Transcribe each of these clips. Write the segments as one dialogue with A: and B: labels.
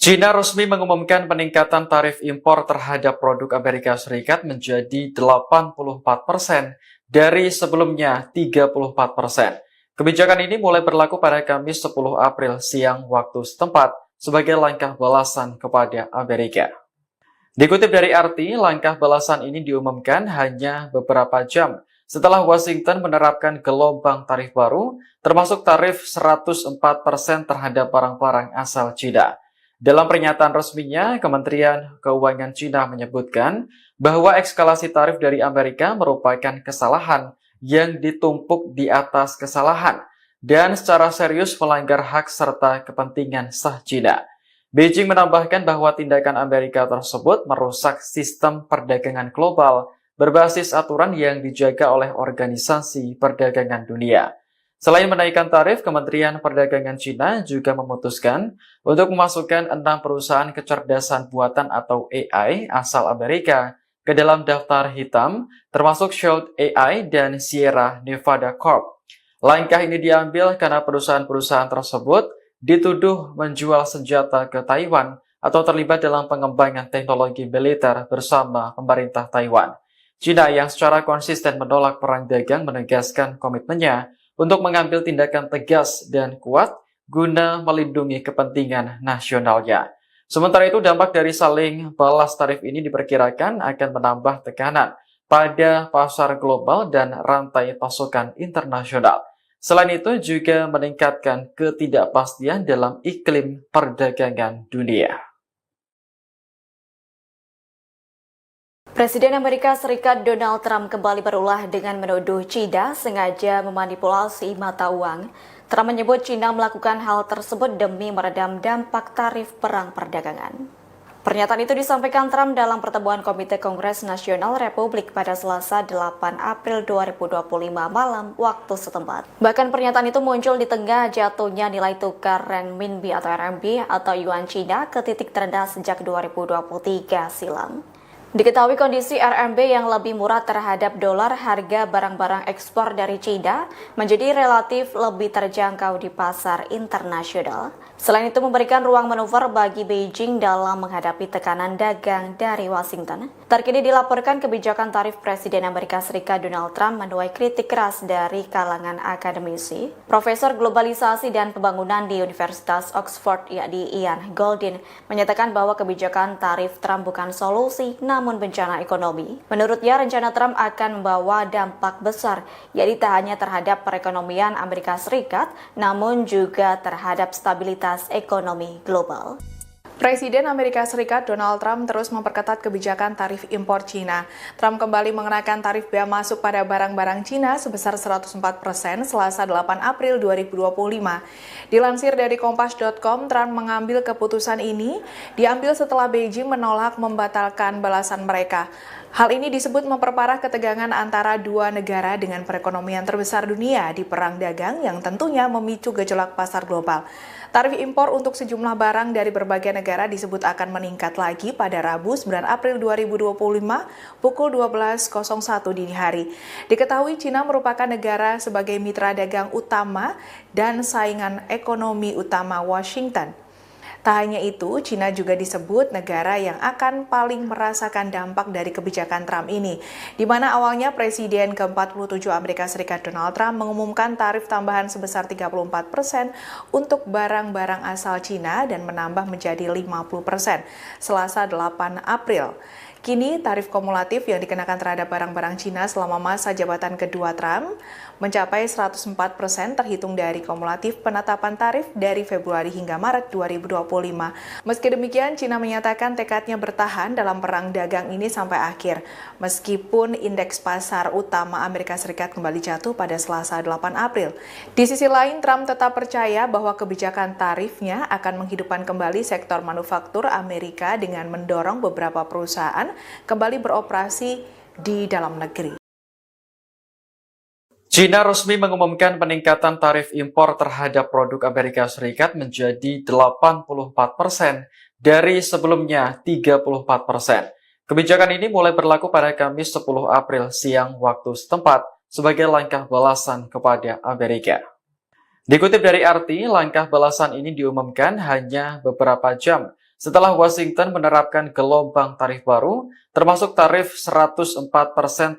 A: China resmi mengumumkan peningkatan tarif impor terhadap produk Amerika Serikat menjadi 84% dari sebelumnya 34%. Kebijakan ini mulai berlaku pada Kamis 10 April siang waktu setempat sebagai langkah balasan kepada Amerika. Dikutip dari RT, langkah balasan ini diumumkan hanya beberapa jam setelah Washington menerapkan gelombang tarif baru, termasuk tarif 104% terhadap barang-barang asal China. Dalam pernyataan resminya, Kementerian Keuangan China menyebutkan bahwa eskalasi tarif dari Amerika merupakan kesalahan yang ditumpuk di atas kesalahan dan secara serius melanggar hak serta kepentingan sah China. Beijing menambahkan bahwa tindakan Amerika tersebut merusak sistem perdagangan global berbasis aturan yang dijaga oleh Organisasi Perdagangan Dunia. Selain menaikkan tarif, Kementerian Perdagangan China juga memutuskan untuk memasukkan 6 perusahaan kecerdasan buatan atau AI asal Amerika ke dalam daftar hitam, termasuk Shield AI dan Sierra Nevada Corp. Langkah ini diambil karena perusahaan-perusahaan tersebut dituduh menjual senjata ke Taiwan atau terlibat dalam pengembangan teknologi militer bersama pemerintah Taiwan. China yang secara konsisten menolak perang dagang menegaskan komitmennya untuk mengambil tindakan tegas dan kuat guna melindungi kepentingan nasionalnya. Sementara itu, dampak dari saling balas tarif ini diperkirakan akan menambah tekanan pada pasar global dan rantai pasokan internasional. Selain itu juga meningkatkan ketidakpastian dalam iklim perdagangan dunia.
B: Presiden Amerika Serikat Donald Trump kembali berulah dengan menuduh China sengaja memanipulasi mata uang. Trump menyebut China melakukan hal tersebut demi meredam dampak tarif perang perdagangan. Pernyataan itu disampaikan Trump dalam pertemuan Komite Kongres Nasional Republik pada Selasa 8 April 2025 malam waktu setempat. Bahkan pernyataan itu muncul di tengah jatuhnya nilai tukar renminbi atau RMB atau yuan China ke titik terendah sejak 2023 silam. Diketahui kondisi RMB yang lebih murah terhadap dolar, harga barang-barang ekspor dari China menjadi relatif lebih terjangkau di pasar internasional. Selain itu memberikan ruang manuver bagi Beijing dalam menghadapi tekanan dagang dari Washington. Terkini dilaporkan kebijakan tarif Presiden Amerika Serikat Donald Trump menuai kritik keras dari kalangan akademisi. Profesor Globalisasi dan Pembangunan di Universitas Oxford, yakni Ian Goldin, menyatakan bahwa kebijakan tarif Trump bukan solusi, namun bencana ekonomi. Menurutnya, rencana Trump akan membawa dampak besar, yakni tak hanya terhadap perekonomian Amerika Serikat, namun juga terhadap stabilitas ekonomi global.
C: Presiden Amerika Serikat Donald Trump terus memperketat kebijakan tarif impor China. Trump kembali mengenakan tarif bea masuk pada barang-barang China sebesar 104% Selasa 8 April 2025. Dilansir dari Kompas.com, Trump mengambil keputusan ini diambil setelah Beijing menolak membatalkan balasan mereka. Hal ini disebut memperparah ketegangan antara dua negara dengan perekonomian terbesar dunia di perang dagang yang tentunya memicu gejolak pasar global. Tarif impor untuk sejumlah barang dari berbagai negara disebut akan meningkat lagi pada Rabu 9 April 2025 pukul 12.01 dini hari. Diketahui China merupakan negara sebagai mitra dagang utama dan saingan ekonomi utama Washington. Tak hanya itu, China juga disebut negara yang akan paling merasakan dampak dari kebijakan Trump ini, di mana awalnya Presiden ke-47 Amerika Serikat Donald Trump mengumumkan tarif tambahan sebesar 34% untuk barang-barang asal China dan menambah menjadi 50% Selasa 8 April. Kini, tarif kumulatif yang dikenakan terhadap barang-barang China selama masa jabatan kedua Trump mencapai 104% terhitung dari kumulatif penetapan tarif dari Februari hingga Maret 2025. Meski demikian, China menyatakan tekadnya bertahan dalam perang dagang ini sampai akhir, meskipun indeks pasar utama Amerika Serikat kembali jatuh pada Selasa 8 April. Di sisi lain, Trump tetap percaya bahwa kebijakan tarifnya akan menghidupkan kembali sektor manufaktur Amerika dengan mendorong beberapa perusahaan kembali beroperasi di dalam negeri.
A: China resmi mengumumkan peningkatan tarif impor terhadap produk Amerika Serikat menjadi 84% dari sebelumnya 34%. Kebijakan ini mulai berlaku pada Kamis 10 April siang waktu setempat sebagai langkah balasan kepada Amerika. Dikutip dari RT, langkah balasan ini diumumkan hanya beberapa jam setelah Washington menerapkan gelombang tarif baru, termasuk tarif 104%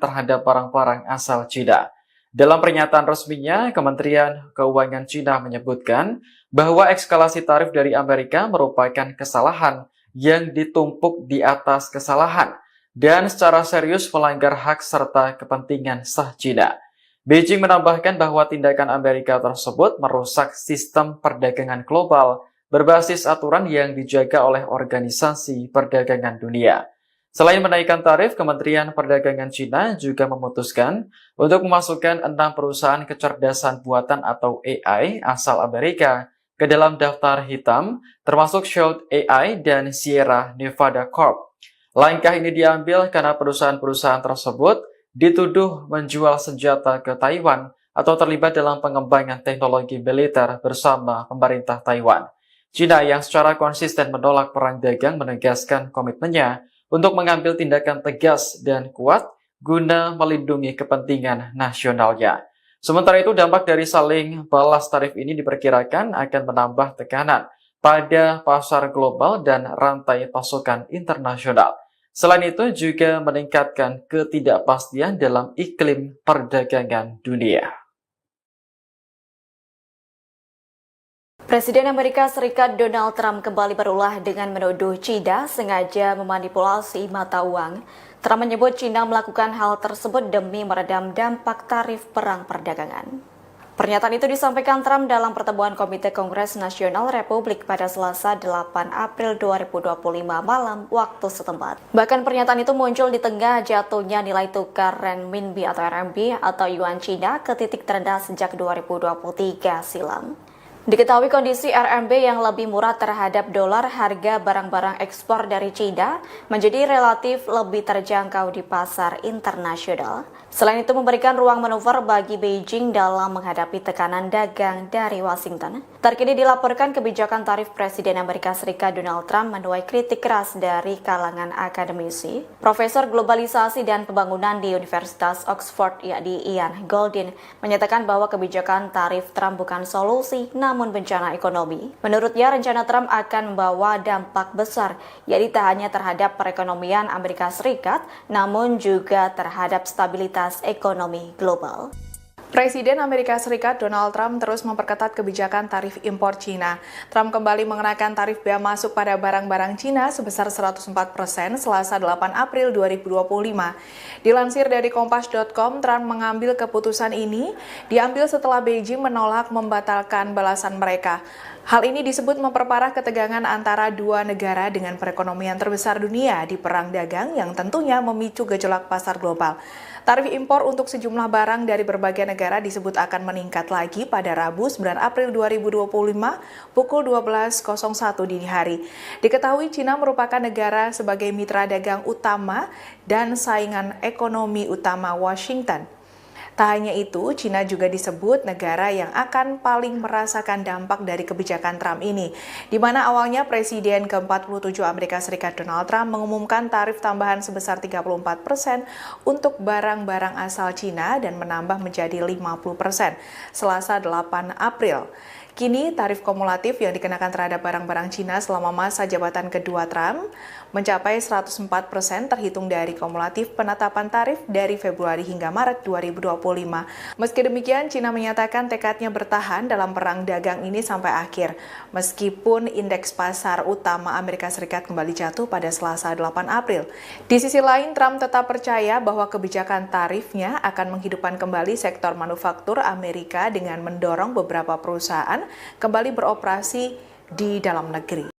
A: terhadap barang-barang asal China. Dalam pernyataan resminya, Kementerian Keuangan China menyebutkan bahwa eskalasi tarif dari Amerika merupakan kesalahan yang ditumpuk di atas kesalahan dan secara serius melanggar hak serta kepentingan sah China. Beijing menambahkan bahwa tindakan Amerika tersebut merusak sistem perdagangan global berbasis aturan yang dijaga oleh Organisasi Perdagangan Dunia. Selain menaikkan tarif, Kementerian Perdagangan China juga memutuskan untuk memasukkan 6 perusahaan kecerdasan buatan atau AI asal Amerika ke dalam daftar hitam, termasuk Shield AI dan Sierra Nevada Corp. Langkah ini diambil karena perusahaan-perusahaan tersebut dituduh menjual senjata ke Taiwan atau terlibat dalam pengembangan teknologi militer bersama pemerintah Taiwan. China yang secara konsisten menolak perang dagang menegaskan komitmennya untuk mengambil tindakan tegas dan kuat guna melindungi kepentingan nasionalnya. Sementara itu, dampak dari saling balas tarif ini diperkirakan akan menambah tekanan pada pasar global dan rantai pasokan internasional. Selain itu, juga meningkatkan ketidakpastian dalam iklim perdagangan dunia.
B: Presiden Amerika Serikat Donald Trump kembali berulah dengan menuduh China sengaja memanipulasi mata uang. Trump menyebut China melakukan hal tersebut demi meredam dampak tarif perang perdagangan. Pernyataan itu disampaikan Trump dalam pertemuan Komite Kongres Nasional Republik pada Selasa 8 April 2025 malam waktu setempat. Bahkan pernyataan itu muncul di tengah jatuhnya nilai tukar renminbi atau RMB atau yuan China ke titik terendah sejak 2023 silam. Diketahui kondisi RMB yang lebih murah terhadap dolar, harga barang-barang ekspor dari China menjadi relatif lebih terjangkau di pasar internasional. Selain itu memberikan ruang manuver bagi Beijing dalam menghadapi tekanan dagang dari Washington. Terkini dilaporkan kebijakan tarif Presiden Amerika Serikat Donald Trump menuai kritik keras dari kalangan akademisi. Profesor Globalisasi dan Pembangunan di Universitas Oxford, yakni Ian Goldin, menyatakan bahwa kebijakan tarif Trump bukan solusi, namun bencana ekonomi. Menurutnya, rencana Trump akan membawa dampak besar, yaitu tak hanya terhadap perekonomian Amerika Serikat, namun juga terhadap stabilitas ekonomi global.
C: Presiden Amerika Serikat Donald Trump terus memperketat kebijakan tarif impor China. Trump kembali mengenakan tarif bea masuk pada barang-barang China sebesar 104% Selasa 8 April 2025. Dilansir dari Kompas.com, Trump mengambil keputusan ini diambil setelah Beijing menolak membatalkan balasan mereka. Hal ini disebut memperparah ketegangan antara dua negara dengan perekonomian terbesar dunia di perang dagang yang tentunya memicu gejolak pasar global. Tarif impor untuk sejumlah barang dari berbagai negara disebut akan meningkat lagi pada Rabu 9 April 2025 pukul 12.01 dini hari. Diketahui China merupakan negara sebagai mitra dagang utama dan saingan ekonomi utama Washington. Tak hanya itu, China juga disebut negara yang akan paling merasakan dampak dari kebijakan Trump ini, di mana awalnya Presiden ke-47 Amerika Serikat Donald Trump mengumumkan tarif tambahan sebesar 34% untuk barang-barang asal China dan menambah menjadi 50% Selasa 8 April. Kini, tarif kumulatif yang dikenakan terhadap barang-barang China selama masa jabatan kedua Trump mencapai 104% terhitung dari kumulatif penetapan tarif dari Februari hingga Maret 2025. Meski demikian, China menyatakan tekadnya bertahan dalam perang dagang ini sampai akhir, meskipun indeks pasar utama Amerika Serikat kembali jatuh pada Selasa 8 April. Di sisi lain, Trump tetap percaya bahwa kebijakan tarifnya akan menghidupkan kembali sektor manufaktur Amerika dengan mendorong beberapa perusahaan kembali beroperasi di dalam negeri.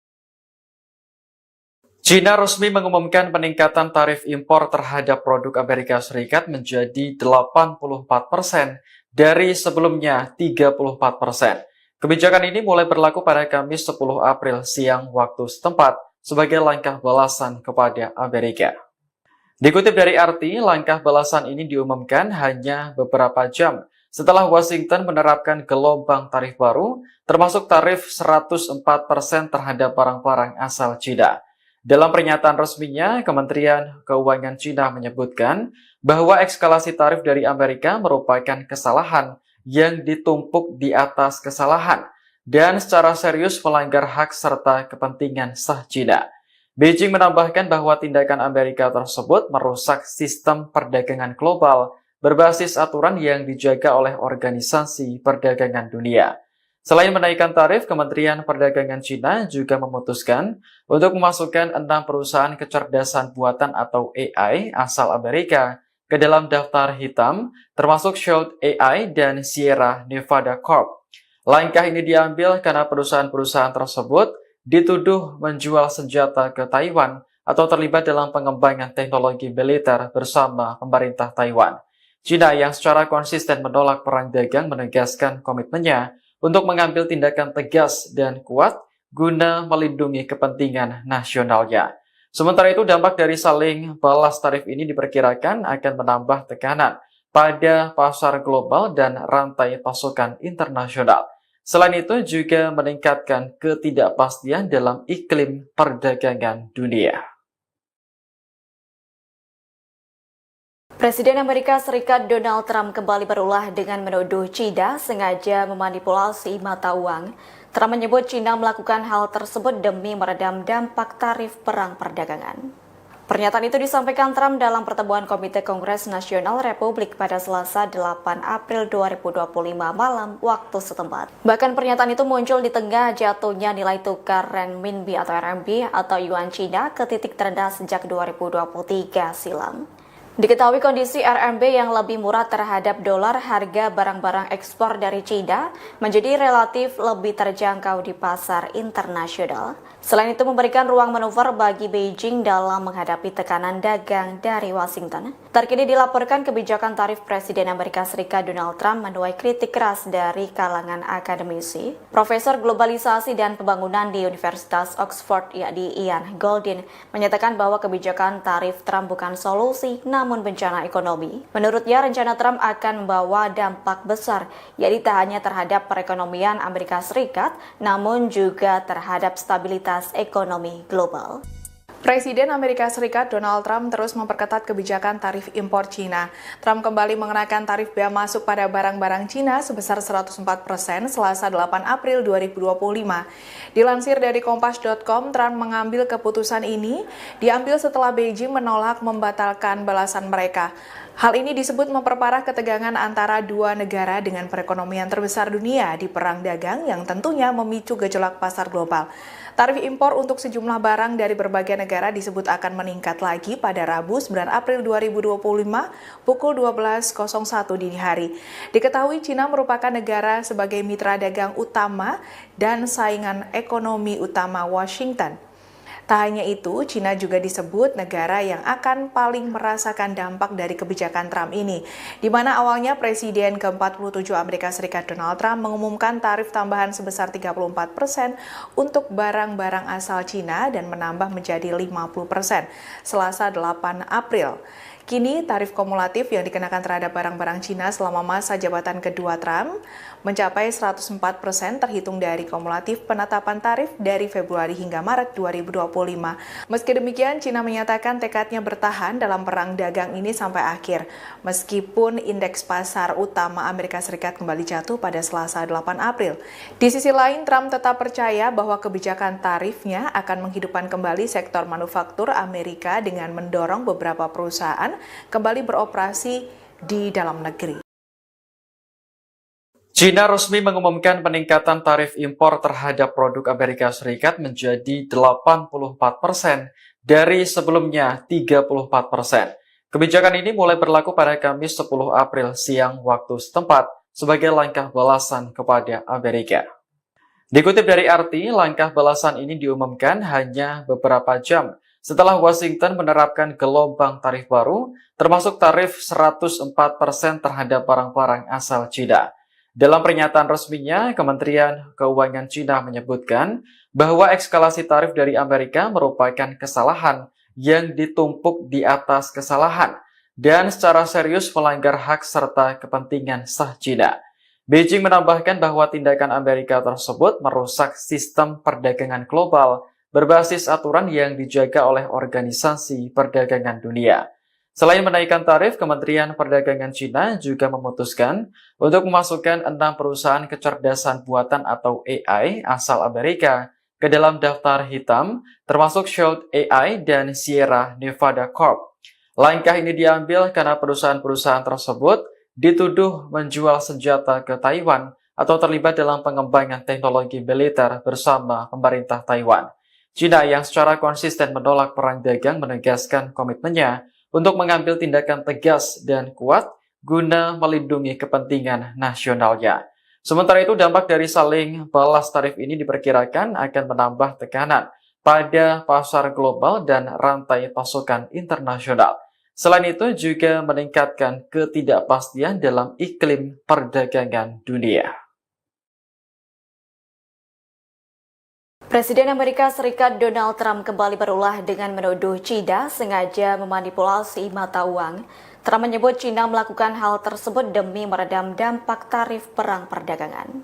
A: China resmi mengumumkan peningkatan tarif impor terhadap produk Amerika Serikat menjadi 84% dari sebelumnya 34%. Kebijakan ini mulai berlaku pada Kamis 10 April siang waktu setempat sebagai langkah balasan kepada Amerika. Dikutip dari RT, langkah balasan ini diumumkan hanya beberapa jam setelah Washington menerapkan gelombang tarif baru, termasuk tarif 104% terhadap barang-barang asal China. Dalam pernyataan resminya, Kementerian Keuangan China menyebutkan bahwa eskalasi tarif dari Amerika merupakan kesalahan yang ditumpuk di atas kesalahan dan secara serius melanggar hak serta kepentingan sah China. Beijing menambahkan bahwa tindakan Amerika tersebut merusak sistem perdagangan global berbasis aturan yang dijaga oleh Organisasi Perdagangan Dunia. Selain menaikkan tarif, Kementerian Perdagangan China juga memutuskan untuk memasukkan 6 perusahaan kecerdasan buatan atau AI asal Amerika ke dalam daftar hitam, termasuk Shield AI dan Sierra Nevada Corp. Langkah ini diambil karena perusahaan-perusahaan tersebut dituduh menjual senjata ke Taiwan atau terlibat dalam pengembangan teknologi militer bersama pemerintah Taiwan. China yang secara konsisten menolak perang dagang menegaskan komitmennya untuk mengambil tindakan tegas dan kuat guna melindungi kepentingan nasionalnya. Sementara itu, dampak dari saling balas tarif ini diperkirakan akan menambah tekanan pada pasar global dan rantai pasokan internasional. Selain itu, juga meningkatkan ketidakpastian dalam iklim perdagangan dunia.
B: Presiden Amerika Serikat Donald Trump kembali berulah dengan menuduh China sengaja memanipulasi mata uang. Trump menyebut China melakukan hal tersebut demi meredam dampak tarif perang perdagangan. Pernyataan itu disampaikan Trump dalam pertemuan Komite Kongres Nasional Republik pada Selasa 8 April 2025 malam waktu setempat. Bahkan pernyataan itu muncul di tengah jatuhnya nilai tukar renminbi atau RMB atau yuan China ke titik terendah sejak 2023 silam. Diketahui kondisi RMB yang lebih murah terhadap dolar, harga barang-barang ekspor dari China menjadi relatif lebih terjangkau di pasar internasional. Selain itu memberikan ruang manuver bagi Beijing dalam menghadapi tekanan dagang dari Washington. Terkini dilaporkan kebijakan tarif Presiden Amerika Serikat Donald Trump menuai kritik keras dari kalangan akademisi. Profesor Globalisasi dan Pembangunan di Universitas Oxford yakni Ian Goldin menyatakan bahwa kebijakan tarif Trump bukan solusi namun bencana ekonomi. Menurutnya, rencana Trump akan membawa dampak besar, yaitu tak hanya terhadap perekonomian Amerika Serikat, namun juga terhadap stabilitas ekonomi global.
C: Presiden Amerika Serikat Donald Trump terus memperketat kebijakan tarif impor China. Trump kembali mengenakan tarif bea masuk pada barang-barang China sebesar 104% Selasa 8 April 2025. Dilansir dari Kompas.com, Trump mengambil keputusan ini diambil setelah Beijing menolak membatalkan balasan mereka. Hal ini disebut memperparah ketegangan antara dua negara dengan perekonomian terbesar dunia di perang dagang yang tentunya memicu gejolak pasar global. Tarif impor untuk sejumlah barang dari berbagai negara disebut akan meningkat lagi pada Rabu 9 April 2025 pukul 12.01 dini hari. Diketahui China merupakan negara sebagai mitra dagang utama dan saingan ekonomi utama Washington. Tak hanya itu, China juga disebut negara yang akan paling merasakan dampak dari kebijakan Trump ini, di mana awalnya Presiden ke-47 Amerika Serikat Donald Trump mengumumkan tarif tambahan sebesar 34% untuk barang-barang asal China dan menambah menjadi 50% Selasa 8 April. Kini, tarif kumulatif yang dikenakan terhadap barang-barang China selama masa jabatan kedua Trump mencapai 104% terhitung dari kumulatif penetapan tarif dari Februari hingga Maret 2025. Meski demikian, China menyatakan tekadnya bertahan dalam perang dagang ini sampai akhir, meskipun indeks pasar utama Amerika Serikat kembali jatuh pada Selasa 8 April. Di sisi lain, Trump tetap percaya bahwa kebijakan tarifnya akan menghidupkan kembali sektor manufaktur Amerika dengan mendorong beberapa perusahaan kembali beroperasi di dalam negeri.
A: China resmi mengumumkan peningkatan tarif impor terhadap produk Amerika Serikat menjadi 84% dari sebelumnya 34%. Kebijakan ini mulai berlaku pada Kamis 10 April siang waktu setempat sebagai langkah balasan kepada Amerika. Dikutip dari RT, langkah balasan ini diumumkan hanya beberapa jam setelah Washington menerapkan gelombang tarif baru, termasuk tarif 104% terhadap barang-barang asal China. Dalam pernyataan resminya, Kementerian Keuangan China menyebutkan bahwa eskalasi tarif dari Amerika merupakan kesalahan yang ditumpuk di atas kesalahan dan secara serius melanggar hak serta kepentingan sah China. Beijing menambahkan bahwa tindakan Amerika tersebut merusak sistem perdagangan global berbasis aturan yang dijaga oleh Organisasi Perdagangan Dunia. Selain menaikkan tarif, Kementerian Perdagangan Cina juga memutuskan untuk memasukkan 6 perusahaan kecerdasan buatan atau AI asal Amerika ke dalam daftar hitam, termasuk Shield AI dan Sierra Nevada Corp. Langkah ini diambil karena perusahaan-perusahaan tersebut dituduh menjual senjata ke Taiwan atau terlibat dalam pengembangan teknologi militer bersama pemerintah Taiwan. Cina yang secara konsisten menolak perang dagang menegaskan komitmennya untuk mengambil tindakan tegas dan kuat guna melindungi kepentingan nasionalnya. Sementara itu, dampak dari saling balas tarif ini diperkirakan akan menambah tekanan pada pasar global dan rantai pasokan internasional. Selain itu, juga meningkatkan ketidakpastian dalam iklim perdagangan dunia.
B: Presiden Amerika Serikat Donald Trump kembali berulah dengan menuduh China sengaja memanipulasi mata uang. Trump menyebut China melakukan hal tersebut demi meredam dampak tarif perang perdagangan.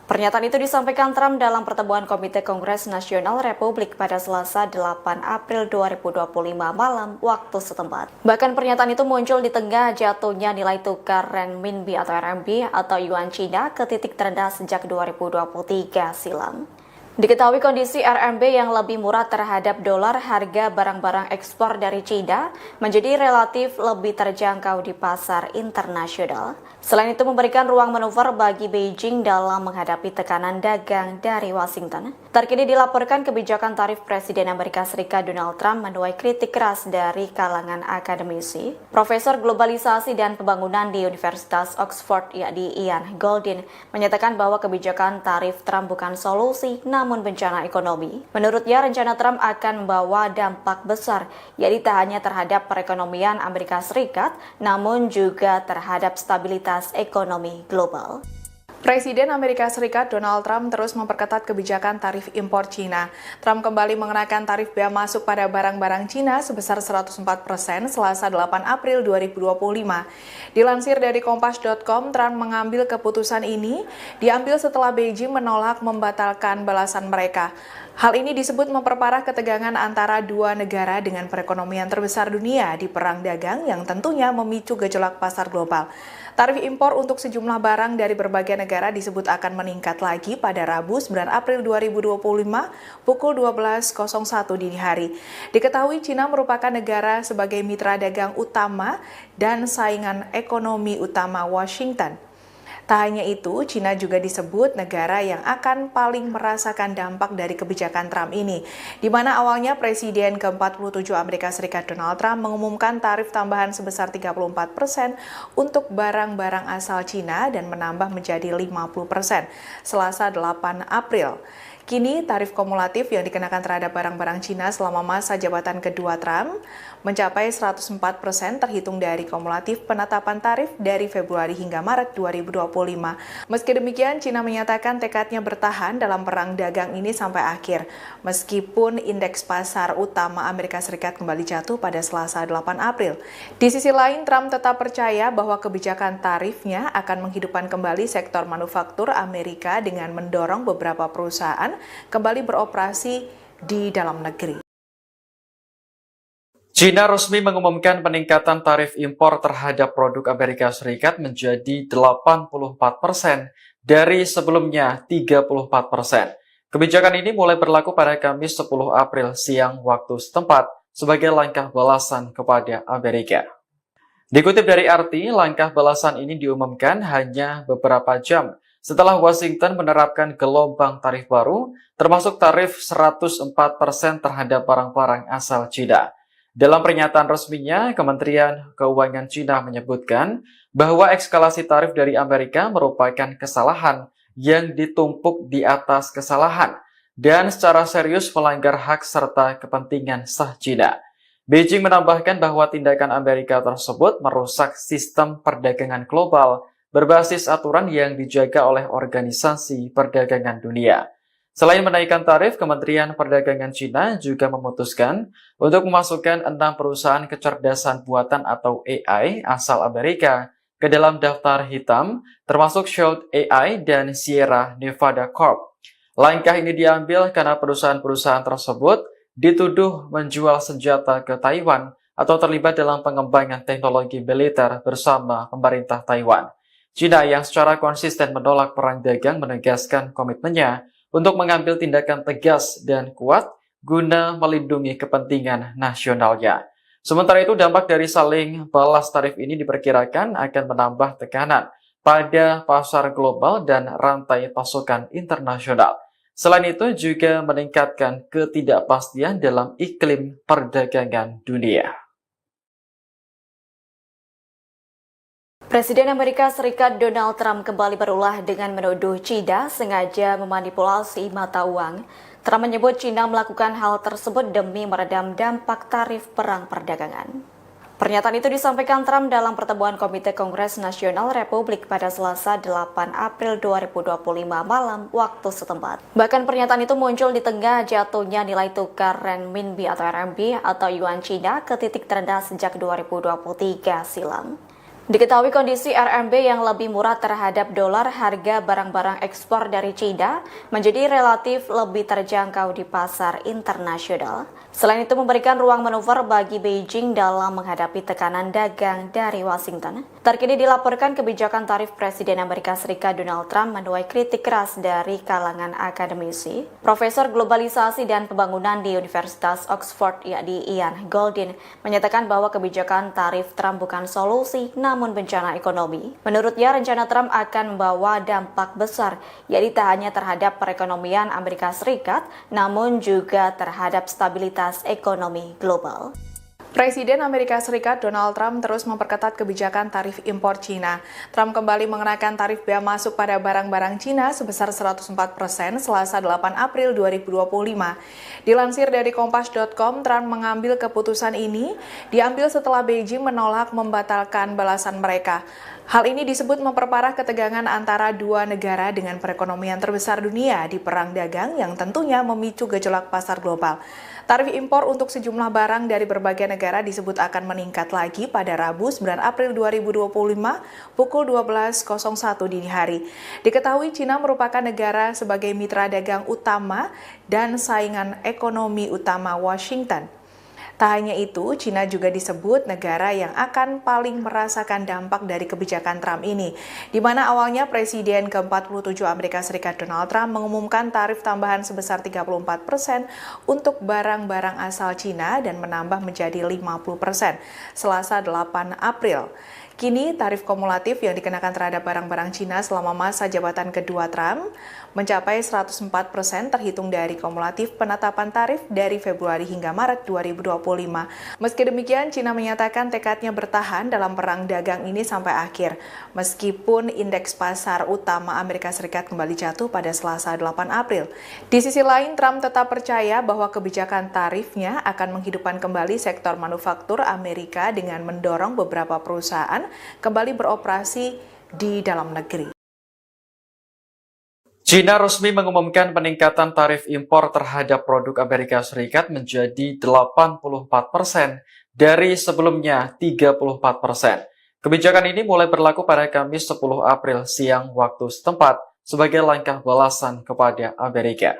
B: Pernyataan itu disampaikan Trump dalam pertemuan Komite Kongres Nasional Republik pada Selasa 8 April 2025 malam waktu setempat. Bahkan pernyataan itu muncul di tengah jatuhnya nilai tukar renminbi atau RMB atau yuan China ke titik terendah sejak 2023 silam. Diketahui kondisi RMB yang lebih murah terhadap dolar, harga barang-barang ekspor dari China menjadi relatif lebih terjangkau di pasar internasional. Selain itu memberikan ruang manuver bagi Beijing dalam menghadapi tekanan dagang dari Washington. Terkini dilaporkan kebijakan tarif Presiden Amerika Serikat Donald Trump menuai kritik keras dari kalangan akademisi. Profesor Globalisasi dan Pembangunan di Universitas Oxford yakni Ian Goldin menyatakan bahwa kebijakan tarif Trump bukan solusi namun bencana ekonomi. Menurutnya, rencana Trump akan membawa dampak besar, yaitu tak hanya terhadap perekonomian Amerika Serikat, namun juga terhadap stabilitas ekonomi global.
C: Presiden Amerika Serikat Donald Trump terus memperketat kebijakan tarif impor Cina. Trump kembali mengenakan tarif bea masuk pada barang-barang Cina sebesar 104% Selasa 8 April 2025. Dilansir dari Kompas.com, Trump mengambil keputusan ini diambil setelah Beijing menolak membatalkan balasan mereka. Hal ini disebut memperparah ketegangan antara dua negara dengan perekonomian terbesar dunia di perang dagang yang tentunya memicu gejolak pasar global. Tarif impor untuk sejumlah barang dari berbagai negara disebut akan meningkat lagi pada Rabu 9 April 2025 pukul 12.01 dini hari. Diketahui Cina merupakan negara sebagai mitra dagang utama dan saingan ekonomi utama Washington. Tak hanya itu, Cina juga disebut negara yang akan paling merasakan dampak dari kebijakan Trump ini, di mana awalnya Presiden ke-47 Amerika Serikat Donald Trump mengumumkan tarif tambahan sebesar 34% untuk barang-barang asal Cina dan menambah menjadi 50% Selasa 8 April. Kini, tarif kumulatif yang dikenakan terhadap barang-barang Cina selama masa jabatan kedua Trump mencapai 104% terhitung dari kumulatif penetapan tarif dari Februari hingga Maret 2025. Meski demikian, Cina menyatakan tekadnya bertahan dalam perang dagang ini sampai akhir, meskipun indeks pasar utama Amerika Serikat kembali jatuh pada Selasa 8 April. Di sisi lain, Trump tetap percaya bahwa kebijakan tarifnya akan menghidupkan kembali sektor manufaktur Amerika dengan mendorong beberapa perusahaan kembali beroperasi di dalam negeri.
A: China resmi mengumumkan peningkatan tarif impor terhadap produk Amerika Serikat menjadi 84% dari sebelumnya 34%. Kebijakan ini mulai berlaku pada Kamis 10 April siang waktu setempat sebagai langkah balasan kepada Amerika. Dikutip dari RT, langkah balasan ini diumumkan hanya beberapa jam setelah Washington menerapkan gelombang tarif baru, termasuk tarif 104% terhadap barang-barang asal China. Dalam pernyataan resminya, Kementerian Keuangan Cina menyebutkan bahwa eskalasi tarif dari Amerika merupakan kesalahan yang ditumpuk di atas kesalahan dan secara serius melanggar hak serta kepentingan sah Cina. Beijing menambahkan bahwa tindakan Amerika tersebut merusak sistem perdagangan global berbasis aturan yang dijaga oleh Organisasi Perdagangan Dunia. Selain menaikkan tarif, Kementerian Perdagangan Cina juga memutuskan untuk memasukkan 6 perusahaan kecerdasan buatan atau AI asal Amerika ke dalam daftar hitam, termasuk Shield AI dan Sierra Nevada Corp. Langkah ini diambil karena perusahaan-perusahaan tersebut dituduh menjual senjata ke Taiwan atau terlibat dalam pengembangan teknologi militer bersama pemerintah Taiwan. China yang secara konsisten menolak perang dagang menegaskan komitmennya untuk mengambil tindakan tegas dan kuat guna melindungi kepentingan nasionalnya. Sementara itu, dampak dari saling balas tarif ini diperkirakan akan menambah tekanan pada pasar global dan rantai pasokan internasional. Selain itu, juga meningkatkan ketidakpastian dalam iklim perdagangan dunia.
B: Presiden Amerika Serikat Donald Trump kembali berulah dengan menuduh China sengaja memanipulasi mata uang. Trump menyebut China melakukan hal tersebut demi meredam dampak tarif perang perdagangan. Pernyataan itu disampaikan Trump dalam pertemuan Komite Kongres Nasional Republik pada Selasa 8 April 2025 malam waktu setempat. Bahkan pernyataan itu muncul di tengah jatuhnya nilai tukar renminbi atau RMB atau yuan China ke titik terendah sejak 2023 silam. Diketahui kondisi RMB yang lebih murah terhadap dolar, harga barang-barang ekspor dari China menjadi relatif lebih terjangkau di pasar internasional. Selain itu memberikan ruang manuver bagi Beijing dalam menghadapi tekanan dagang dari Washington. Terkini dilaporkan kebijakan tarif Presiden Amerika Serikat Donald Trump menuai kritik keras dari kalangan akademisi. Profesor Globalisasi dan Pembangunan di Universitas Oxford yakni Ian Goldin menyatakan bahwa kebijakan tarif Trump bukan solusi namun bencana ekonomi. Menurutnya, rencana Trump akan membawa dampak besar, yaitu tak hanya terhadap perekonomian Amerika Serikat, namun juga terhadap stabilitas ekonomi global.
C: Presiden Amerika Serikat Donald Trump terus memperketat kebijakan tarif impor Cina. Trump kembali mengenakan tarif bea masuk pada barang-barang Cina sebesar 104% Selasa 8 April 2025. Dilansir dari Kompas.com, Trump mengambil keputusan ini diambil setelah Beijing menolak membatalkan balasan mereka. Hal ini disebut memperparah ketegangan antara dua negara dengan perekonomian terbesar dunia di perang dagang yang tentunya memicu gejolak pasar global. Tarif impor untuk sejumlah barang dari berbagai negara disebut akan meningkat lagi pada Rabu 9 April 2025 pukul 12.01 dini hari. Diketahui Cina merupakan negara sebagai mitra dagang utama dan saingan ekonomi utama Washington. Tak hanya itu, Cina juga disebut negara yang akan paling merasakan dampak dari kebijakan Trump ini, di mana awalnya Presiden ke-47 Amerika Serikat Donald Trump mengumumkan tarif tambahan sebesar 34% untuk barang-barang asal Cina dan menambah menjadi 50% Selasa 8 April. Kini, tarif kumulatif yang dikenakan terhadap barang-barang Cina selama masa jabatan kedua Trump mencapai 104% terhitung dari kumulatif penetapan tarif dari Februari hingga Maret 2025. Meski demikian, Cina menyatakan tekadnya bertahan dalam perang dagang ini sampai akhir, meskipun indeks pasar utama Amerika Serikat kembali jatuh pada Selasa 8 April. Di sisi lain, Trump tetap percaya bahwa kebijakan tarifnya akan menghidupkan kembali sektor manufaktur Amerika dengan mendorong beberapa perusahaan kembali beroperasi di dalam negeri.
A: China resmi mengumumkan peningkatan tarif impor terhadap produk Amerika Serikat menjadi 84% dari sebelumnya 34%. Kebijakan ini mulai berlaku pada Kamis 10 April siang waktu setempat sebagai langkah balasan kepada Amerika.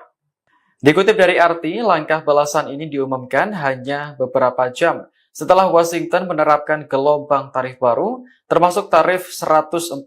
A: Dikutip dari RT, langkah balasan ini diumumkan hanya beberapa jam setelah Washington menerapkan gelombang tarif baru, termasuk tarif 104%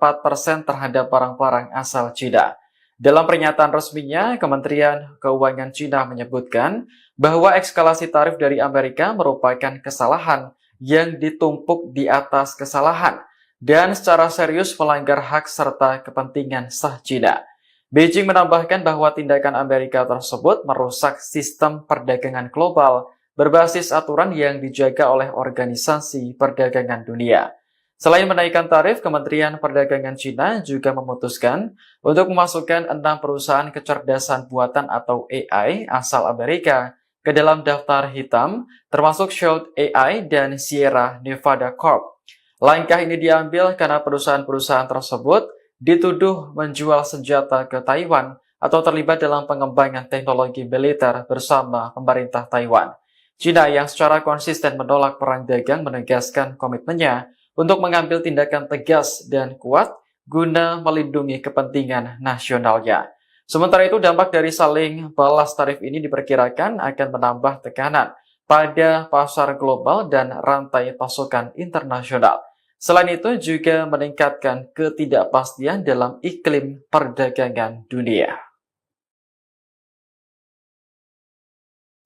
A: terhadap barang-barang asal China. Dalam pernyataan resminya, Kementerian Keuangan China menyebutkan bahwa eskalasi tarif dari Amerika merupakan kesalahan yang ditumpuk di atas kesalahan dan secara serius melanggar hak serta kepentingan sah China. Beijing menambahkan bahwa tindakan Amerika tersebut merusak sistem perdagangan global berbasis aturan yang dijaga oleh Organisasi Perdagangan Dunia. Selain menaikkan tarif, Kementerian Perdagangan China juga memutuskan untuk memasukkan 6 perusahaan kecerdasan buatan atau AI asal Amerika ke dalam daftar hitam, termasuk Shout AI dan Sierra Nevada Corp. Langkah ini diambil karena perusahaan-perusahaan tersebut dituduh menjual senjata ke Taiwan atau terlibat dalam pengembangan teknologi militer bersama pemerintah Taiwan. China yang secara konsisten menolak perang dagang menegaskan komitmennya untuk mengambil tindakan tegas dan kuat guna melindungi kepentingan nasionalnya. Sementara itu, dampak dari saling balas tarif ini diperkirakan akan menambah tekanan pada pasar global dan rantai pasokan internasional. Selain itu juga meningkatkan ketidakpastian dalam iklim perdagangan dunia.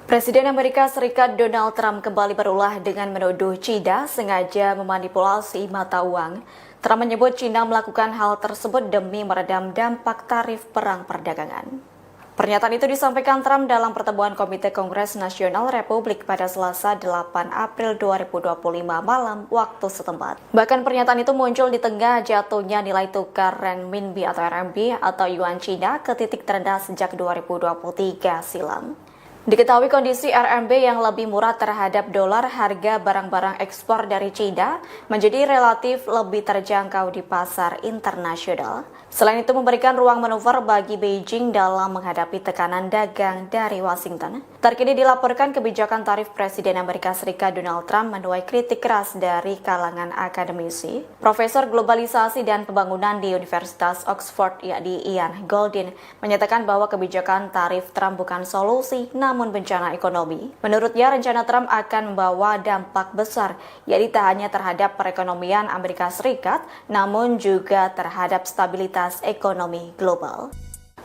B: Presiden Amerika Serikat Donald Trump kembali berulah dengan menuduh China sengaja memanipulasi mata uang. Trump menyebut China melakukan hal tersebut demi meredam dampak tarif perang perdagangan. Pernyataan itu disampaikan Trump dalam pertemuan Komite Kongres Nasional Republik pada Selasa 8 April 2025 malam waktu setempat. Bahkan pernyataan itu muncul di tengah jatuhnya nilai tukar renminbi atau RMB atau yuan China ke titik terendah sejak 2023 silam. Diketahui kondisi RMB yang lebih murah terhadap dolar, harga barang-barang ekspor dari China menjadi relatif lebih terjangkau di pasar internasional. Selain itu memberikan ruang manuver bagi Beijing dalam menghadapi tekanan dagang dari Washington. Terkini dilaporkan kebijakan tarif Presiden Amerika Serikat Donald Trump menuai kritik keras dari kalangan akademisi. Profesor Globalisasi dan Pembangunan di Universitas Oxford yakni Ian Goldin menyatakan bahwa kebijakan tarif Trump bukan solusi namun bencana ekonomi. Menurutnya, rencana Trump akan membawa dampak besar, yaitu tak hanya terhadap perekonomian Amerika Serikat, namun juga terhadap stabilitas ekonomi global.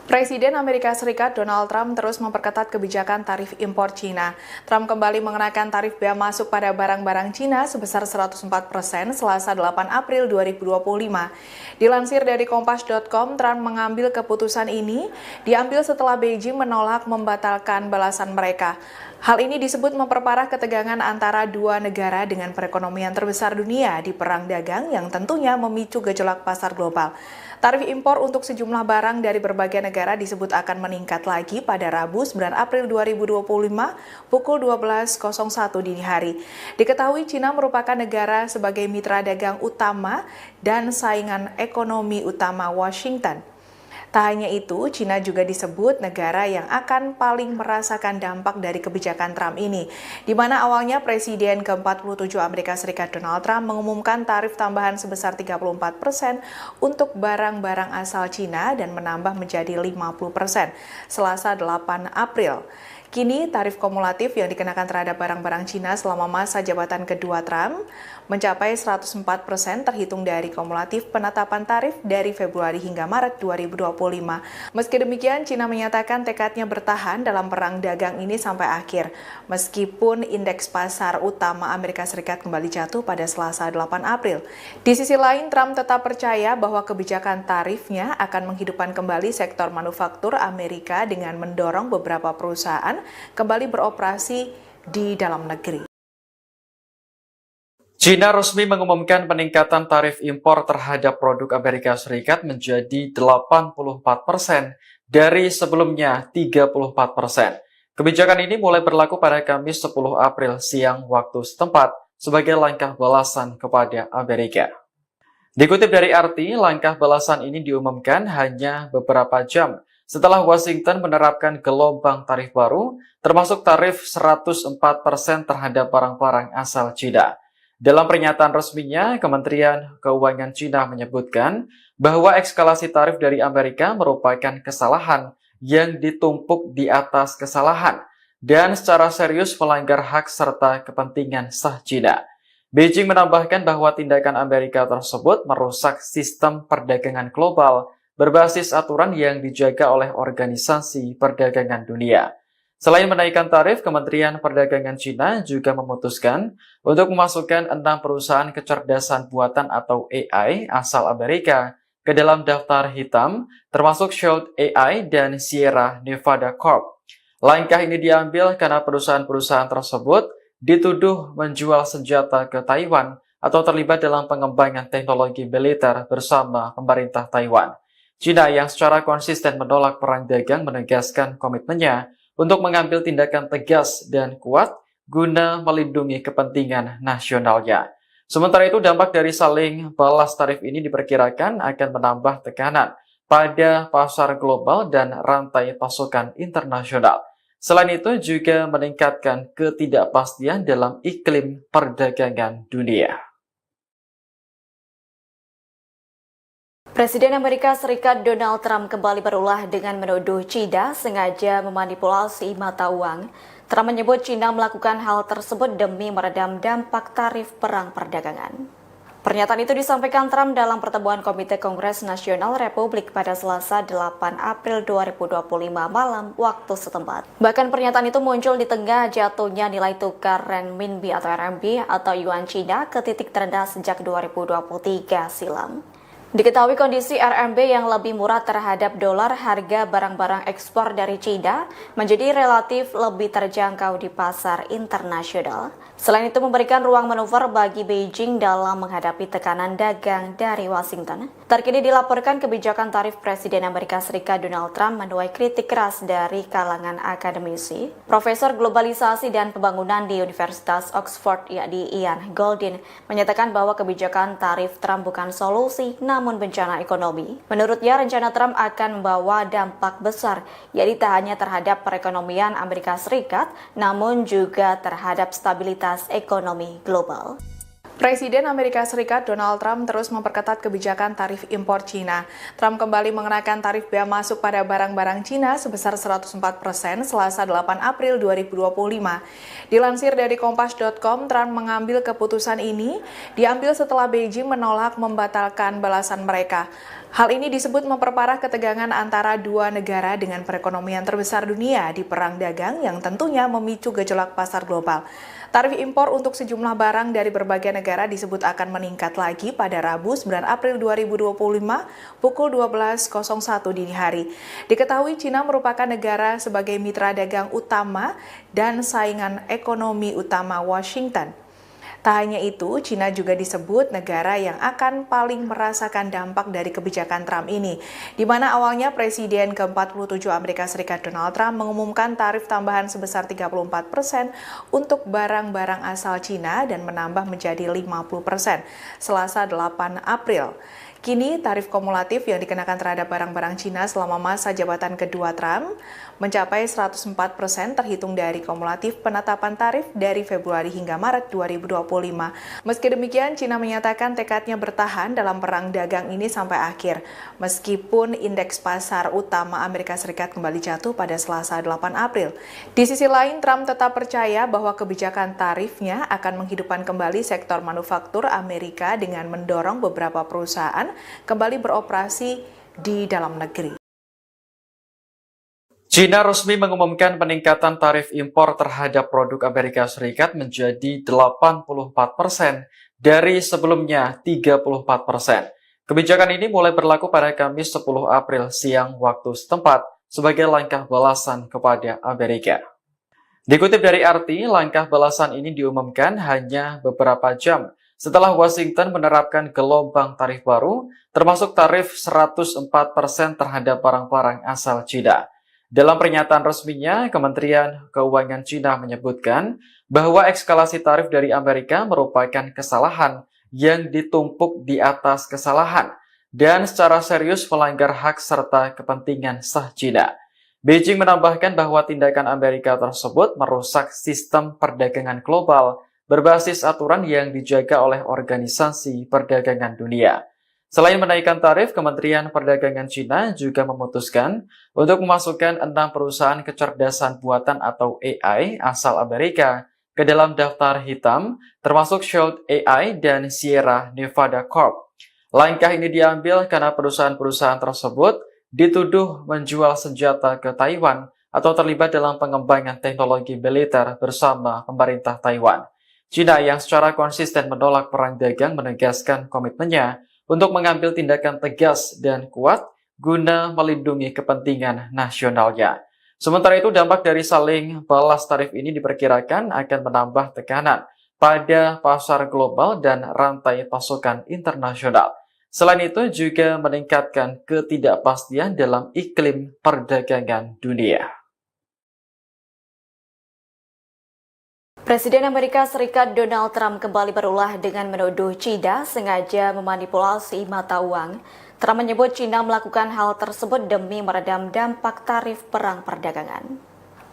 C: Presiden Amerika Serikat Donald Trump terus memperketat kebijakan tarif impor Cina. Trump kembali mengenakan tarif bea masuk pada barang-barang Cina sebesar 104% Selasa 8 April 2025. Dilansir dari Kompas.com, Trump mengambil keputusan ini diambil setelah Beijing menolak membatalkan balasan mereka. Hal ini disebut memperparah ketegangan antara dua negara dengan perekonomian terbesar dunia di perang dagang yang tentunya memicu gejolak pasar global. Tarif impor untuk sejumlah barang dari berbagai negara disebut akan meningkat lagi pada Rabu 9 April 2025 pukul 12.01 dini hari. Diketahui Cina merupakan negara sebagai mitra dagang utama dan saingan ekonomi utama Washington. Tak hanya itu, Cina juga disebut negara yang akan paling merasakan dampak dari kebijakan Trump ini, di mana awalnya Presiden ke-47 Amerika Serikat Donald Trump mengumumkan tarif tambahan sebesar 34% untuk barang-barang asal Cina dan menambah menjadi 50% Selasa 8 April. Kini tarif kumulatif yang dikenakan terhadap barang-barang Cina selama masa jabatan kedua Trump mencapai 104% terhitung dari kumulatif penetapan tarif dari Februari hingga Maret 2025. Meski demikian, Cina menyatakan tekadnya bertahan dalam perang dagang ini sampai akhir, meskipun indeks pasar utama Amerika Serikat kembali jatuh pada Selasa 8 April. Di sisi lain, Trump tetap percaya bahwa kebijakan tarifnya akan menghidupkan kembali sektor manufaktur Amerika dengan mendorong beberapa perusahaan kembali beroperasi di dalam negeri.
A: China resmi mengumumkan peningkatan tarif impor terhadap produk Amerika Serikat menjadi 84% dari sebelumnya 34%. Kebijakan ini mulai berlaku pada Kamis 10 April siang waktu setempat sebagai langkah balasan kepada Amerika. Dikutip dari RT, langkah balasan ini diumumkan hanya beberapa jam setelah Washington menerapkan gelombang tarif baru, termasuk tarif 104% terhadap barang-barang asal China. Dalam pernyataan resminya, Kementerian Keuangan China menyebutkan bahwa eskalasi tarif dari Amerika merupakan kesalahan yang ditumpuk di atas kesalahan dan secara serius melanggar hak serta kepentingan sah China. Beijing menambahkan bahwa tindakan Amerika tersebut merusak sistem perdagangan global berbasis aturan yang dijaga oleh Organisasi Perdagangan Dunia. Selain menaikkan tarif, Kementerian Perdagangan China juga memutuskan untuk memasukkan 6 perusahaan kecerdasan buatan atau AI asal Amerika ke dalam daftar hitam, termasuk Shield AI dan Sierra Nevada Corp. Langkah ini diambil karena perusahaan-perusahaan tersebut dituduh menjual senjata ke Taiwan atau terlibat dalam pengembangan teknologi militer bersama pemerintah Taiwan. China yang secara konsisten menolak perang dagang menegaskan komitmennya untuk mengambil tindakan tegas dan kuat guna melindungi kepentingan nasionalnya. Sementara itu, dampak dari saling balas tarif ini diperkirakan akan menambah tekanan pada pasar global dan rantai pasokan internasional. Selain itu, juga meningkatkan ketidakpastian dalam iklim perdagangan dunia.
B: Presiden Amerika Serikat Donald Trump kembali berulah dengan menuduh China sengaja memanipulasi mata uang. Trump menyebut China melakukan hal tersebut demi meredam dampak tarif perang perdagangan. Pernyataan itu disampaikan Trump dalam pertemuan Komite Kongres Nasional Republik pada Selasa 8 April 2025 malam waktu setempat. Bahkan pernyataan itu muncul di tengah jatuhnya nilai tukar renminbi atau RMB atau yuan Cina ke titik terendah sejak 2023 silam. Diketahui kondisi RMB yang lebih murah terhadap dolar, harga barang-barang ekspor dari China menjadi relatif lebih terjangkau di pasar internasional. Selain itu memberikan ruang manuver bagi Beijing dalam menghadapi tekanan dagang dari Washington. Terkini dilaporkan kebijakan tarif Presiden Amerika Serikat Donald Trump menuai kritik keras dari kalangan akademisi. Profesor Globalisasi dan Pembangunan di Universitas Oxford yakni Ian Goldin menyatakan bahwa kebijakan tarif Trump bukan solusi namun bencana ekonomi. Menurutnya, rencana Trump akan membawa dampak besar, yakni tak hanya terhadap perekonomian Amerika Serikat, namun juga terhadap stabilitas ekonomi global.
C: Presiden Amerika Serikat Donald Trump terus memperketat kebijakan tarif impor Cina. Trump kembali mengenakan tarif bea masuk pada barang-barang Cina sebesar 104% Selasa 8 April 2025. Dilansir dari Kompas.com, Trump mengambil keputusan ini diambil setelah Beijing menolak membatalkan balasan mereka. Hal ini disebut memperparah ketegangan antara dua negara dengan perekonomian terbesar dunia di perang dagang yang tentunya memicu gejolak pasar global. Tarif impor untuk sejumlah barang dari berbagai negara disebut akan meningkat lagi pada Rabu 9 April 2025 pukul 12.01 dini hari. Diketahui Cina merupakan negara sebagai mitra dagang utama dan saingan ekonomi utama Washington. Tak hanya itu, Cina juga disebut negara yang akan paling merasakan dampak dari kebijakan Trump ini, di mana awalnya Presiden ke-47 Amerika Serikat Donald Trump mengumumkan tarif tambahan sebesar 34% untuk barang-barang asal Cina dan menambah menjadi 50% Selasa 8 April. Kini tarif kumulatif yang dikenakan terhadap barang-barang Cina selama masa jabatan kedua Trump mencapai 104% terhitung dari kumulatif penetapan tarif dari Februari hingga Maret 2025. Meski demikian, Cina menyatakan tekadnya bertahan dalam perang dagang ini sampai akhir, meskipun indeks pasar utama Amerika Serikat kembali jatuh pada Selasa 8 April. Di sisi lain, Trump tetap percaya bahwa kebijakan tarifnya akan menghidupkan kembali sektor manufaktur Amerika dengan mendorong beberapa perusahaan kembali beroperasi di dalam negeri.
A: China resmi mengumumkan peningkatan tarif impor terhadap produk Amerika Serikat menjadi 84% dari sebelumnya 34%. Kebijakan ini mulai berlaku pada Kamis 10 April siang waktu setempat sebagai langkah balasan kepada Amerika. Dikutip dari RT, langkah balasan ini diumumkan hanya beberapa jam setelah Washington menerapkan gelombang tarif baru, termasuk tarif 104% terhadap barang-barang asal China. Dalam pernyataan resminya, Kementerian Keuangan China menyebutkan bahwa eskalasi tarif dari Amerika merupakan kesalahan yang ditumpuk di atas kesalahan dan secara serius melanggar hak serta kepentingan sah China. Beijing menambahkan bahwa tindakan Amerika tersebut merusak sistem perdagangan global berbasis aturan yang dijaga oleh Organisasi Perdagangan Dunia. Selain menaikkan tarif, Kementerian Perdagangan China juga memutuskan untuk memasukkan 6 perusahaan kecerdasan buatan atau AI asal Amerika ke dalam daftar hitam, termasuk Shout AI dan Sierra Nevada Corp. Langkah ini diambil karena perusahaan-perusahaan tersebut dituduh menjual senjata ke Taiwan atau terlibat dalam pengembangan teknologi militer bersama pemerintah Taiwan. China yang secara konsisten menolak perang dagang menegaskan komitmennya untuk mengambil tindakan tegas dan kuat guna melindungi kepentingan nasionalnya. Sementara itu, dampak dari saling balas tarif ini diperkirakan akan menambah tekanan pada pasar global dan rantai pasokan internasional. Selain itu, juga meningkatkan ketidakpastian dalam iklim perdagangan dunia.
B: Presiden Amerika Serikat Donald Trump kembali berulah dengan menuduh China sengaja memanipulasi mata uang. Trump menyebut China melakukan hal tersebut demi meredam dampak tarif perang perdagangan.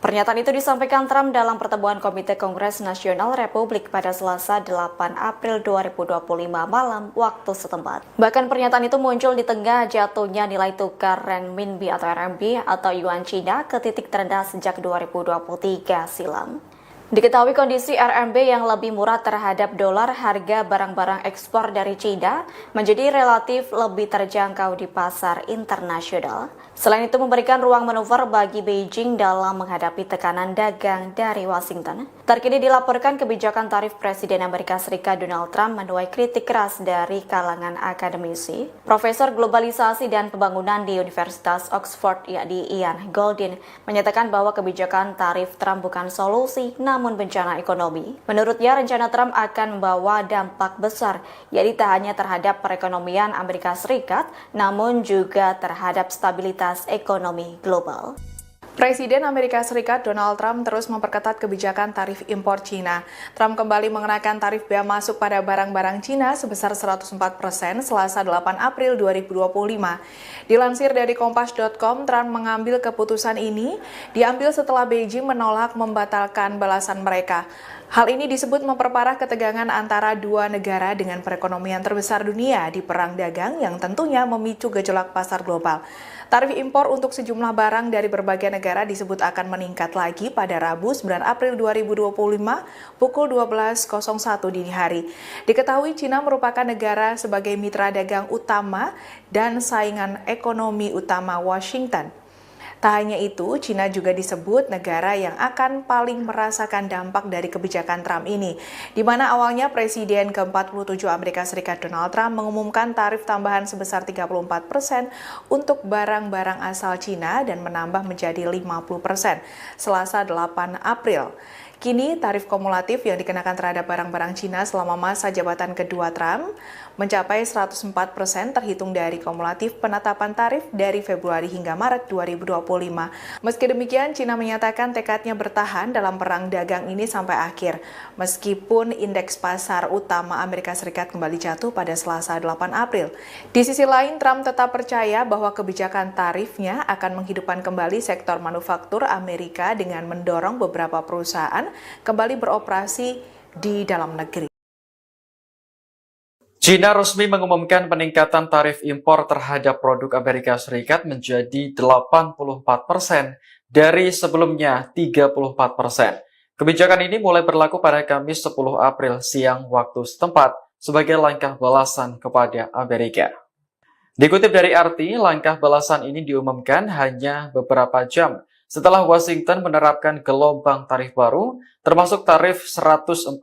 B: Pernyataan itu disampaikan Trump dalam pertemuan Komite Kongres Nasional Republik pada Selasa 8 April 2025 malam waktu setempat. Bahkan pernyataan itu muncul di tengah jatuhnya nilai tukar renminbi atau RMB atau yuan Cina ke titik terendah sejak 2023 silam. Diketahui kondisi RMB yang lebih murah terhadap dolar, harga barang-barang ekspor dari China menjadi relatif lebih terjangkau di pasar internasional. Selain itu memberikan ruang manuver bagi Beijing dalam menghadapi tekanan dagang dari Washington. Terkini dilaporkan kebijakan tarif Presiden Amerika Serikat Donald Trump menuai kritik keras dari kalangan akademisi. Profesor Globalisasi dan Pembangunan di Universitas Oxford yakni Ian Goldin menyatakan bahwa kebijakan tarif Trump bukan solusi namun bencana ekonomi. Menurutnya, rencana Trump akan membawa dampak besar, yaitu tak hanya terhadap perekonomian Amerika Serikat, namun juga terhadap stabilitas ekonomi global.
C: Presiden Amerika Serikat Donald Trump terus memperketat kebijakan tarif impor Cina. Trump kembali mengenakan tarif bea masuk pada barang-barang Cina sebesar 104% Selasa 8 April 2025. Dilansir dari Kompas.com, Trump mengambil keputusan ini diambil setelah Beijing menolak membatalkan balasan mereka. Hal ini disebut memperparah ketegangan antara dua negara dengan perekonomian terbesar dunia di perang dagang yang tentunya memicu gejolak pasar global. Tarif impor untuk sejumlah barang dari berbagai negara disebut akan meningkat lagi pada Rabu 9 April 2025 pukul 12.01 dini hari. Diketahui Cina merupakan negara sebagai mitra dagang utama dan saingan ekonomi utama Washington. Tak hanya itu, Cina juga disebut negara yang akan paling merasakan dampak dari kebijakan Trump ini, di mana awalnya Presiden ke-47 Amerika Serikat Donald Trump mengumumkan tarif tambahan sebesar 34% untuk barang-barang asal Cina dan menambah menjadi 50% Selasa 8 April. Kini, tarif kumulatif yang dikenakan terhadap barang-barang Cina selama masa jabatan kedua Trump mencapai 104% terhitung dari kumulatif penetapan tarif dari Februari hingga Maret 2025. Meski demikian, Cina menyatakan tekadnya bertahan dalam perang dagang ini sampai akhir, meskipun indeks pasar utama Amerika Serikat kembali jatuh pada Selasa 8 April. Di sisi lain, Trump tetap percaya bahwa kebijakan tarifnya akan menghidupkan kembali sektor manufaktur Amerika dengan mendorong beberapa perusahaan kembali beroperasi di dalam negeri.
A: China resmi mengumumkan peningkatan tarif impor terhadap produk Amerika Serikat menjadi 84% dari sebelumnya 34%. Kebijakan ini mulai berlaku pada Kamis 10 April siang waktu setempat sebagai langkah balasan kepada Amerika. Dikutip dari RT, langkah balasan ini diumumkan hanya beberapa jam setelah Washington menerapkan gelombang tarif baru, termasuk tarif 104%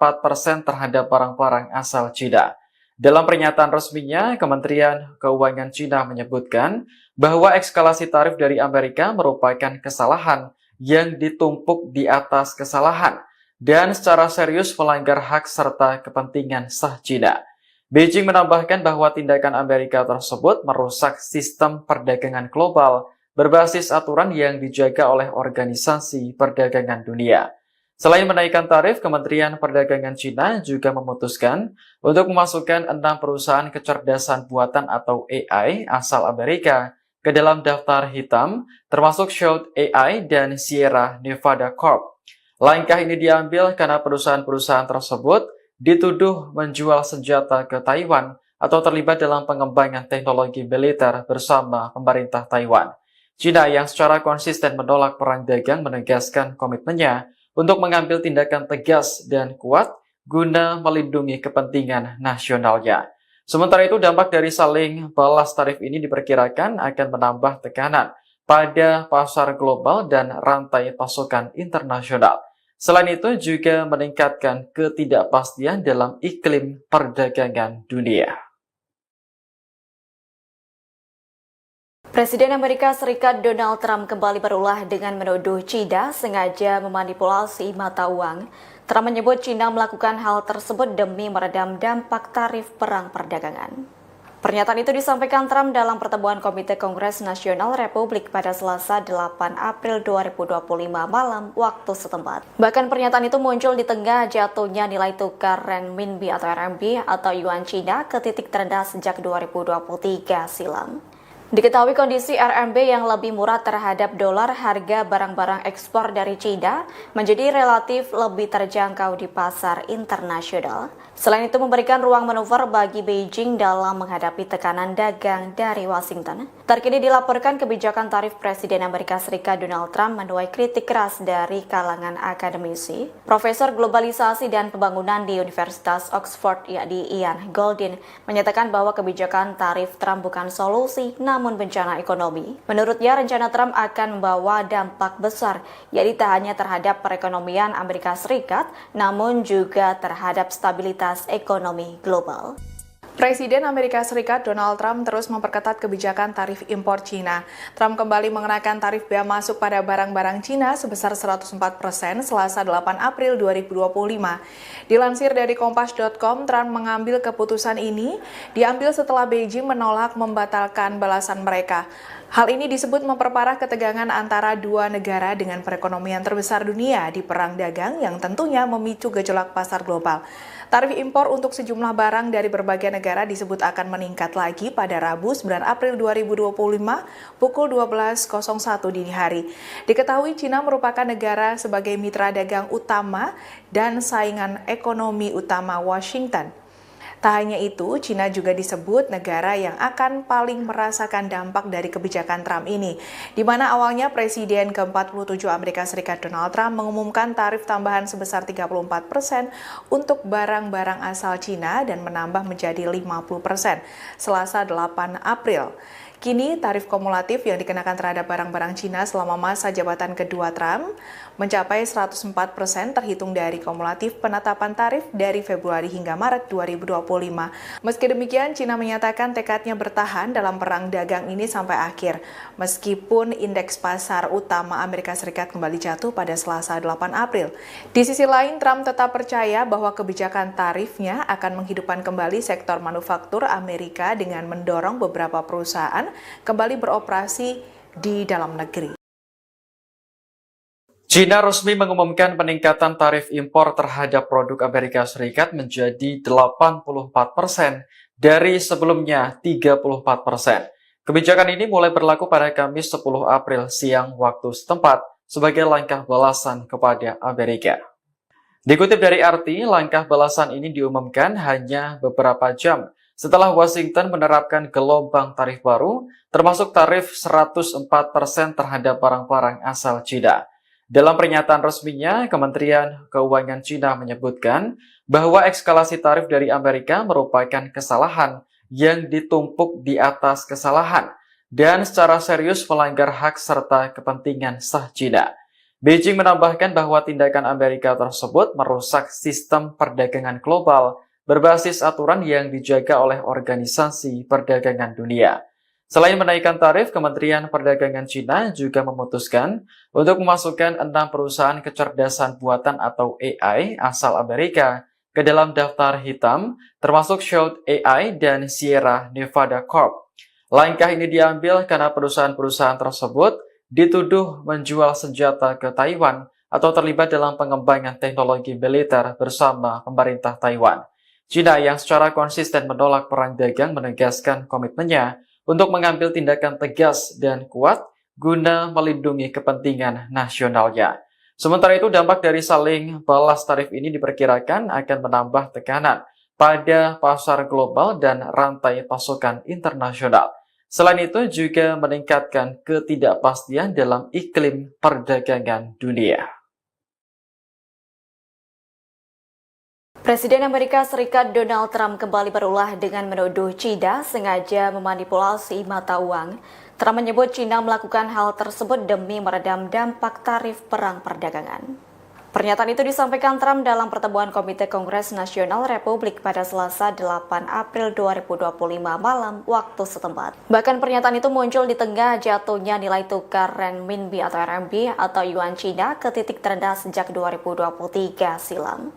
A: terhadap barang-barang asal China. Dalam pernyataan resminya, Kementerian Keuangan Cina menyebutkan bahwa eskalasi tarif dari Amerika merupakan kesalahan yang ditumpuk di atas kesalahan dan secara serius melanggar hak serta kepentingan sah Cina. Beijing menambahkan bahwa tindakan Amerika tersebut merusak sistem perdagangan global berbasis aturan yang dijaga oleh Organisasi Perdagangan Dunia. Selain menaikkan tarif, Kementerian Perdagangan Cina juga memutuskan untuk memasukkan 6 perusahaan kecerdasan buatan atau AI asal Amerika ke dalam daftar hitam, termasuk Shout AI dan Sierra Nevada Corp. Langkah ini diambil karena perusahaan-perusahaan tersebut dituduh menjual senjata ke Taiwan atau terlibat dalam pengembangan teknologi militer bersama pemerintah Taiwan. China yang secara konsisten menolak perang dagang menegaskan komitmennya untuk mengambil tindakan tegas dan kuat guna melindungi kepentingan nasionalnya. Sementara itu, dampak dari saling balas tarif ini diperkirakan akan menambah tekanan pada pasar global dan rantai pasokan internasional. Selain itu, juga meningkatkan ketidakpastian dalam iklim perdagangan dunia.
B: Presiden Amerika Serikat Donald Trump kembali berulah dengan menuduh China sengaja memanipulasi mata uang. Trump menyebut China melakukan hal tersebut demi meredam dampak tarif perang perdagangan. Pernyataan itu disampaikan Trump dalam pertemuan Komite Kongres Nasional Republik pada Selasa 8 April 2025 malam waktu setempat. Bahkan pernyataan itu muncul di tengah jatuhnya nilai tukar renminbi atau RMB atau yuan Cina ke titik terendah sejak 2023 silam. Diketahui kondisi RMB yang lebih murah terhadap dolar, harga barang-barang ekspor dari China menjadi relatif lebih terjangkau di pasar internasional. Selain itu memberikan ruang manuver bagi Beijing dalam menghadapi tekanan dagang dari Washington. Terkini dilaporkan kebijakan tarif Presiden Amerika Serikat Donald Trump menuai kritik keras dari kalangan akademisi. Profesor Globalisasi dan Pembangunan di Universitas Oxford, yakni Ian Goldin, menyatakan bahwa kebijakan tarif Trump bukan solusi, namun bencana ekonomi. Menurutnya, rencana Trump akan membawa dampak besar, yakni tak hanya terhadap perekonomian Amerika Serikat, namun juga terhadap stabilitas ekonomi global.
C: Presiden Amerika Serikat Donald Trump terus memperketat kebijakan tarif impor Cina. Trump kembali mengenakan tarif bea masuk pada barang-barang Cina sebesar 104% Selasa 8 April 2025. Dilansir dari Kompas.com, Trump mengambil keputusan ini diambil setelah Beijing menolak membatalkan balasan mereka. Hal ini disebut memperparah ketegangan antara dua negara dengan perekonomian terbesar dunia di perang dagang yang tentunya memicu gejolak pasar global. Tarif impor untuk sejumlah barang dari berbagai negara disebut akan meningkat lagi pada Rabu 9 April 2025 pukul 12.01 dini hari. Diketahui Cina merupakan negara sebagai mitra dagang utama dan saingan ekonomi utama Washington. Tak hanya itu, Cina juga disebut negara yang akan paling merasakan dampak dari kebijakan Trump ini, di mana awalnya Presiden ke-47 Amerika Serikat Donald Trump mengumumkan tarif tambahan sebesar 34% untuk barang-barang asal Cina dan menambah menjadi 50% Selasa 8 April. Kini, tarif kumulatif yang dikenakan terhadap barang-barang Cina selama masa jabatan kedua Trump mencapai 104% terhitung dari kumulatif penetapan tarif dari Februari hingga Maret 2025. Meski demikian, Cina menyatakan tekadnya bertahan dalam perang dagang ini sampai akhir, meskipun indeks pasar utama Amerika Serikat kembali jatuh pada Selasa 8 April. Di sisi lain, Trump tetap percaya bahwa kebijakan tarifnya akan menghidupkan kembali sektor manufaktur Amerika dengan mendorong beberapa perusahaan kembali beroperasi di dalam negeri.
A: China resmi mengumumkan peningkatan tarif impor terhadap produk Amerika Serikat menjadi 84% dari sebelumnya 34%. Kebijakan ini mulai berlaku pada Kamis 10 April siang waktu setempat sebagai langkah balasan kepada Amerika. Dikutip dari RT, langkah balasan ini diumumkan hanya beberapa jam setelah Washington menerapkan gelombang tarif baru, termasuk tarif 104% terhadap barang-barang asal China. Dalam pernyataan resminya, Kementerian Keuangan China menyebutkan bahwa eskalasi tarif dari Amerika merupakan kesalahan yang ditumpuk di atas kesalahan dan secara serius melanggar hak serta kepentingan sah China. Beijing menambahkan bahwa tindakan Amerika tersebut merusak sistem perdagangan global berbasis aturan yang dijaga oleh Organisasi Perdagangan Dunia. Selain menaikkan tarif, Kementerian Perdagangan China juga memutuskan untuk memasukkan 6 perusahaan kecerdasan buatan atau AI asal Amerika ke dalam daftar hitam, termasuk Shout AI dan Sierra Nevada Corp. Langkah ini diambil karena perusahaan-perusahaan tersebut dituduh menjual senjata ke Taiwan atau terlibat dalam pengembangan teknologi militer bersama pemerintah Taiwan. China yang secara konsisten menolak perang dagang menegaskan komitmennya untuk mengambil tindakan tegas dan kuat guna melindungi kepentingan nasionalnya. Sementara itu, dampak dari saling balas tarif ini diperkirakan akan menambah tekanan pada pasar global dan rantai pasokan internasional. Selain itu, juga meningkatkan ketidakpastian dalam iklim perdagangan dunia.
B: Presiden Amerika Serikat Donald Trump kembali berulah dengan menuduh China sengaja memanipulasi mata uang. Trump menyebut China melakukan hal tersebut demi meredam dampak tarif perang perdagangan. Pernyataan itu disampaikan Trump dalam pertemuan Komite Kongres Nasional Republik pada Selasa 8 April 2025 malam waktu setempat. Bahkan pernyataan itu muncul di tengah jatuhnya nilai tukar renminbi atau RMB atau yuan China ke titik terendah sejak 2023 silam.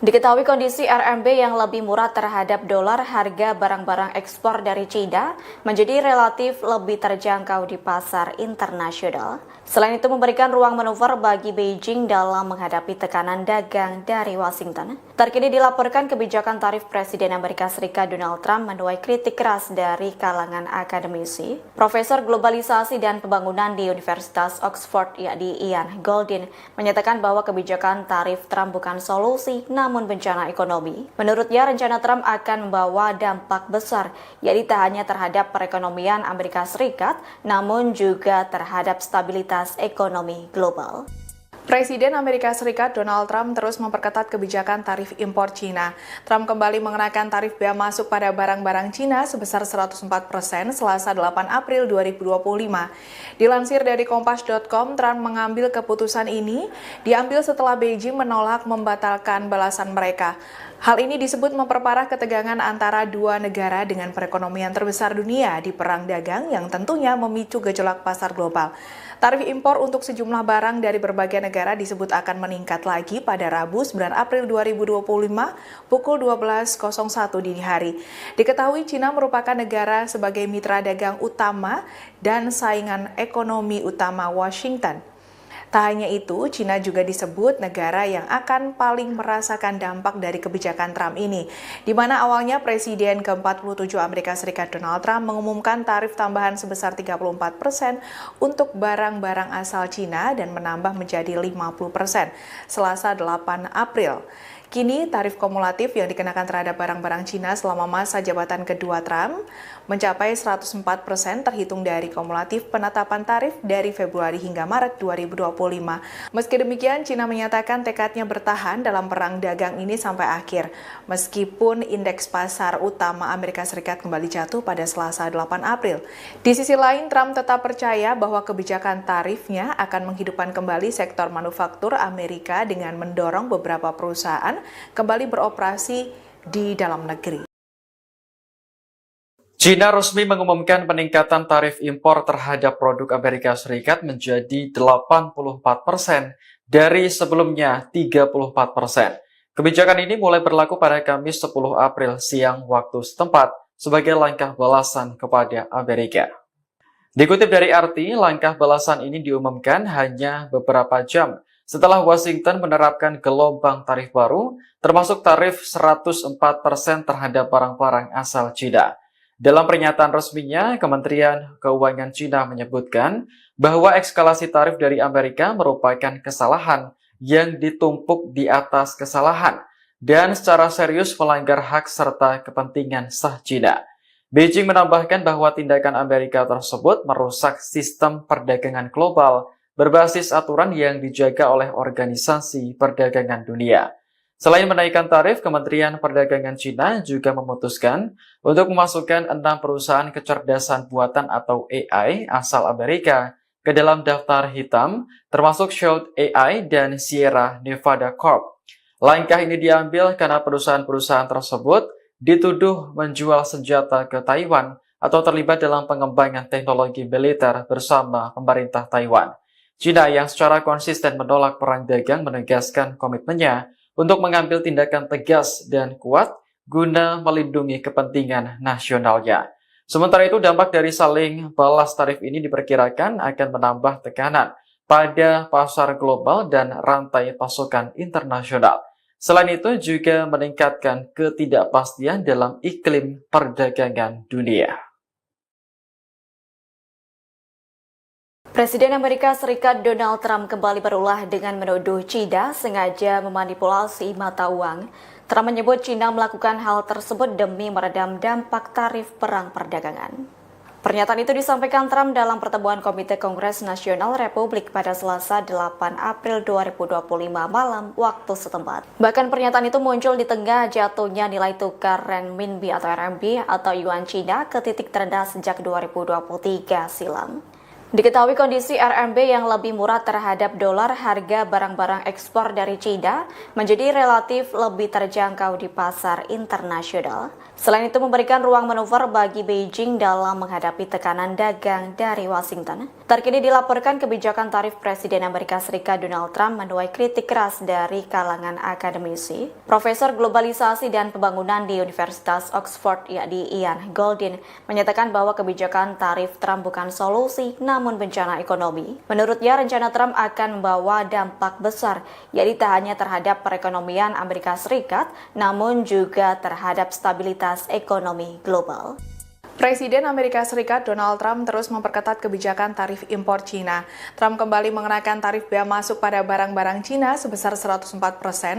B: Diketahui kondisi RMB yang lebih murah terhadap dolar, harga barang-barang ekspor dari China menjadi relatif lebih terjangkau di pasar internasional. Selain itu memberikan ruang manuver bagi Beijing dalam menghadapi tekanan dagang dari Washington. Terkini dilaporkan kebijakan tarif Presiden Amerika Serikat Donald Trump menuai kritik keras dari kalangan akademisi. Profesor Globalisasi dan Pembangunan di Universitas Oxford, yakni Ian Goldin, menyatakan bahwa kebijakan tarif Trump bukan solusi, namun bencana ekonomi. Menurutnya, rencana Trump akan membawa dampak besar, yakni tak hanya terhadap perekonomian Amerika Serikat, namun juga terhadap stabilitas ekonomi global.
C: Presiden Amerika Serikat Donald Trump terus memperketat kebijakan tarif impor Cina. Trump kembali mengenakan tarif bea masuk pada barang-barang Cina sebesar 104% Selasa 8 April 2025. Dilansir dari Kompas.com, Trump mengambil keputusan ini diambil setelah Beijing menolak membatalkan balasan mereka. Hal ini disebut memperparah ketegangan antara dua negara dengan perekonomian terbesar dunia di perang dagang yang tentunya memicu gejolak pasar global. Tarif impor untuk sejumlah barang dari berbagai negara disebut akan meningkat lagi pada Rabu 9 April 2025 pukul 12.01 dini hari. Diketahui Cina merupakan negara sebagai mitra dagang utama dan saingan ekonomi utama Washington. Tak hanya itu, Cina juga disebut negara yang akan paling merasakan dampak dari kebijakan Trump ini, di mana awalnya Presiden ke-47 Amerika Serikat Donald Trump mengumumkan tarif tambahan sebesar 34% untuk barang-barang asal Cina dan menambah menjadi 50% Selasa 8 April. Kini, tarif kumulatif yang dikenakan terhadap barang-barang Cina selama masa jabatan kedua Trump mencapai 104% terhitung dari kumulatif penetapan tarif dari Februari hingga Maret 2025. Meski demikian, Cina menyatakan tekadnya bertahan dalam perang dagang ini sampai akhir, meskipun indeks pasar utama Amerika Serikat kembali jatuh pada Selasa 8 April. Di sisi lain, Trump tetap percaya bahwa kebijakan tarifnya akan menghidupkan kembali sektor manufaktur Amerika dengan mendorong beberapa perusahaan kembali beroperasi di dalam negeri.
A: China resmi mengumumkan peningkatan tarif impor terhadap produk Amerika Serikat menjadi 84% dari sebelumnya 34%. Kebijakan ini mulai berlaku pada Kamis 10 April siang waktu setempat sebagai langkah balasan kepada Amerika. Dikutip dari RT, langkah balasan ini diumumkan hanya beberapa jam setelah Washington menerapkan gelombang tarif baru, termasuk tarif 104% terhadap barang-barang asal China. Dalam pernyataan resminya, Kementerian Keuangan China menyebutkan bahwa eskalasi tarif dari Amerika merupakan kesalahan yang ditumpuk di atas kesalahan dan secara serius melanggar hak serta kepentingan sah China. Beijing menambahkan bahwa tindakan Amerika tersebut merusak sistem perdagangan global berbasis aturan yang dijaga oleh Organisasi Perdagangan Dunia. Selain menaikkan tarif, Kementerian Perdagangan China juga memutuskan untuk memasukkan 6 perusahaan kecerdasan buatan atau AI asal Amerika ke dalam daftar hitam, termasuk Shield AI dan Sierra Nevada Corp. Langkah ini diambil karena perusahaan-perusahaan tersebut dituduh menjual senjata ke Taiwan atau terlibat dalam pengembangan teknologi militer bersama pemerintah Taiwan. China yang secara konsisten menolak perang dagang menegaskan komitmennya untuk mengambil tindakan tegas dan kuat guna melindungi kepentingan nasionalnya. Sementara itu, dampak dari saling balas tarif ini diperkirakan akan menambah tekanan pada pasar global dan rantai pasokan internasional. Selain itu, juga meningkatkan ketidakpastian dalam iklim perdagangan dunia.
B: Presiden Amerika Serikat Donald Trump kembali berulah dengan menuduh China sengaja memanipulasi mata uang. Trump menyebut China melakukan hal tersebut demi meredam dampak tarif perang perdagangan. Pernyataan itu disampaikan Trump dalam pertemuan Komite Kongres Nasional Republik pada Selasa 8 April 2025 malam waktu setempat. Bahkan pernyataan itu muncul di tengah jatuhnya nilai tukar renminbi atau RMB atau yuan China ke titik terendah sejak 2023 silam. Diketahui kondisi RMB yang lebih murah terhadap dolar, harga barang-barang ekspor dari China menjadi relatif lebih terjangkau di pasar internasional. Selain itu memberikan ruang manuver bagi Beijing dalam menghadapi tekanan dagang dari Washington. Terkini dilaporkan kebijakan tarif Presiden Amerika Serikat Donald Trump menuai kritik keras dari kalangan akademisi. Profesor Globalisasi dan Pembangunan di Universitas Oxford yakni Ian Goldin menyatakan bahwa kebijakan tarif Trump bukan solusi namun bencana ekonomi. Menurutnya rencana Trump akan membawa dampak besar, yakni tak hanya terhadap perekonomian Amerika Serikat namun juga terhadap stabilitas ekonomi global.
C: Presiden Amerika Serikat Donald Trump terus memperketat kebijakan tarif impor Cina. Trump kembali mengenakan tarif bea masuk pada barang-barang Cina sebesar 104%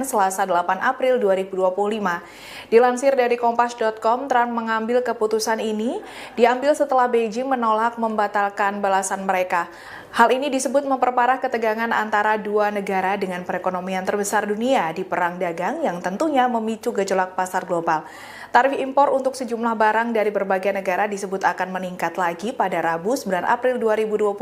C: Selasa 8 April 2025. Dilansir dari Kompas.com, Trump mengambil keputusan ini diambil setelah Beijing menolak membatalkan balasan mereka. Hal ini disebut memperparah ketegangan antara dua negara dengan perekonomian terbesar dunia di perang dagang yang tentunya memicu gejolak pasar global. Tarif impor untuk sejumlah barang dari berbagai negara disebut akan meningkat lagi pada Rabu 9 April 2025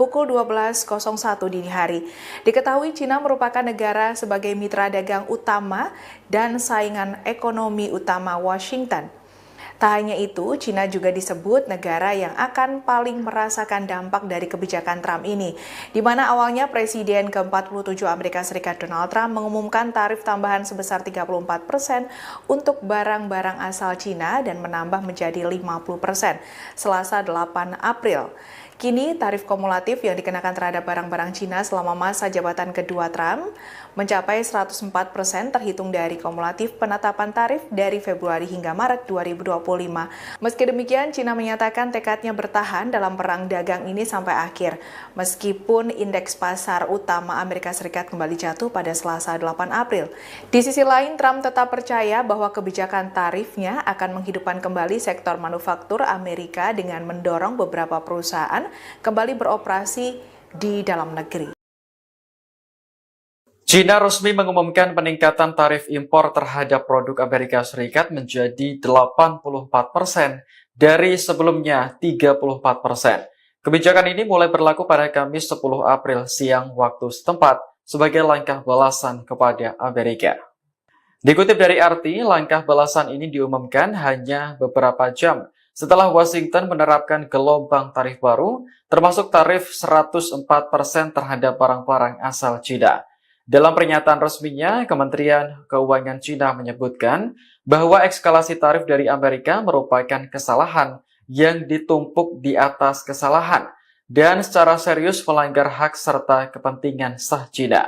C: pukul 12.01 dini hari. Diketahui Cina merupakan negara sebagai mitra dagang utama dan saingan ekonomi utama Washington. Tak hanya itu, Cina juga disebut negara yang akan paling merasakan dampak dari kebijakan Trump ini, di mana awalnya Presiden ke-47 Amerika Serikat Donald Trump mengumumkan tarif tambahan sebesar 34% untuk barang-barang asal Cina dan menambah menjadi 50% Selasa 8 April. Kini tarif kumulatif yang dikenakan terhadap barang-barang Cina selama masa jabatan kedua Trump mencapai 104% terhitung dari kumulatif penetapan tarif dari Februari hingga Maret 2025. Meski demikian, Cina menyatakan tekadnya bertahan dalam perang dagang ini sampai akhir, meskipun indeks pasar utama Amerika Serikat kembali jatuh pada Selasa 8 April. Di sisi lain, Trump tetap percaya bahwa kebijakan tarifnya akan menghidupkan kembali sektor manufaktur Amerika dengan mendorong beberapa perusahaan kembali beroperasi di dalam negeri.
A: China resmi mengumumkan peningkatan tarif impor terhadap produk Amerika Serikat menjadi 84% dari sebelumnya 34%. Kebijakan ini mulai berlaku pada Kamis 10 April siang waktu setempat sebagai langkah balasan kepada Amerika. Dikutip dari RT, langkah balasan ini diumumkan hanya beberapa jam setelah Washington menerapkan gelombang tarif baru, termasuk tarif 104% terhadap barang-barang asal China. Dalam pernyataan resminya, Kementerian Keuangan China menyebutkan bahwa eskalasi tarif dari Amerika merupakan kesalahan yang ditumpuk di atas kesalahan dan secara serius melanggar hak serta kepentingan sah China.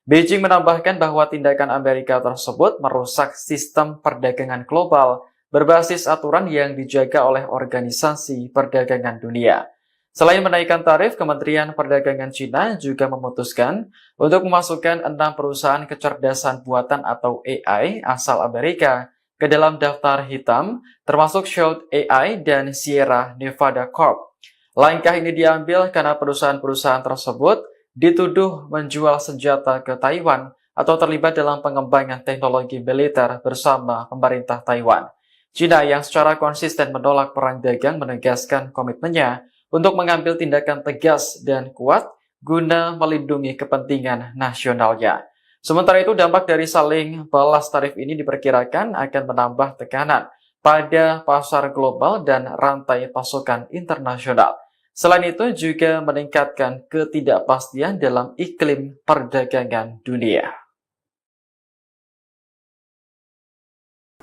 A: Beijing menambahkan bahwa tindakan Amerika tersebut merusak sistem perdagangan global berbasis aturan yang dijaga oleh Organisasi Perdagangan Dunia. Selain menaikkan tarif, Kementerian Perdagangan China juga memutuskan untuk memasukkan 6 perusahaan kecerdasan buatan atau AI asal Amerika ke dalam daftar hitam, termasuk Shout AI dan Sierra Nevada Corp. Langkah ini diambil karena perusahaan-perusahaan tersebut dituduh menjual senjata ke Taiwan atau terlibat dalam pengembangan teknologi militer bersama pemerintah Taiwan. China yang secara konsisten menolak perang dagang menegaskan komitmennya untuk mengambil tindakan tegas dan kuat guna melindungi kepentingan nasionalnya. Sementara itu, dampak dari saling balas tarif ini diperkirakan akan menambah tekanan pada pasar global dan rantai pasokan internasional. Selain itu, juga meningkatkan ketidakpastian dalam iklim perdagangan dunia.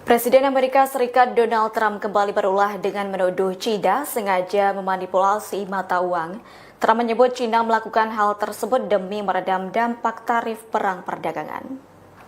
B: Presiden Amerika Serikat Donald Trump kembali berulah dengan menuduh China sengaja memanipulasi mata uang. Trump menyebut China melakukan hal tersebut demi meredam dampak tarif perang perdagangan.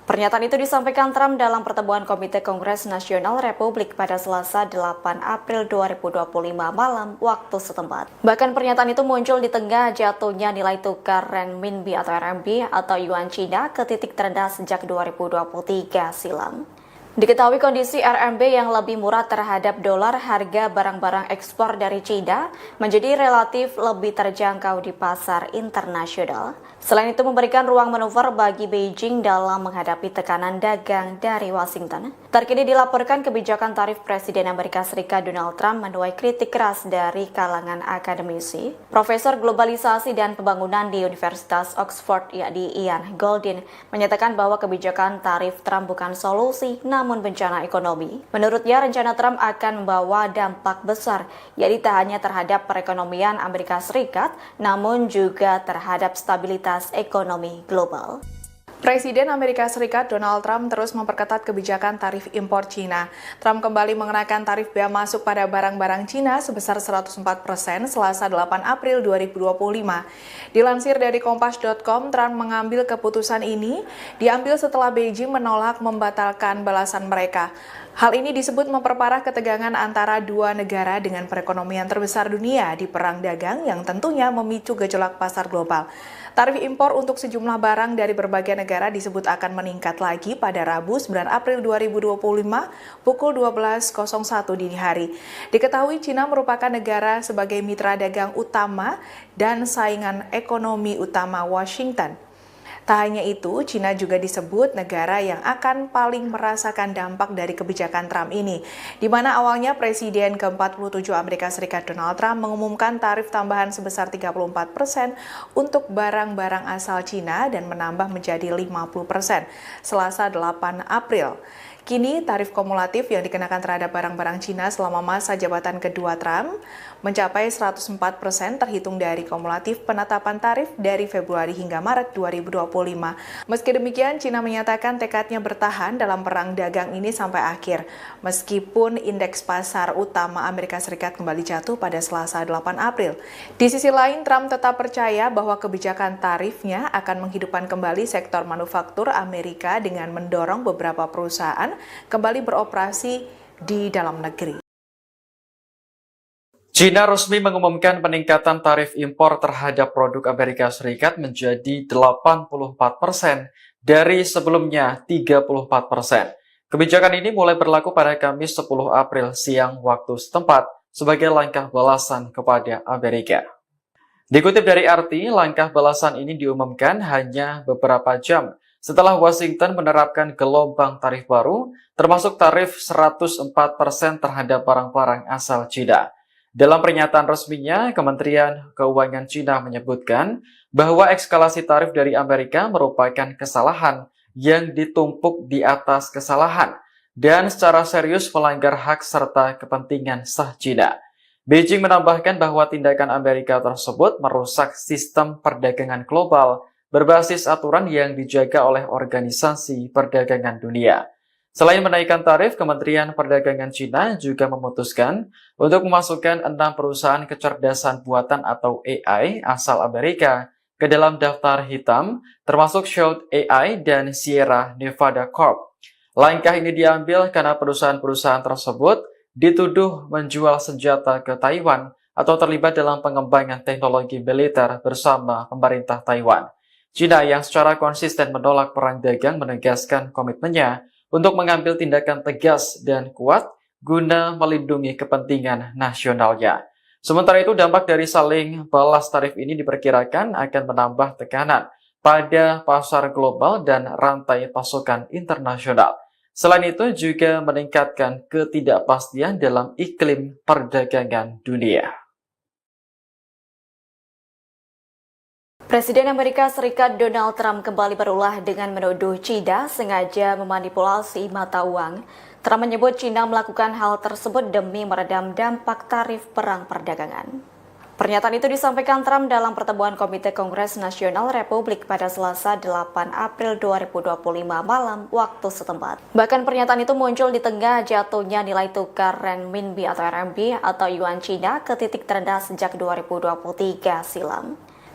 B: Pernyataan itu disampaikan Trump dalam pertemuan Komite Kongres Nasional Republik pada Selasa 8 April 2025 malam waktu setempat. Bahkan pernyataan itu muncul di tengah jatuhnya nilai tukar renminbi atau RMB atau yuan China ke titik terendah sejak 2023 silam. Diketahui kondisi RMB yang lebih murah terhadap dolar, harga barang-barang ekspor dari China menjadi relatif lebih terjangkau di pasar internasional. Selain itu memberikan ruang manuver bagi Beijing dalam menghadapi tekanan dagang dari Washington. Terkini dilaporkan kebijakan tarif Presiden Amerika Serikat Donald Trump menuai kritik keras dari kalangan akademisi. Profesor Globalisasi dan Pembangunan di Universitas Oxford yakni Ian Goldin menyatakan bahwa kebijakan tarif Trump bukan solusi, namun namun bencana ekonomi. Menurutnya, rencana Trump akan membawa dampak besar, yaitu tak hanya terhadap perekonomian Amerika Serikat, namun juga terhadap stabilitas ekonomi global.
C: Presiden Amerika Serikat Donald Trump terus memperketat kebijakan tarif impor Cina. Trump kembali mengenakan tarif bea masuk pada barang-barang Cina sebesar 104% Selasa 8 April 2025. Dilansir dari Kompas.com, Trump mengambil keputusan ini diambil setelah Beijing menolak membatalkan balasan mereka. Hal ini disebut memperparah ketegangan antara dua negara dengan perekonomian terbesar dunia di perang dagang yang tentunya memicu gejolak pasar global. Tarif impor untuk sejumlah barang dari berbagai negara disebut akan meningkat lagi pada Rabu 9 April 2025 pukul 12.01 dini hari. Diketahui Cina merupakan negara sebagai mitra dagang utama dan saingan ekonomi utama Washington. Tak hanya itu, Cina juga disebut negara yang akan paling merasakan dampak dari kebijakan Trump ini, di mana awalnya Presiden ke-47 Amerika Serikat Donald Trump mengumumkan tarif tambahan sebesar 34% untuk barang-barang asal Cina dan menambah menjadi 50% Selasa 8 April. Kini, tarif kumulatif yang dikenakan terhadap barang-barang Cina selama masa jabatan kedua Trump mencapai 104% terhitung dari kumulatif penetapan tarif dari Februari hingga Maret 2025. Meski demikian, Cina menyatakan tekadnya bertahan dalam perang dagang ini sampai akhir, meskipun indeks pasar utama Amerika Serikat kembali jatuh pada Selasa 8 April. Di sisi lain, Trump tetap percaya bahwa kebijakan tarifnya akan menghidupkan kembali sektor manufaktur Amerika dengan mendorong beberapa perusahaan kembali beroperasi di dalam negeri.
A: China resmi mengumumkan peningkatan tarif impor terhadap produk Amerika Serikat menjadi 84% dari sebelumnya 34%. Kebijakan ini mulai berlaku pada Kamis 10 April siang waktu setempat sebagai langkah balasan kepada Amerika. Dikutip dari RT, langkah balasan ini diumumkan hanya beberapa jam setelah Washington menerapkan gelombang tarif baru, termasuk tarif 104% terhadap barang-barang asal Cina. Dalam pernyataan resminya, Kementerian Keuangan Cina menyebutkan bahwa eskalasi tarif dari Amerika merupakan kesalahan yang ditumpuk di atas kesalahan dan secara serius melanggar hak serta kepentingan sah Cina. Beijing menambahkan bahwa tindakan Amerika tersebut merusak sistem perdagangan global berbasis aturan yang dijaga oleh Organisasi Perdagangan Dunia. Selain menaikkan tarif, Kementerian Perdagangan Cina juga memutuskan untuk memasukkan 6 perusahaan kecerdasan buatan atau AI asal Amerika ke dalam daftar hitam, termasuk Shout AI dan Sierra Nevada Corp. Langkah ini diambil karena perusahaan-perusahaan tersebut dituduh menjual senjata ke Taiwan atau terlibat dalam pengembangan teknologi militer bersama pemerintah Taiwan. China yang secara konsisten menolak perang dagang menegaskan komitmennya untuk mengambil tindakan tegas dan kuat guna melindungi kepentingan nasionalnya. Sementara itu, dampak dari saling balas tarif ini diperkirakan akan menambah tekanan pada pasar global dan rantai pasokan internasional. Selain itu, juga meningkatkan ketidakpastian dalam iklim perdagangan dunia.
B: Presiden Amerika Serikat Donald Trump kembali berulah dengan menuduh China sengaja memanipulasi mata uang. Trump menyebut China melakukan hal tersebut demi meredam dampak tarif perang perdagangan. Pernyataan itu disampaikan Trump dalam pertemuan Komite Kongres Nasional Republik pada Selasa 8 April 2025 malam waktu setempat. Bahkan pernyataan itu muncul di tengah jatuhnya nilai tukar renminbi atau RMB atau yuan Cina ke titik terendah sejak 2023 silam.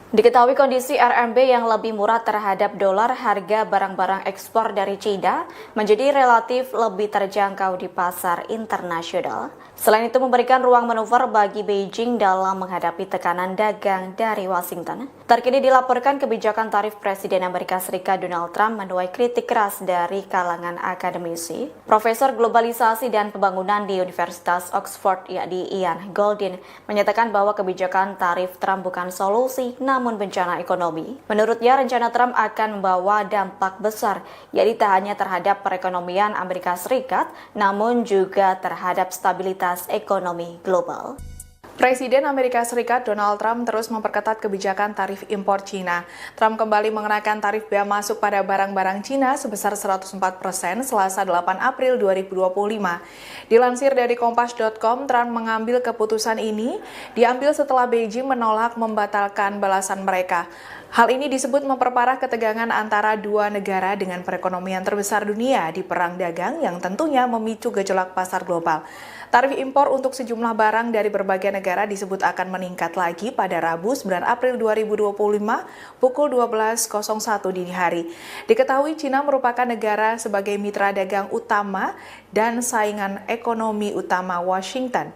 B: Diketahui kondisi RMB yang lebih murah terhadap dolar, harga barang-barang ekspor dari China menjadi relatif lebih terjangkau di pasar internasional. Selain itu memberikan ruang manuver bagi Beijing dalam menghadapi tekanan dagang dari Washington. Terkini dilaporkan kebijakan tarif Presiden Amerika Serikat Donald Trump menuai kritik keras dari kalangan akademisi. Profesor Globalisasi dan Pembangunan di Universitas Oxford, yakni Ian Goldin, menyatakan bahwa kebijakan tarif Trump bukan solusi, namun bencana ekonomi. Menurutnya, rencana Trump akan membawa dampak besar, yaitu tak hanya terhadap perekonomian Amerika Serikat, namun juga terhadap stabilitas ekonomi global.
C: Presiden Amerika Serikat Donald Trump terus memperketat kebijakan tarif impor Cina. Trump kembali mengenakan tarif bea masuk pada barang-barang Cina sebesar 104% Selasa 8 April 2025. Dilansir dari Kompas.com, Trump mengambil keputusan ini diambil setelah Beijing menolak membatalkan balasan mereka. Hal ini disebut memperparah ketegangan antara dua negara dengan perekonomian terbesar dunia di perang dagang yang tentunya memicu gejolak pasar global. Tarif impor untuk sejumlah barang dari berbagai negara disebut akan meningkat lagi pada Rabu 9 April 2025 pukul 12.01 dini hari. Diketahui Cina merupakan negara sebagai mitra dagang utama dan saingan ekonomi utama Washington.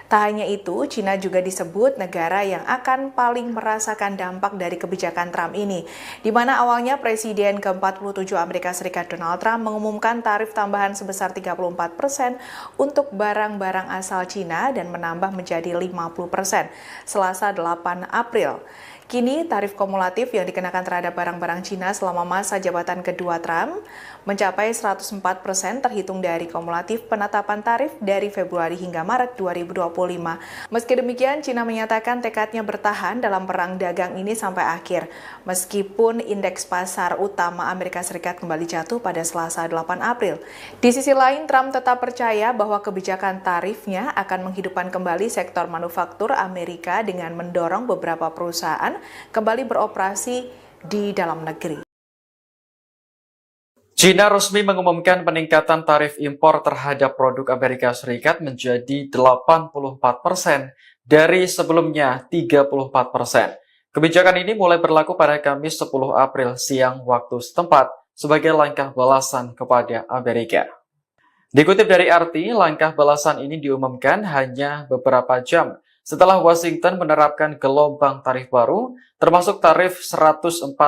C: Tak hanya itu, Cina juga disebut negara yang akan paling merasakan dampak dari kebijakan Trump ini, di mana awalnya Presiden ke-47 Amerika Serikat Donald Trump mengumumkan tarif tambahan sebesar 34% untuk barang-barang asal Cina dan menambah menjadi 50% Selasa 8 April. Kini tarif kumulatif yang dikenakan terhadap barang-barang Cina selama masa jabatan kedua Trump mencapai 104% terhitung dari kumulatif penetapan tarif dari Februari hingga Maret 2025. Meski demikian, Cina menyatakan tekadnya bertahan dalam perang dagang ini sampai akhir, meskipun indeks pasar utama Amerika Serikat kembali jatuh pada Selasa 8 April. Di sisi lain, Trump tetap percaya bahwa kebijakan tarifnya akan menghidupkan kembali sektor manufaktur Amerika dengan mendorong beberapa perusahaan kembali beroperasi di dalam negeri.
A: China resmi mengumumkan peningkatan tarif impor terhadap produk Amerika Serikat menjadi 84% dari sebelumnya 34%. Kebijakan ini mulai berlaku pada Kamis 10 April siang waktu setempat sebagai langkah balasan kepada Amerika. Dikutip dari RT, langkah balasan ini diumumkan hanya beberapa jam setelah Washington menerapkan gelombang tarif baru, termasuk tarif 104%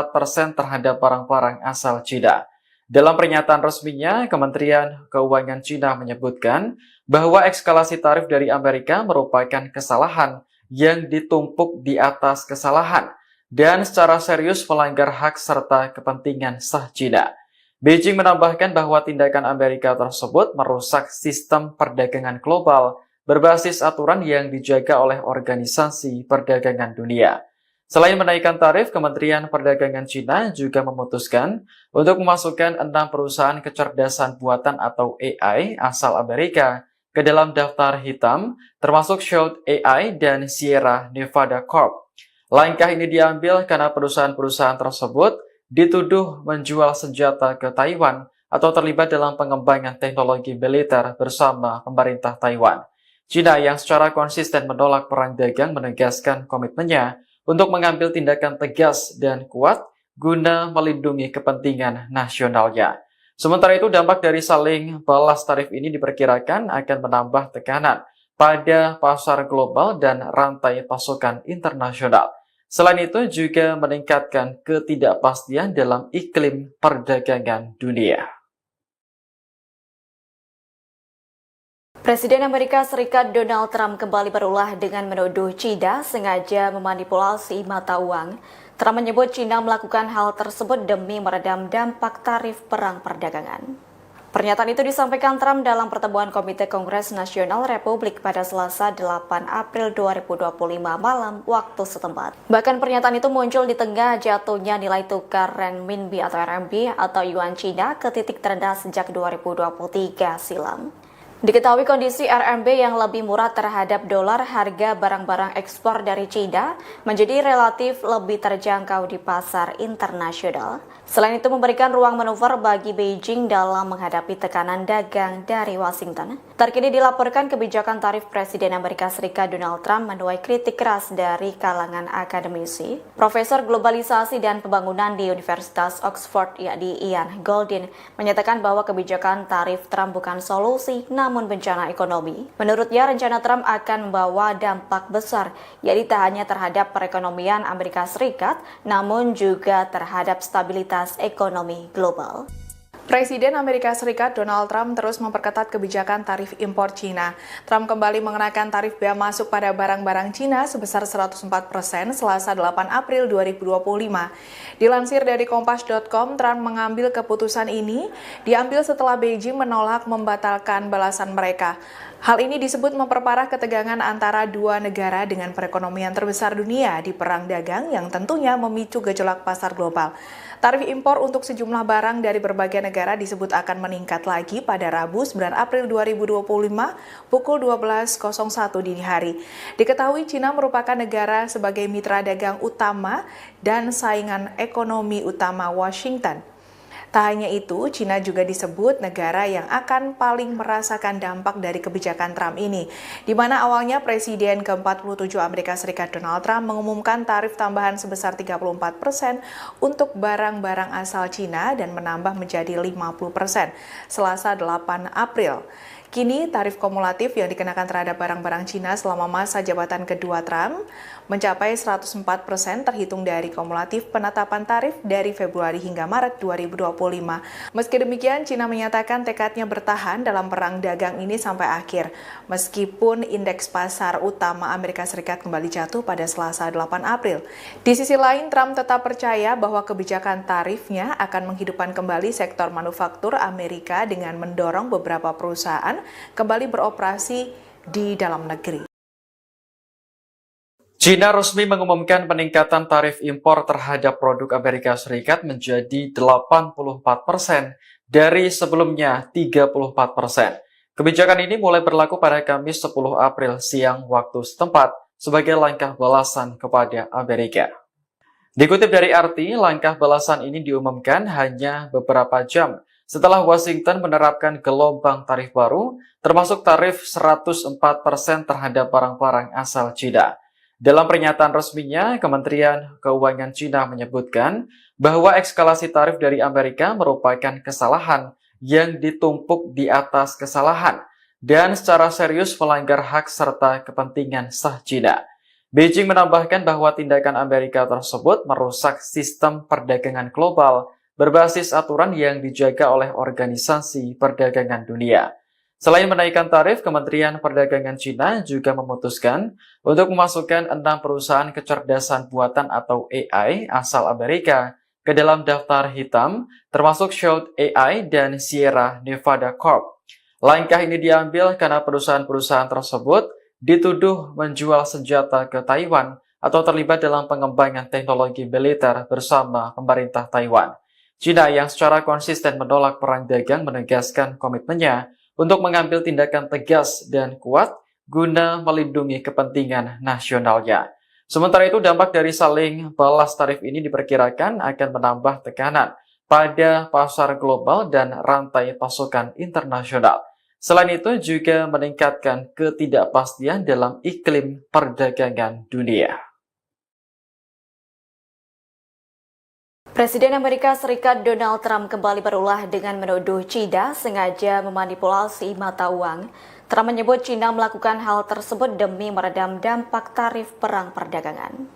A: terhadap barang-barang asal Cina. Dalam pernyataan resminya, Kementerian Keuangan Cina menyebutkan bahwa eskalasi tarif dari Amerika merupakan kesalahan yang ditumpuk di atas kesalahan dan secara serius melanggar hak serta kepentingan sah Cina. Beijing menambahkan bahwa tindakan Amerika tersebut merusak sistem perdagangan global berbasis aturan yang dijaga oleh Organisasi Perdagangan Dunia. Selain menaikkan tarif, Kementerian Perdagangan Cina juga memutuskan untuk memasukkan 6 perusahaan kecerdasan buatan atau AI asal Amerika ke dalam daftar hitam, termasuk Shout AI dan Sierra Nevada Corp. Langkah ini diambil karena perusahaan-perusahaan tersebut dituduh menjual senjata ke Taiwan atau terlibat dalam pengembangan teknologi militer bersama pemerintah Taiwan. Cina yang secara konsisten menolak perang dagang menegaskan komitmennya untuk mengambil tindakan tegas dan kuat guna melindungi kepentingan nasionalnya. Sementara itu, dampak dari saling balas tarif ini diperkirakan akan menambah tekanan pada pasar global dan rantai pasokan internasional. Selain itu, juga meningkatkan ketidakpastian dalam iklim perdagangan dunia.
B: Presiden Amerika Serikat Donald Trump kembali berulah dengan menuduh China sengaja memanipulasi mata uang. Trump menyebut China melakukan hal tersebut demi meredam dampak tarif perang perdagangan. Pernyataan itu disampaikan Trump dalam pertemuan Komite Kongres Nasional Republik pada Selasa 8 April 2025 malam waktu setempat. Bahkan pernyataan itu muncul di tengah jatuhnya nilai tukar renminbi atau RMB atau yuan Cina ke titik terendah sejak 2023 silam. Diketahui kondisi RMB yang lebih murah terhadap dolar, harga barang-barang ekspor dari China menjadi relatif lebih terjangkau di pasar internasional. Selain itu memberikan ruang manuver bagi Beijing dalam menghadapi tekanan dagang dari Washington. Terkini dilaporkan kebijakan tarif Presiden Amerika Serikat Donald Trump menuai kritik keras dari kalangan akademisi. Profesor Globalisasi dan Pembangunan di Universitas Oxford, yakni Ian Goldin, menyatakan bahwa kebijakan tarif Trump bukan solusi, namun bencana ekonomi. Menurutnya, rencana Trump akan membawa dampak besar, yakni tak hanya terhadap perekonomian Amerika Serikat, namun juga terhadap stabilitas ekonomi global.
C: Presiden Amerika Serikat Donald Trump terus memperketat kebijakan tarif impor Cina. Trump kembali mengenakan tarif bea masuk pada barang-barang Cina sebesar 104% Selasa 8 April 2025. Dilansir dari Kompas.com, Trump mengambil keputusan ini diambil setelah Beijing menolak membatalkan balasan mereka. Hal ini disebut memperparah ketegangan antara dua negara dengan perekonomian terbesar dunia di perang dagang yang tentunya memicu gejolak pasar global. Tarif impor untuk sejumlah barang dari berbagai negara disebut akan meningkat lagi pada Rabu 9 April 2025 pukul 12.01 dini hari. Diketahui Cina merupakan negara sebagai mitra dagang utama dan saingan ekonomi utama Washington. Tak hanya itu, Cina juga disebut negara yang akan paling merasakan dampak dari kebijakan Trump ini, di mana awalnya Presiden ke-47 Amerika Serikat Donald Trump mengumumkan tarif tambahan sebesar 34% untuk barang-barang asal Cina dan menambah menjadi 50% Selasa 8 April. Kini tarif kumulatif yang dikenakan terhadap barang-barang Cina selama masa jabatan kedua Trump mencapai 104% terhitung dari kumulatif penetapan tarif dari Februari hingga Maret 2025. Meski demikian, Cina menyatakan tekadnya bertahan dalam perang dagang ini sampai akhir, meskipun indeks pasar utama Amerika Serikat kembali jatuh pada Selasa 8 April. Di sisi lain, Trump tetap percaya bahwa kebijakan tarifnya akan menghidupkan kembali sektor manufaktur Amerika dengan mendorong beberapa perusahaan kembali beroperasi di dalam negeri.
A: China resmi mengumumkan peningkatan tarif impor terhadap produk Amerika Serikat menjadi 84% dari sebelumnya 34%. Kebijakan ini mulai berlaku pada Kamis 10 April siang waktu setempat sebagai langkah balasan kepada Amerika. Dikutip dari RT, langkah balasan ini diumumkan hanya beberapa jam setelah Washington menerapkan gelombang tarif baru, termasuk tarif 104% terhadap barang-barang asal China. Dalam pernyataan resminya, Kementerian Keuangan Cina menyebutkan bahwa eskalasi tarif dari Amerika merupakan kesalahan yang ditumpuk di atas kesalahan dan secara serius melanggar hak serta kepentingan sah Cina. Beijing menambahkan bahwa tindakan Amerika tersebut merusak sistem perdagangan global berbasis aturan yang dijaga oleh Organisasi Perdagangan Dunia. Selain menaikkan tarif, Kementerian Perdagangan Cina juga memutuskan untuk memasukkan 6 perusahaan kecerdasan buatan atau AI asal Amerika ke dalam daftar hitam, termasuk Shout AI dan Sierra Nevada Corp. Langkah ini diambil karena perusahaan-perusahaan tersebut dituduh menjual senjata ke Taiwan atau terlibat dalam pengembangan teknologi militer bersama pemerintah Taiwan. Cina yang secara konsisten menolak perang dagang menegaskan komitmennya untuk mengambil tindakan tegas dan kuat guna melindungi kepentingan nasionalnya. Sementara itu, dampak dari saling balas tarif ini diperkirakan akan menambah tekanan pada pasar global dan rantai pasokan internasional. Selain itu, juga meningkatkan ketidakpastian dalam iklim perdagangan dunia.
B: Presiden Amerika Serikat Donald Trump kembali berulah dengan menuduh China sengaja memanipulasi mata uang. Trump menyebut China melakukan hal tersebut demi meredam dampak tarif perang perdagangan.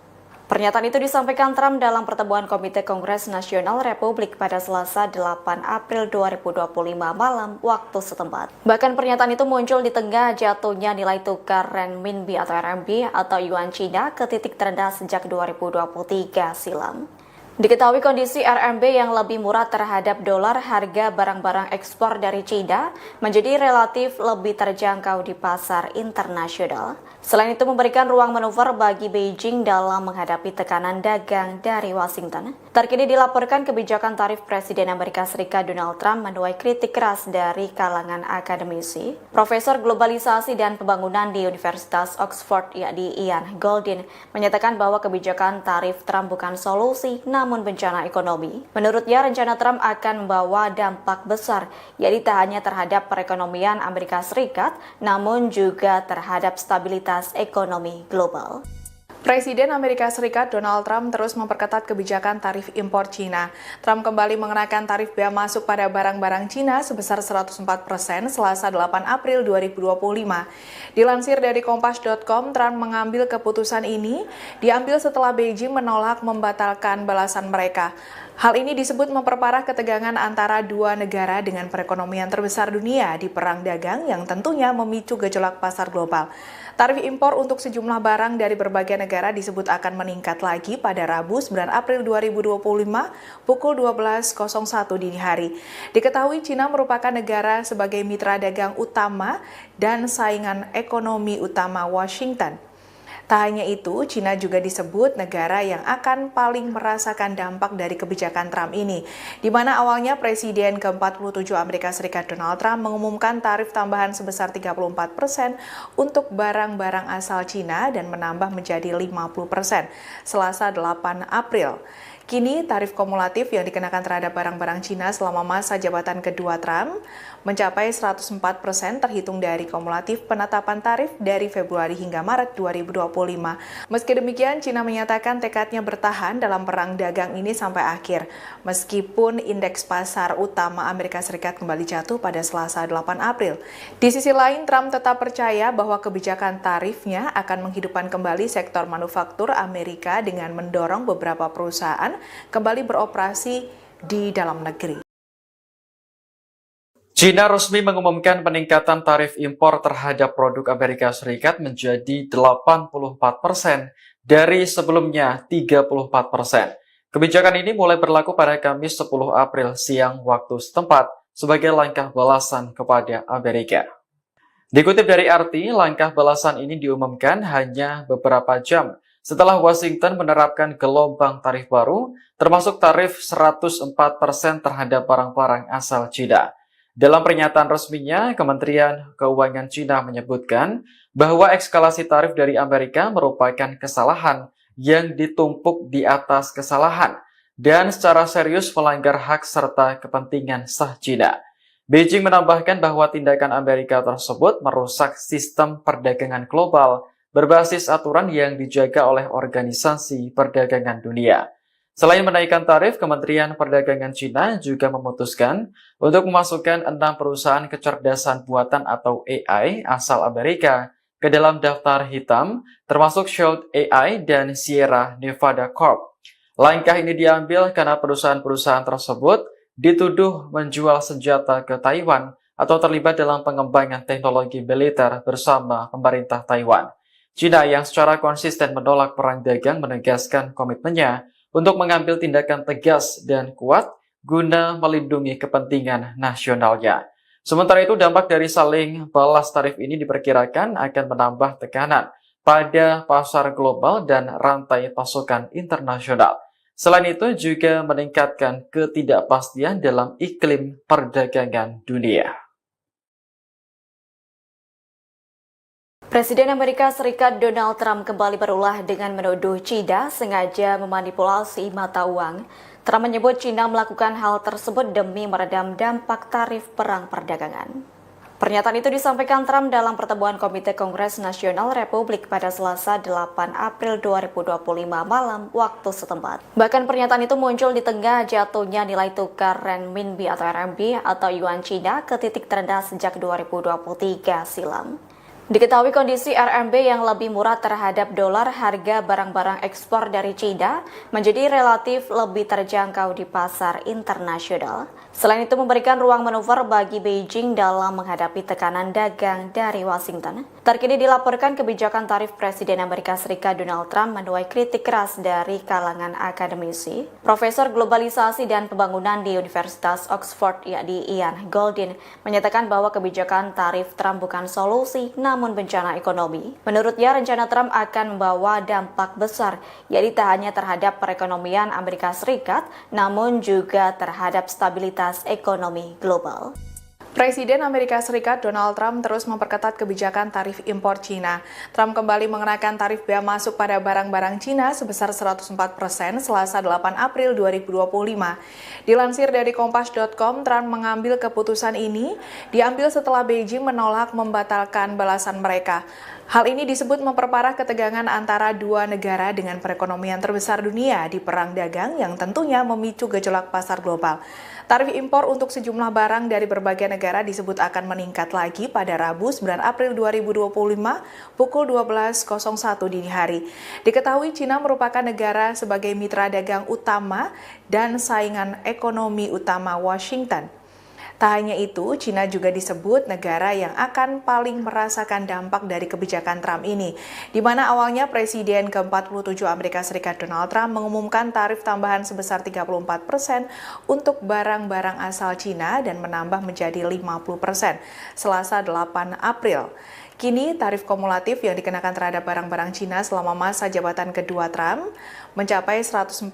B: Pernyataan itu disampaikan Trump dalam pertemuan Komite Kongres Nasional Republik pada Selasa 8 April 2025 malam waktu setempat. Bahkan pernyataan itu muncul di tengah jatuhnya nilai tukar renminbi atau RMB atau yuan Cina ke titik terendah sejak 2023 silam. Diketahui kondisi RMB yang lebih murah terhadap dolar, harga barang-barang ekspor dari China menjadi relatif lebih terjangkau di pasar internasional. Selain itu memberikan ruang manuver bagi Beijing dalam menghadapi tekanan dagang dari Washington. Terkini dilaporkan kebijakan tarif Presiden Amerika Serikat Donald Trump menuai kritik keras dari kalangan akademisi. Profesor Globalisasi dan Pembangunan di Universitas Oxford, yakni Ian Goldin, menyatakan bahwa kebijakan tarif Trump bukan solusi, namun bencana ekonomi. Menurutnya, rencana Trump akan membawa dampak besar, yakni tak hanya terhadap perekonomian Amerika Serikat, namun juga terhadap stabilitas ekonomi global.
C: Presiden Amerika Serikat Donald Trump terus memperketat kebijakan tarif impor Cina. Trump kembali mengenakan tarif bea masuk pada barang-barang Cina sebesar 104% Selasa 8 April 2025. Dilansir dari Kompas.com, Trump mengambil keputusan ini diambil setelah Beijing menolak membatalkan balasan mereka. Hal ini disebut memperparah ketegangan antara dua negara dengan perekonomian terbesar dunia di perang dagang yang tentunya memicu gejolak pasar global. Tarif impor untuk sejumlah barang dari berbagai negara disebut akan meningkat lagi pada Rabu 9 April 2025 pukul 12.01 dini hari. Diketahui Cina merupakan negara sebagai mitra dagang utama dan saingan ekonomi utama Washington. Tak hanya itu, Cina juga disebut negara yang akan paling merasakan dampak dari kebijakan Trump ini, di mana awalnya Presiden ke-47 Amerika Serikat Donald Trump mengumumkan tarif tambahan sebesar 34% untuk barang-barang asal Cina dan menambah menjadi 50% Selasa 8 April. Kini tarif kumulatif yang dikenakan terhadap barang-barang Cina selama masa jabatan kedua Trump mencapai 104% terhitung dari kumulatif penetapan tarif dari Februari hingga Maret 2025. Meski demikian, Cina menyatakan tekadnya bertahan dalam perang dagang ini sampai akhir, meskipun indeks pasar utama Amerika Serikat kembali jatuh pada Selasa 8 April. Di sisi lain, Trump tetap percaya bahwa kebijakan tarifnya akan menghidupkan kembali sektor manufaktur Amerika dengan mendorong beberapa perusahaan kembali beroperasi di dalam negeri.
A: China resmi mengumumkan peningkatan tarif impor terhadap produk Amerika Serikat menjadi 84% dari sebelumnya 34%. Kebijakan ini mulai berlaku pada Kamis 10 April siang waktu setempat sebagai langkah balasan kepada Amerika. Dikutip dari RT, langkah balasan ini diumumkan hanya beberapa jam setelah Washington menerapkan gelombang tarif baru, termasuk tarif 104% terhadap barang-barang asal China. Dalam pernyataan resminya, Kementerian Keuangan China menyebutkan bahwa eskalasi tarif dari Amerika merupakan kesalahan yang ditumpuk di atas kesalahan dan secara serius melanggar hak serta kepentingan sah China. Beijing menambahkan bahwa tindakan Amerika tersebut merusak sistem perdagangan global berbasis aturan yang dijaga oleh Organisasi Perdagangan Dunia. Selain menaikkan tarif, Kementerian Perdagangan China juga memutuskan untuk memasukkan 6 perusahaan kecerdasan buatan atau AI asal Amerika ke dalam daftar hitam, termasuk Shout AI dan Sierra Nevada Corp. Langkah ini diambil karena perusahaan-perusahaan tersebut dituduh menjual senjata ke Taiwan atau terlibat dalam pengembangan teknologi militer bersama pemerintah Taiwan. China yang secara konsisten menolak perang dagang menegaskan komitmennya untuk mengambil tindakan tegas dan kuat guna melindungi kepentingan nasionalnya. Sementara itu, dampak dari saling balas tarif ini diperkirakan akan menambah tekanan pada pasar global dan rantai pasokan internasional. Selain itu, juga meningkatkan ketidakpastian dalam iklim perdagangan dunia.
B: Presiden Amerika Serikat Donald Trump kembali berulah dengan menuduh China sengaja memanipulasi mata uang. Trump menyebut China melakukan hal tersebut demi meredam dampak tarif perang perdagangan. Pernyataan itu disampaikan Trump dalam pertemuan Komite Kongres Nasional Republik pada Selasa 8 April 2025 malam waktu setempat. Bahkan pernyataan itu muncul di tengah jatuhnya nilai tukar renminbi atau RMB atau yuan China ke titik terendah sejak 2023 silam. Diketahui kondisi RMB yang lebih murah terhadap dolar, harga barang-barang ekspor dari China menjadi relatif lebih terjangkau di pasar internasional. Selain itu memberikan ruang manuver bagi Beijing dalam menghadapi tekanan dagang dari Washington. Terkini dilaporkan kebijakan tarif Presiden Amerika Serikat Donald Trump menuai kritik keras dari kalangan akademisi. Profesor Globalisasi dan Pembangunan di Universitas Oxford yakni Ian Goldin menyatakan bahwa kebijakan tarif Trump bukan solusi namun bencana ekonomi. Menurutnya, rencana Trump akan membawa dampak besar, yakni tak hanya terhadap perekonomian Amerika Serikat, namun juga terhadap stabilitas ekonomi global.
C: Presiden Amerika Serikat Donald Trump terus memperketat kebijakan tarif impor Cina. Trump kembali mengenakan tarif bea masuk pada barang-barang Cina sebesar 104% Selasa 8 April 2025. Dilansir dari Kompas.com, Trump mengambil keputusan ini diambil setelah Beijing menolak membatalkan balasan mereka. Hal ini disebut memperparah ketegangan antara dua negara dengan perekonomian terbesar dunia di perang dagang yang tentunya memicu gejolak pasar global. Tarif impor untuk sejumlah barang dari berbagai negara disebut akan meningkat lagi pada Rabu 9 April 2025 pukul 12.01 dini hari. Diketahui Cina merupakan negara sebagai mitra dagang utama dan saingan ekonomi utama Washington. Tak hanya itu, Cina juga disebut negara yang akan paling merasakan dampak dari kebijakan Trump ini, di mana awalnya Presiden ke-47 Amerika Serikat Donald Trump mengumumkan tarif tambahan sebesar 34% untuk barang-barang asal Cina dan menambah menjadi 50% Selasa 8 April. Kini tarif kumulatif yang dikenakan terhadap barang-barang Cina selama masa jabatan kedua Trump mencapai 104%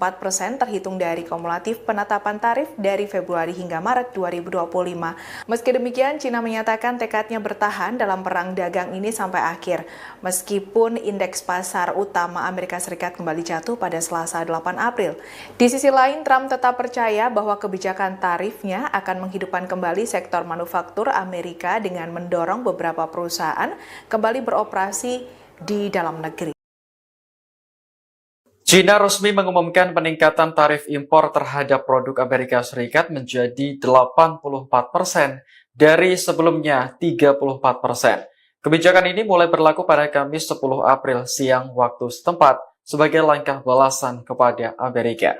C: terhitung dari kumulatif penetapan tarif dari Februari hingga Maret 2025. Meski demikian, Cina menyatakan tekadnya bertahan dalam perang dagang ini sampai akhir, meskipun indeks pasar utama Amerika Serikat kembali jatuh pada Selasa 8 April. Di sisi lain, Trump tetap percaya bahwa kebijakan tarifnya akan menghidupkan kembali sektor manufaktur Amerika dengan mendorong beberapa perusahaan kembali beroperasi di dalam negeri.
A: China resmi mengumumkan peningkatan tarif impor terhadap produk Amerika Serikat menjadi 84% dari sebelumnya 34%. Kebijakan ini mulai berlaku pada Kamis 10 April siang waktu setempat sebagai langkah balasan kepada Amerika.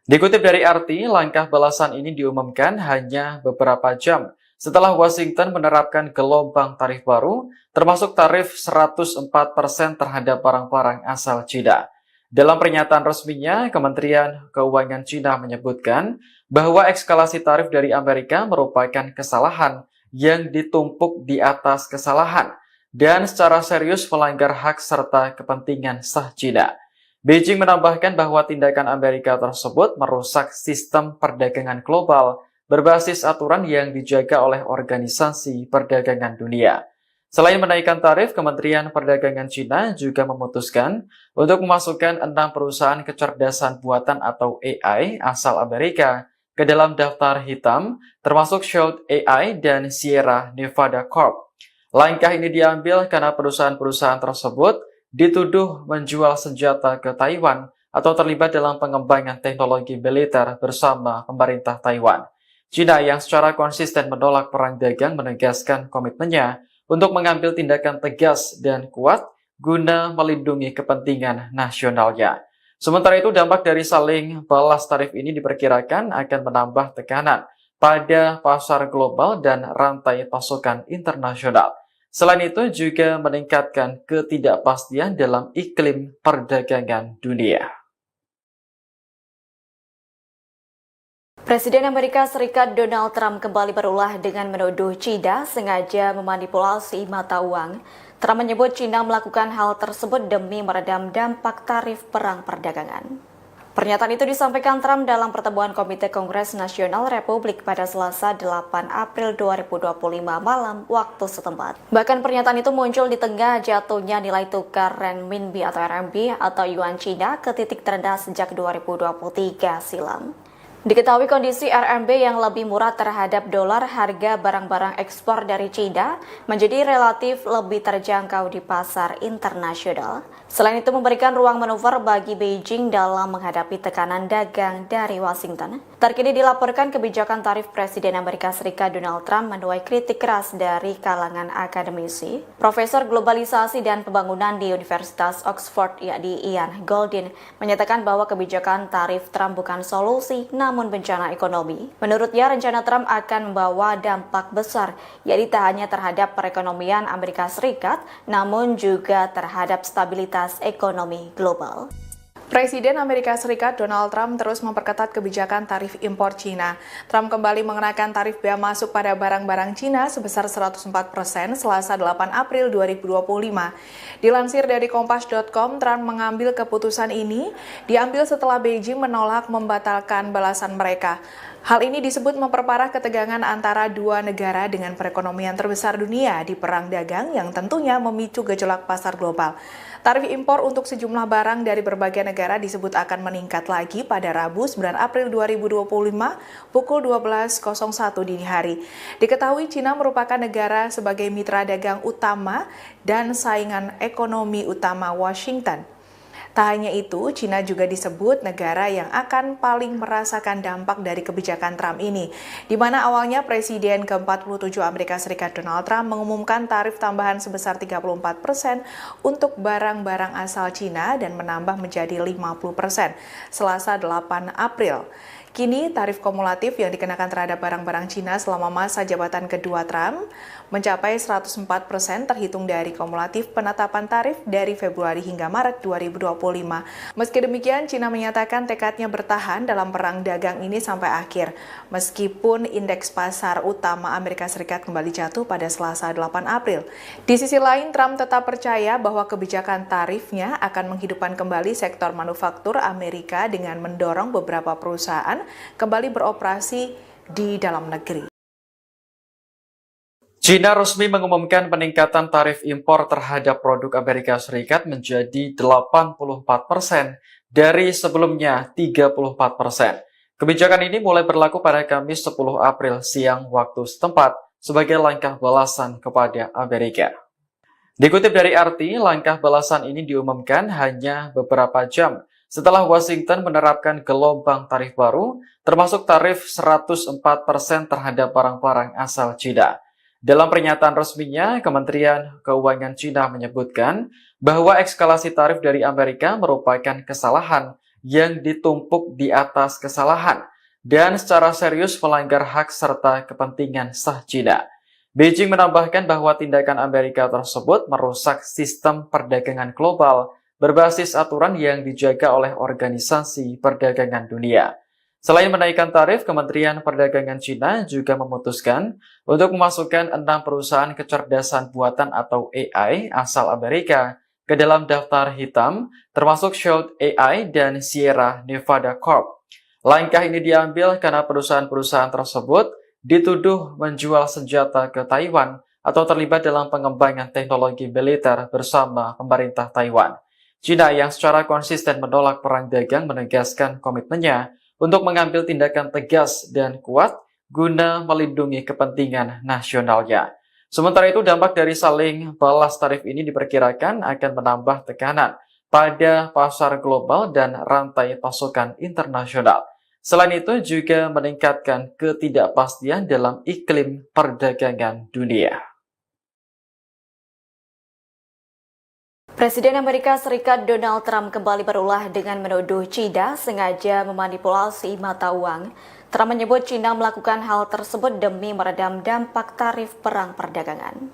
A: Dikutip dari RT, langkah balasan ini diumumkan hanya beberapa jam setelah Washington menerapkan gelombang tarif baru, termasuk tarif 104% terhadap barang-barang asal China. Dalam pernyataan resminya, Kementerian Keuangan Cina menyebutkan bahwa eskalasi tarif dari Amerika merupakan kesalahan yang ditumpuk di atas kesalahan dan secara serius melanggar hak serta kepentingan sah Cina. Beijing menambahkan bahwa tindakan Amerika tersebut merusak sistem perdagangan global berbasis aturan yang dijaga oleh Organisasi Perdagangan Dunia. Selain menaikkan tarif, Kementerian Perdagangan Cina juga memutuskan untuk memasukkan 6 perusahaan kecerdasan buatan atau AI asal Amerika ke dalam daftar hitam, termasuk Shout AI dan Sierra Nevada Corp. Langkah ini diambil karena perusahaan-perusahaan tersebut dituduh menjual senjata ke Taiwan atau terlibat dalam pengembangan teknologi militer bersama pemerintah Taiwan. Cina yang secara konsisten menolak perang dagang menegaskan komitmennya untuk mengambil tindakan tegas dan kuat guna melindungi kepentingan nasionalnya. Sementara itu, dampak dari saling balas tarif ini diperkirakan akan menambah tekanan pada pasar global dan rantai pasokan internasional. Selain itu, juga meningkatkan ketidakpastian dalam iklim perdagangan dunia.
B: Presiden Amerika Serikat Donald Trump kembali berulah dengan menuduh China sengaja memanipulasi mata uang. Trump menyebut China melakukan hal tersebut demi meredam dampak tarif perang perdagangan. Pernyataan itu disampaikan Trump dalam pertemuan Komite Kongres Nasional Republik pada Selasa 8 April 2025 malam waktu setempat. Bahkan pernyataan itu muncul di tengah jatuhnya nilai tukar renminbi atau RMB atau yuan China ke titik terendah sejak 2023 silam. Diketahui kondisi RMB yang lebih murah terhadap dolar, harga barang-barang ekspor dari China menjadi relatif lebih terjangkau di pasar internasional. Selain itu memberikan ruang manuver bagi Beijing dalam menghadapi tekanan dagang dari Washington. Terkini dilaporkan kebijakan tarif Presiden Amerika Serikat Donald Trump menuai kritik keras dari kalangan akademisi. Profesor Globalisasi dan Pembangunan di Universitas Oxford, yakni Ian Goldin, menyatakan bahwa kebijakan tarif Trump bukan solusi, namun bencana ekonomi. Menurutnya, rencana Trump akan membawa dampak besar, yakni tak hanya terhadap perekonomian Amerika Serikat, namun juga terhadap stabilitas ekonomi global.
C: Presiden Amerika Serikat Donald Trump terus memperketat kebijakan tarif impor Cina. Trump kembali mengenakan tarif bea masuk pada barang-barang Cina sebesar 104% Selasa 8 April 2025. Dilansir dari Kompas.com, Trump mengambil keputusan ini diambil setelah Beijing menolak membatalkan balasan mereka. Hal ini disebut memperparah ketegangan antara dua negara dengan perekonomian terbesar dunia di perang dagang yang tentunya memicu gejolak pasar global. Tarif impor untuk sejumlah barang dari berbagai negara disebut akan meningkat lagi pada Rabu 9 April 2025 pukul 12.01 dini hari. Diketahui Cina merupakan negara sebagai mitra dagang utama dan saingan ekonomi utama Washington. Tak hanya itu, Cina juga disebut negara yang akan paling merasakan dampak dari kebijakan Trump ini, di mana awalnya Presiden ke-47 Amerika Serikat Donald Trump mengumumkan tarif tambahan sebesar 34% untuk barang-barang asal Cina dan menambah menjadi 50% Selasa 8 April. Kini, tarif kumulatif yang dikenakan terhadap barang-barang Cina selama masa jabatan kedua Trump mencapai 104% terhitung dari kumulatif penetapan tarif dari Februari hingga Maret 2025. Meski demikian, Cina menyatakan tekadnya bertahan dalam perang dagang ini sampai akhir, meskipun indeks pasar utama Amerika Serikat kembali jatuh pada Selasa 8 April. Di sisi lain, Trump tetap percaya bahwa kebijakan tarifnya akan menghidupkan kembali sektor manufaktur Amerika dengan mendorong beberapa perusahaan kembali beroperasi di dalam negeri.
A: China resmi mengumumkan peningkatan tarif impor terhadap produk Amerika Serikat menjadi 84% dari sebelumnya 34%. Kebijakan ini mulai berlaku pada Kamis 10 April siang waktu setempat sebagai langkah balasan kepada Amerika. Dikutip dari RT, langkah balasan ini diumumkan hanya beberapa jam setelah Washington menerapkan gelombang tarif baru, termasuk tarif 104% terhadap barang-barang asal China. Dalam pernyataan resminya, Kementerian Keuangan China menyebutkan bahwa eskalasi tarif dari Amerika merupakan kesalahan yang ditumpuk di atas kesalahan dan secara serius melanggar hak serta kepentingan sah China. Beijing menambahkan bahwa tindakan Amerika tersebut merusak sistem perdagangan global berbasis aturan yang dijaga oleh Organisasi Perdagangan Dunia. Selain menaikkan tarif, Kementerian Perdagangan China juga memutuskan untuk memasukkan 6 perusahaan kecerdasan buatan atau AI asal Amerika ke dalam daftar hitam, termasuk Shield AI dan Sierra Nevada Corp. Langkah ini diambil karena perusahaan-perusahaan tersebut dituduh menjual senjata ke Taiwan atau terlibat dalam pengembangan teknologi militer bersama pemerintah Taiwan. China yang secara konsisten menolak perang dagang menegaskan komitmennya untuk mengambil tindakan tegas dan kuat guna melindungi kepentingan nasionalnya. Sementara itu, dampak dari saling balas tarif ini diperkirakan akan menambah tekanan pada pasar global dan rantai pasokan internasional. Selain itu, juga meningkatkan ketidakpastian dalam iklim perdagangan dunia.
B: Presiden Amerika Serikat Donald Trump kembali berulah dengan menuduh China sengaja memanipulasi mata uang. Trump menyebut China melakukan hal tersebut demi meredam dampak tarif perang perdagangan.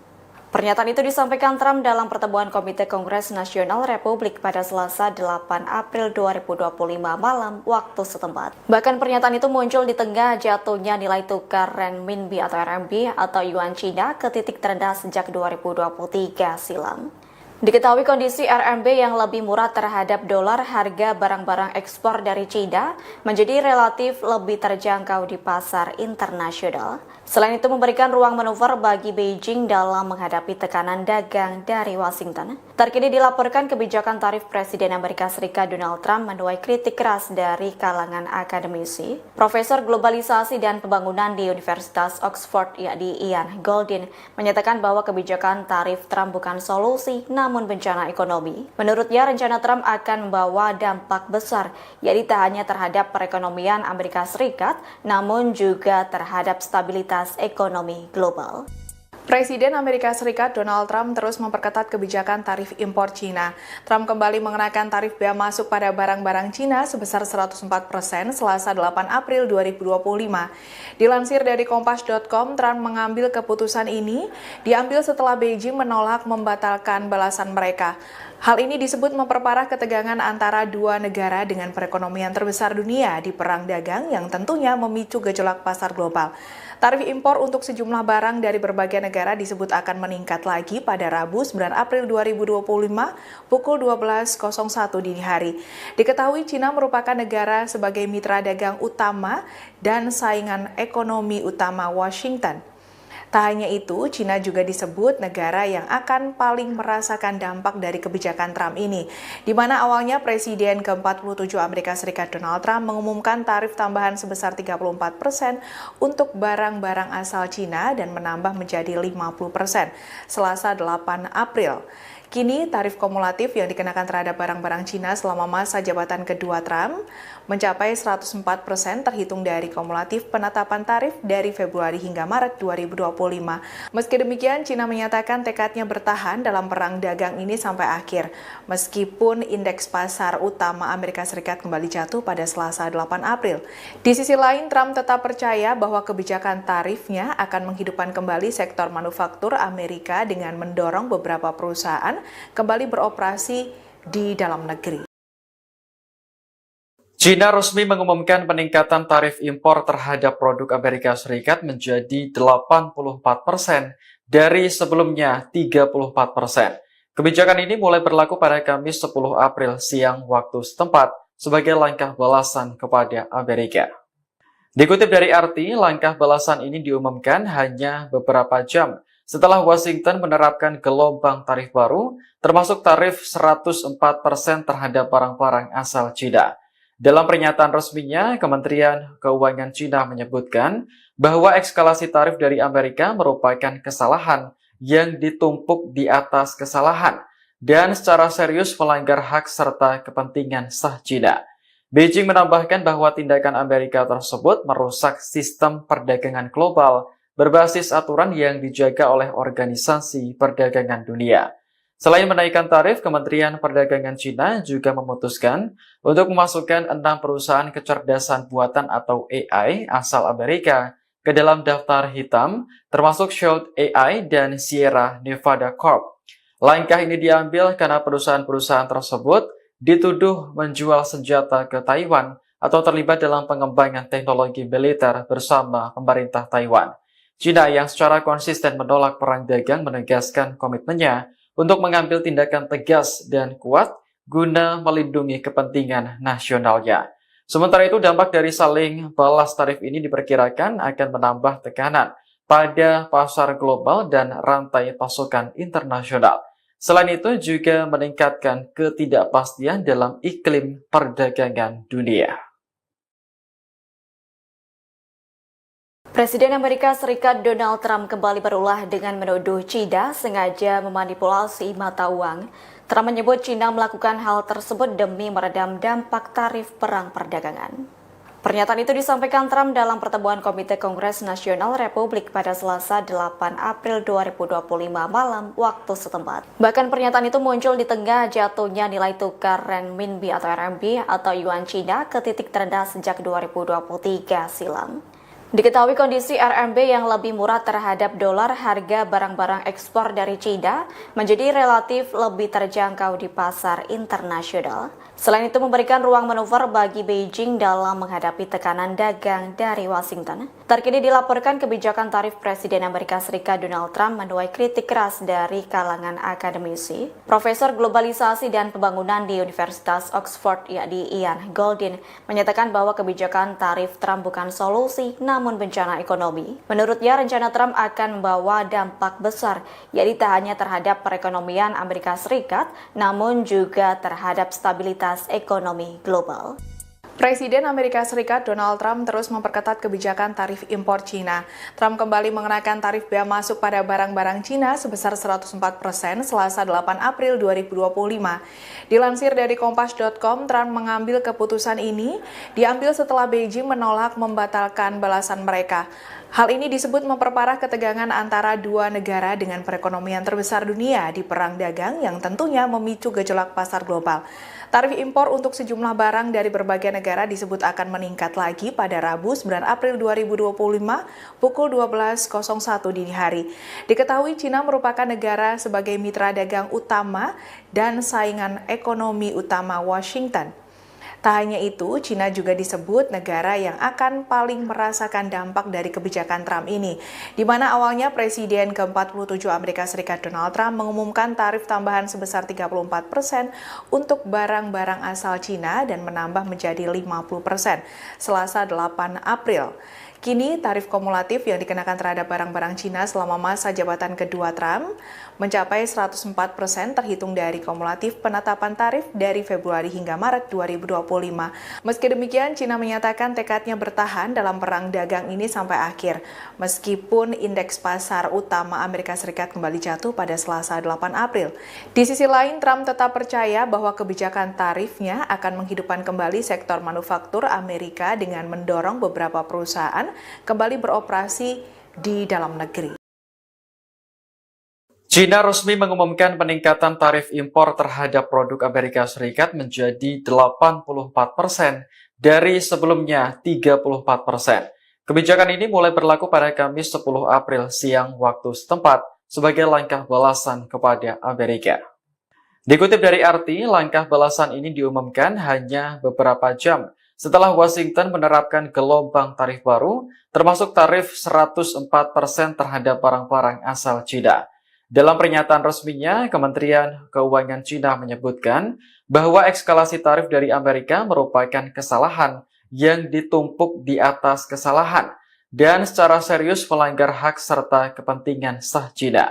B: Pernyataan itu disampaikan Trump dalam pertemuan Komite Kongres Nasional Republik pada Selasa 8 April 2025 malam waktu setempat. Bahkan pernyataan itu muncul di tengah jatuhnya nilai tukar renminbi atau RMB atau yuan China ke titik terendah sejak 2023 silam. Diketahui kondisi RMB yang lebih murah terhadap dolar, harga barang-barang ekspor dari China menjadi relatif lebih terjangkau di pasar internasional. Selain itu memberikan ruang manuver bagi Beijing dalam menghadapi tekanan dagang dari Washington. Terkini dilaporkan kebijakan tarif Presiden Amerika Serikat Donald Trump menuai kritik keras dari kalangan akademisi. Profesor Globalisasi dan Pembangunan di Universitas Oxford, yakni Ian Goldin, menyatakan bahwa kebijakan tarif Trump bukan solusi, namun bencana ekonomi. Menurutnya, rencana Trump akan membawa dampak besar, yakni tak hanya terhadap perekonomian Amerika Serikat, namun juga terhadap stabilitas ekonomi global.
C: Presiden Amerika Serikat Donald Trump terus memperketat kebijakan tarif impor Cina. Trump kembali mengenakan tarif bea masuk pada barang-barang Cina sebesar 104% Selasa 8 April 2025. Dilansir dari Kompas.com, Trump mengambil keputusan ini diambil setelah Beijing menolak membatalkan balasan mereka. Hal ini disebut memperparah ketegangan antara dua negara dengan perekonomian terbesar dunia di perang dagang yang tentunya memicu gejolak pasar global. Tarif impor untuk sejumlah barang dari berbagai negara disebut akan meningkat lagi pada Rabu 9 April 2025 pukul 12.01 dini hari. Diketahui Cina merupakan negara sebagai mitra dagang utama dan saingan ekonomi utama Washington. Tak hanya itu, Cina juga disebut negara yang akan paling merasakan dampak dari kebijakan Trump ini, di mana awalnya Presiden ke-47 Amerika Serikat Donald Trump mengumumkan tarif tambahan sebesar 34% untuk barang-barang asal Cina dan menambah menjadi 50% Selasa 8 April. Kini tarif kumulatif yang dikenakan terhadap barang-barang Cina selama masa jabatan kedua Trump mencapai 104% terhitung dari kumulatif penetapan tarif dari Februari hingga Maret 2025. Meski demikian, Cina menyatakan tekadnya bertahan dalam perang dagang ini sampai akhir, meskipun indeks pasar utama Amerika Serikat kembali jatuh pada Selasa 8 April. Di sisi lain, Trump tetap percaya bahwa kebijakan tarifnya akan menghidupkan kembali sektor manufaktur Amerika dengan mendorong beberapa perusahaan kembali beroperasi di dalam negeri.
A: China resmi mengumumkan peningkatan tarif impor terhadap produk Amerika Serikat menjadi 84% dari sebelumnya 34%. Kebijakan ini mulai berlaku pada Kamis 10 April siang waktu setempat sebagai langkah balasan kepada Amerika. Dikutip dari RT, langkah balasan ini diumumkan hanya beberapa jam setelah Washington menerapkan gelombang tarif baru, termasuk tarif 104% terhadap barang-barang asal China. Dalam pernyataan resminya, Kementerian Keuangan China menyebutkan bahwa eskalasi tarif dari Amerika merupakan kesalahan yang ditumpuk di atas kesalahan dan secara serius melanggar hak serta kepentingan sah China. Beijing menambahkan bahwa tindakan Amerika tersebut merusak sistem perdagangan global berbasis aturan yang dijaga oleh Organisasi Perdagangan Dunia. Selain menaikkan tarif, Kementerian Perdagangan China juga memutuskan untuk memasukkan 6 perusahaan kecerdasan buatan atau AI asal Amerika ke dalam daftar hitam, termasuk Shield AI dan Sierra Nevada Corp. Langkah ini diambil karena perusahaan-perusahaan tersebut dituduh menjual senjata ke Taiwan atau terlibat dalam pengembangan teknologi militer bersama pemerintah Taiwan. China yang secara konsisten menolak perang dagang menegaskan komitmennya untuk mengambil tindakan tegas dan kuat guna melindungi kepentingan nasionalnya. Sementara itu, dampak dari saling balas tarif ini diperkirakan akan menambah tekanan pada pasar global dan rantai pasokan internasional. Selain itu, juga meningkatkan ketidakpastian dalam iklim perdagangan dunia.
B: Presiden Amerika Serikat Donald Trump kembali berulah dengan menuduh China sengaja memanipulasi mata uang. Trump menyebut China melakukan hal tersebut demi meredam dampak tarif perang perdagangan. Pernyataan itu disampaikan Trump dalam pertemuan Komite Kongres Nasional Republik pada Selasa 8 April 2025 malam waktu setempat. Bahkan pernyataan itu muncul di tengah jatuhnya nilai tukar renminbi atau RMB atau yuan China ke titik terendah sejak 2023 silam. Diketahui kondisi RMB yang lebih murah terhadap dolar, harga barang-barang ekspor dari China menjadi relatif lebih terjangkau di pasar internasional. Selain itu memberikan ruang manuver bagi Beijing dalam menghadapi tekanan dagang dari Washington. Terkini dilaporkan kebijakan tarif Presiden Amerika Serikat Donald Trump menuai kritik keras dari kalangan akademisi. Profesor Globalisasi dan Pembangunan di Universitas Oxford yakni Ian Goldin menyatakan bahwa kebijakan tarif Trump bukan solusi namun bencana ekonomi. Menurutnya, rencana Trump akan membawa dampak besar, yakni tak hanya terhadap perekonomian Amerika Serikat, namun juga terhadap stabilitas ekonomi global.
C: Presiden Amerika Serikat Donald Trump terus memperketat kebijakan tarif impor Cina. Trump kembali mengenakan tarif bea masuk pada barang-barang Cina sebesar 104% Selasa 8 April 2025. Dilansir dari Kompas.com, Trump mengambil keputusan ini diambil setelah Beijing menolak membatalkan balasan mereka. Hal ini disebut memperparah ketegangan antara dua negara dengan perekonomian terbesar dunia di perang dagang yang tentunya memicu gejolak pasar global. Tarif impor untuk sejumlah barang dari berbagai negara disebut akan meningkat lagi pada Rabu 9 April 2025 pukul 12.01 dini hari. Diketahui Cina merupakan negara sebagai mitra dagang utama dan saingan ekonomi utama Washington. Tak hanya itu, Cina juga disebut negara yang akan paling merasakan dampak dari kebijakan Trump ini, di mana awalnya Presiden ke-47 Amerika Serikat Donald Trump mengumumkan tarif tambahan sebesar 34% untuk barang-barang asal Cina dan menambah menjadi 50% Selasa 8 April. Kini tarif kumulatif yang dikenakan terhadap barang-barang Cina selama masa jabatan kedua Trump mencapai 104% terhitung dari kumulatif penetapan tarif dari Februari hingga Maret 2025. Meski demikian, Cina menyatakan tekadnya bertahan dalam perang dagang ini sampai akhir, meskipun indeks pasar utama Amerika Serikat kembali jatuh pada Selasa 8 April. Di sisi lain, Trump tetap percaya bahwa kebijakan tarifnya akan menghidupkan kembali sektor manufaktur Amerika dengan mendorong beberapa perusahaan kembali beroperasi di dalam negeri.
A: China resmi mengumumkan peningkatan tarif impor terhadap produk Amerika Serikat menjadi 84% dari sebelumnya 34%. Kebijakan ini mulai berlaku pada Kamis 10 April siang waktu setempat sebagai langkah balasan kepada Amerika. Dikutip dari RT, langkah balasan ini diumumkan hanya beberapa jam setelah Washington menerapkan gelombang tarif baru, termasuk tarif 104% terhadap barang-barang asal China. Dalam pernyataan resminya, Kementerian Keuangan China menyebutkan bahwa eskalasi tarif dari Amerika merupakan kesalahan yang ditumpuk di atas kesalahan dan secara serius melanggar hak serta kepentingan sah China.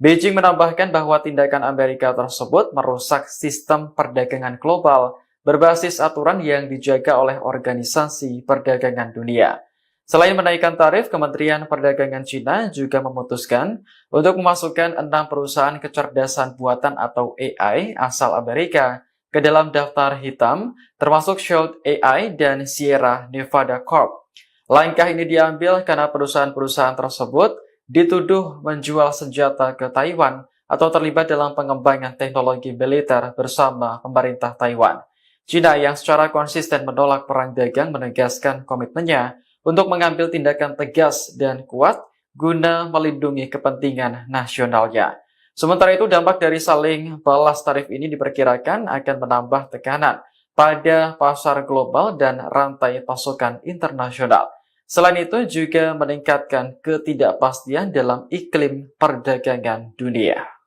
A: Beijing menambahkan bahwa tindakan Amerika tersebut merusak sistem perdagangan global berbasis aturan yang dijaga oleh Organisasi Perdagangan Dunia. Selain menaikkan tarif, Kementerian Perdagangan China juga memutuskan untuk memasukkan 6 perusahaan kecerdasan buatan atau AI asal Amerika ke dalam daftar hitam, termasuk Shield AI dan Sierra Nevada Corp. Langkah ini diambil karena perusahaan-perusahaan tersebut dituduh menjual senjata ke Taiwan atau terlibat dalam pengembangan teknologi militer bersama pemerintah Taiwan. China yang secara konsisten menolak perang dagang menegaskan komitmennya untuk mengambil tindakan tegas dan kuat guna melindungi kepentingan nasionalnya. Sementara itu, dampak dari saling balas tarif ini diperkirakan akan menambah tekanan pada pasar global dan rantai pasokan internasional. Selain itu, juga meningkatkan ketidakpastian dalam iklim perdagangan dunia.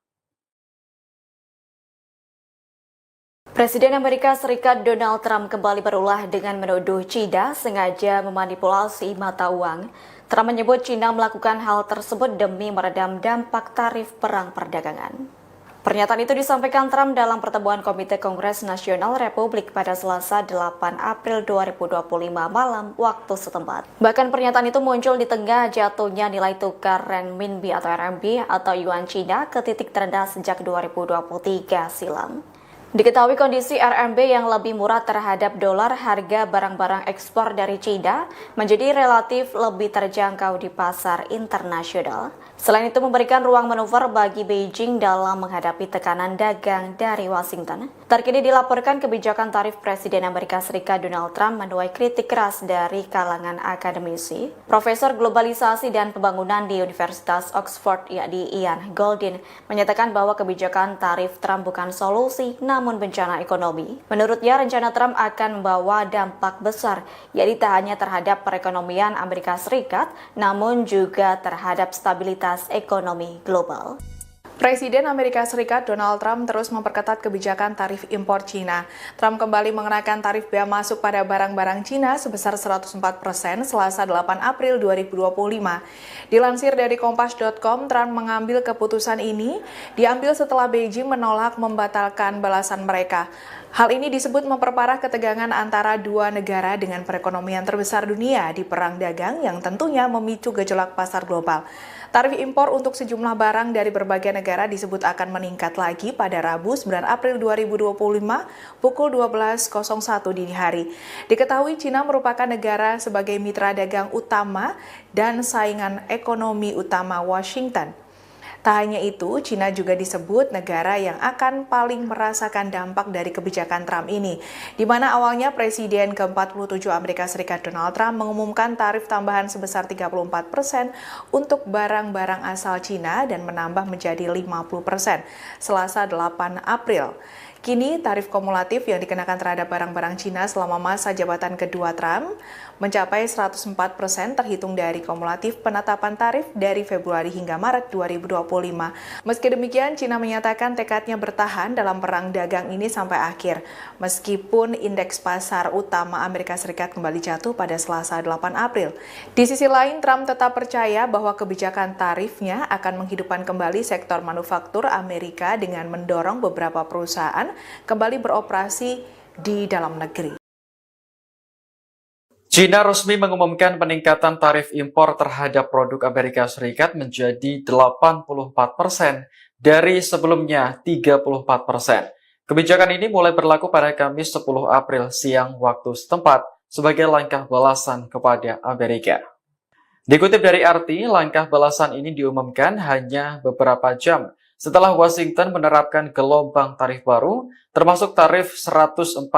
B: Presiden Amerika Serikat Donald Trump kembali berulah dengan menuduh China sengaja memanipulasi mata uang. Trump menyebut China melakukan hal tersebut demi meredam dampak tarif perang perdagangan. Pernyataan itu disampaikan Trump dalam pertemuan Komite Kongres Nasional Republik pada Selasa 8 April 2025 malam waktu setempat. Bahkan pernyataan itu muncul di tengah jatuhnya nilai tukar renminbi atau RMB atau yuan China ke titik terendah sejak 2023 silam. Diketahui kondisi RMB yang lebih murah terhadap dolar, harga barang-barang ekspor dari China menjadi relatif lebih terjangkau di pasar internasional. Selain itu memberikan ruang manuver bagi Beijing dalam menghadapi tekanan dagang dari Washington. Terkini dilaporkan kebijakan tarif Presiden Amerika Serikat Donald Trump menuai kritik keras dari kalangan akademisi. Profesor Globalisasi dan Pembangunan di Universitas Oxford yakni Ian Goldin menyatakan bahwa kebijakan tarif Trump bukan solusi namun bencana ekonomi. Menurutnya, rencana Trump akan membawa dampak besar, yakni tak hanya terhadap perekonomian Amerika Serikat, namun juga terhadap stabilitas ekonomi global.
C: Presiden Amerika Serikat Donald Trump terus memperketat kebijakan tarif impor Cina. Trump kembali mengenakan tarif bea masuk pada barang-barang Cina sebesar 104% Selasa 8 April 2025. Dilansir dari Kompas.com, Trump mengambil keputusan ini diambil setelah Beijing menolak membatalkan balasan mereka. Hal ini disebut memperparah ketegangan antara dua negara dengan perekonomian terbesar dunia di perang dagang yang tentunya memicu gejolak pasar global. Tarif impor untuk sejumlah barang dari berbagai negara disebut akan meningkat lagi pada Rabu 9 April 2025 pukul 12.01 dini hari. Diketahui Cina merupakan negara sebagai mitra dagang utama dan saingan ekonomi utama Washington. Tak hanya itu, Cina juga disebut negara yang akan paling merasakan dampak dari kebijakan Trump ini, di mana awalnya Presiden ke-47 Amerika Serikat Donald Trump mengumumkan tarif tambahan sebesar 34% untuk barang-barang asal Cina dan menambah menjadi 50% Selasa 8 April. Kini tarif kumulatif yang dikenakan terhadap barang-barang Cina selama masa jabatan kedua Trump mencapai 104% terhitung dari kumulatif penetapan tarif dari Februari hingga Maret 2025. Meski demikian, Cina menyatakan tekadnya bertahan dalam perang dagang ini sampai akhir, meskipun indeks pasar utama Amerika Serikat kembali jatuh pada Selasa 8 April. Di sisi lain, Trump tetap percaya bahwa kebijakan tarifnya akan menghidupkan kembali sektor manufaktur Amerika dengan mendorong beberapa perusahaan kembali beroperasi di dalam negeri.
A: China resmi mengumumkan peningkatan tarif impor terhadap produk Amerika Serikat menjadi 84% dari sebelumnya 34%. Kebijakan ini mulai berlaku pada Kamis 10 April siang waktu setempat sebagai langkah balasan kepada Amerika. Dikutip dari RT, langkah balasan ini diumumkan hanya beberapa jam setelah Washington menerapkan gelombang tarif baru, termasuk tarif 104%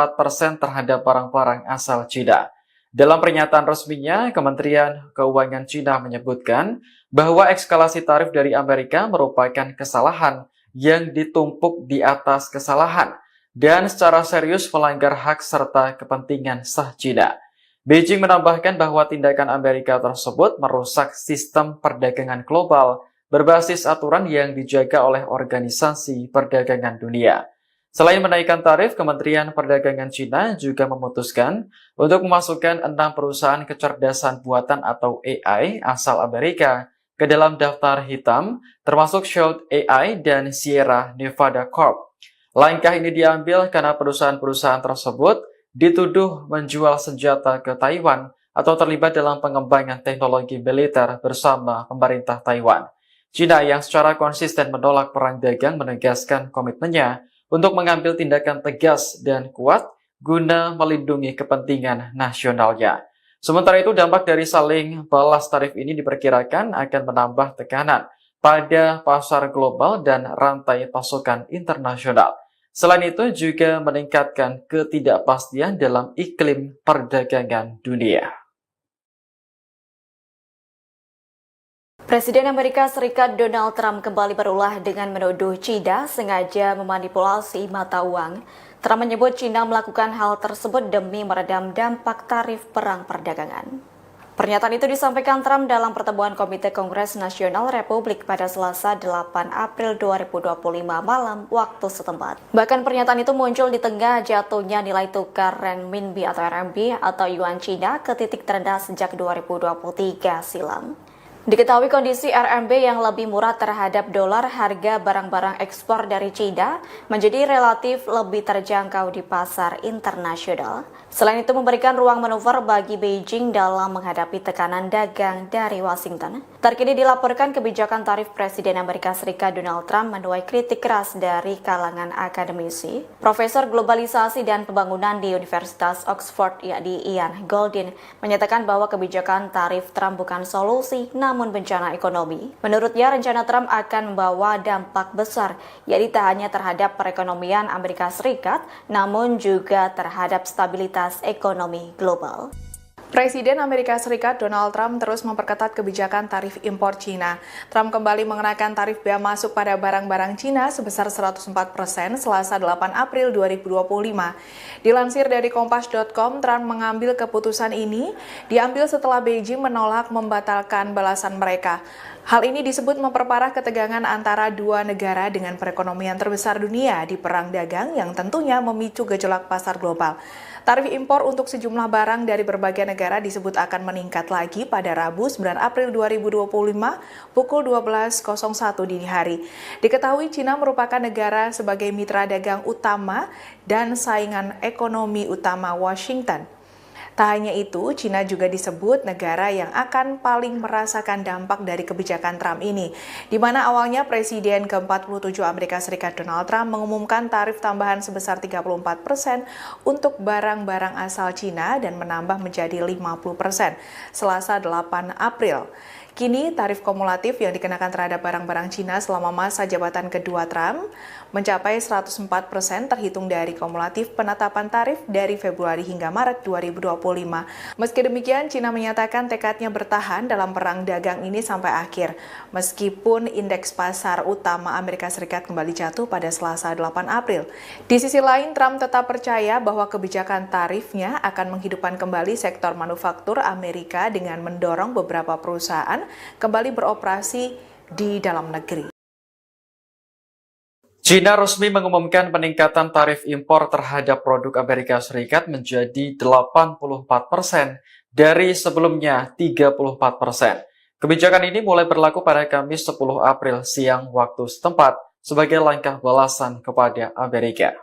A: terhadap barang-barang asal China. Dalam pernyataan resminya, Kementerian Keuangan China menyebutkan bahwa eskalasi tarif dari Amerika merupakan kesalahan yang ditumpuk di atas kesalahan dan secara serius melanggar hak serta kepentingan sah China. Beijing menambahkan bahwa tindakan Amerika tersebut merusak sistem perdagangan global berbasis aturan yang dijaga oleh Organisasi Perdagangan Dunia. Selain menaikkan tarif, Kementerian Perdagangan China juga memutuskan untuk memasukkan 6 perusahaan kecerdasan buatan atau AI asal Amerika ke dalam daftar hitam, termasuk Shout AI dan Sierra Nevada Corp. Langkah ini diambil karena perusahaan-perusahaan tersebut dituduh menjual senjata ke Taiwan atau terlibat dalam pengembangan teknologi militer bersama pemerintah Taiwan. China yang secara konsisten menolak perang dagang menegaskan komitmennya untuk mengambil tindakan tegas dan kuat guna melindungi kepentingan nasionalnya. Sementara itu, dampak dari saling balas tarif ini diperkirakan akan menambah tekanan pada pasar global dan rantai pasokan internasional. Selain itu, juga meningkatkan ketidakpastian dalam iklim perdagangan dunia.
B: Presiden Amerika Serikat Donald Trump kembali berulah dengan menuduh China sengaja memanipulasi mata uang. Trump menyebut China melakukan hal tersebut demi meredam dampak tarif perang perdagangan. Pernyataan itu disampaikan Trump dalam pertemuan Komite Kongres Nasional Republik pada Selasa 8 April 2025 malam waktu setempat. Bahkan pernyataan itu muncul di tengah jatuhnya nilai tukar renminbi atau RMB atau yuan China ke titik terendah sejak 2023 silam. Diketahui kondisi RMB yang lebih murah terhadap dolar, harga barang-barang ekspor dari China menjadi relatif lebih terjangkau di pasar internasional. Selain itu memberikan ruang manuver bagi Beijing dalam menghadapi tekanan dagang dari Washington. Terkini dilaporkan kebijakan tarif Presiden Amerika Serikat Donald Trump menuai kritik keras dari kalangan akademisi. Profesor Globalisasi dan Pembangunan di Universitas Oxford yakni Ian Goldin menyatakan bahwa kebijakan tarif Trump bukan solusi namun bencana ekonomi. Menurutnya, rencana Trump akan membawa dampak besar, yaitu tak hanya terhadap perekonomian Amerika Serikat, namun juga terhadap stabilitas ekonomi global.
C: Presiden Amerika Serikat Donald Trump terus memperketat kebijakan tarif impor Cina. Trump kembali mengenakan tarif bea masuk pada barang-barang Cina sebesar 104% Selasa 8 April 2025. Dilansir dari Kompas.com, Trump mengambil keputusan ini diambil setelah Beijing menolak membatalkan balasan mereka. Hal ini disebut memperparah ketegangan antara dua negara dengan perekonomian terbesar dunia di perang dagang yang tentunya memicu gejolak pasar global. Tarif impor untuk sejumlah barang dari berbagai negara disebut akan meningkat lagi pada Rabu 9 April 2025 pukul 12.01 dini hari. Diketahui Cina merupakan negara sebagai mitra dagang utama dan saingan ekonomi utama Washington. Tak hanya itu, Cina juga disebut negara yang akan paling merasakan dampak dari kebijakan Trump ini, di mana awalnya Presiden ke-47 Amerika Serikat Donald Trump mengumumkan tarif tambahan sebesar 34% untuk barang-barang asal Cina dan menambah menjadi 50% Selasa 8 April. Kini tarif kumulatif yang dikenakan terhadap barang-barang Cina selama masa jabatan kedua Trump mencapai 104% terhitung dari kumulatif penetapan tarif dari Februari hingga Maret 2025. Meski demikian, Cina menyatakan tekadnya bertahan dalam perang dagang ini sampai akhir, meskipun indeks pasar utama Amerika Serikat kembali jatuh pada Selasa 8 April. Di sisi lain, Trump tetap percaya bahwa kebijakan tarifnya akan menghidupkan kembali sektor manufaktur Amerika dengan mendorong beberapa perusahaan kembali beroperasi di dalam negeri.
A: China resmi mengumumkan peningkatan tarif impor terhadap produk Amerika Serikat menjadi 84% dari sebelumnya 34%. Kebijakan ini mulai berlaku pada Kamis 10 April siang waktu setempat sebagai langkah balasan kepada Amerika.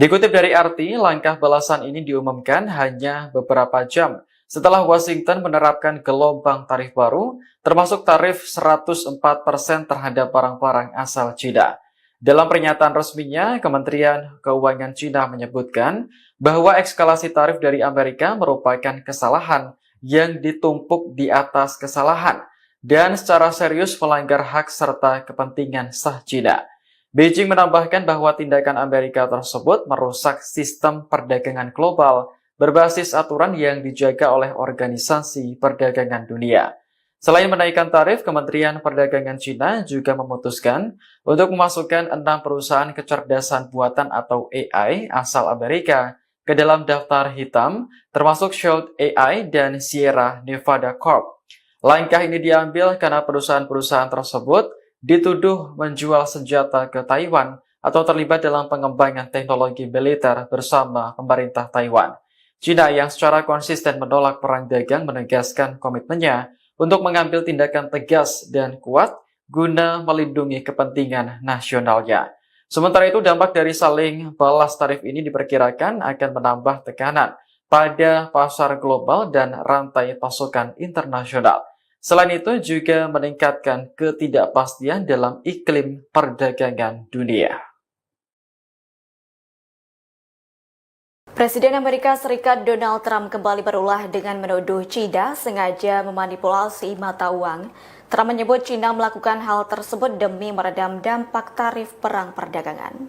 A: Dikutip dari RT, langkah balasan ini diumumkan hanya beberapa jam setelah Washington menerapkan gelombang tarif baru, termasuk tarif 104% terhadap barang-barang asal China. Dalam pernyataan resminya, Kementerian Keuangan China menyebutkan bahwa eskalasi tarif dari Amerika merupakan kesalahan yang ditumpuk di atas kesalahan dan secara serius melanggar hak serta kepentingan sah China. Beijing menambahkan bahwa tindakan Amerika tersebut merusak sistem perdagangan global berbasis aturan yang dijaga oleh Organisasi Perdagangan Dunia. Selain menaikkan tarif, Kementerian Perdagangan China juga memutuskan untuk memasukkan 6 perusahaan kecerdasan buatan atau AI asal Amerika ke dalam daftar hitam, termasuk Shout AI dan Sierra Nevada Corp. Langkah ini diambil karena perusahaan-perusahaan tersebut dituduh menjual senjata ke Taiwan atau terlibat dalam pengembangan teknologi militer bersama pemerintah Taiwan. China yang secara konsisten menolak perang dagang menegaskan komitmennya untuk mengambil tindakan tegas dan kuat guna melindungi kepentingan nasionalnya. Sementara itu, dampak dari saling balas tarif ini diperkirakan akan menambah tekanan pada pasar global dan rantai pasokan internasional. Selain itu, juga meningkatkan ketidakpastian dalam iklim perdagangan dunia.
B: Presiden Amerika Serikat Donald Trump kembali berulah dengan menuduh China sengaja memanipulasi mata uang. Trump menyebut China melakukan hal tersebut demi meredam dampak tarif perang perdagangan.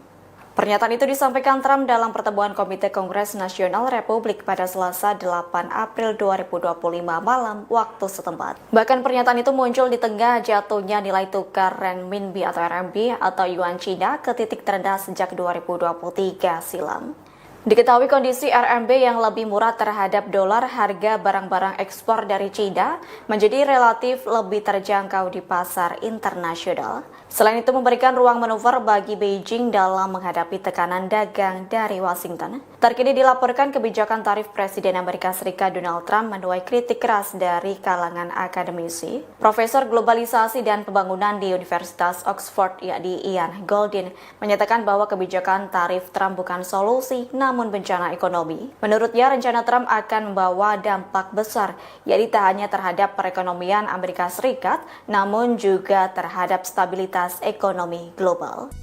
B: Pernyataan itu disampaikan Trump dalam pertemuan Komite Kongres Nasional Republik pada Selasa 8 April 2025 malam waktu setempat. Bahkan pernyataan itu muncul di tengah jatuhnya nilai tukar renminbi atau RMB atau yuan China ke titik terendah sejak 2023 silam. Diketahui kondisi RMB yang lebih murah terhadap dolar, harga barang-barang ekspor dari China menjadi relatif lebih terjangkau di pasar internasional. Selain itu memberikan ruang manuver bagi Beijing dalam menghadapi tekanan dagang dari Washington. Terkini dilaporkan kebijakan tarif Presiden Amerika Serikat Donald Trump menuai kritik keras dari kalangan akademisi. Profesor Globalisasi dan Pembangunan di Universitas Oxford, yakni Ian Goldin, menyatakan bahwa kebijakan tarif Trump bukan solusi, namun bencana ekonomi. Menurutnya, rencana Trump akan membawa dampak besar, yakni tak hanya terhadap perekonomian Amerika Serikat, namun juga terhadap stabilitas ekonomi global.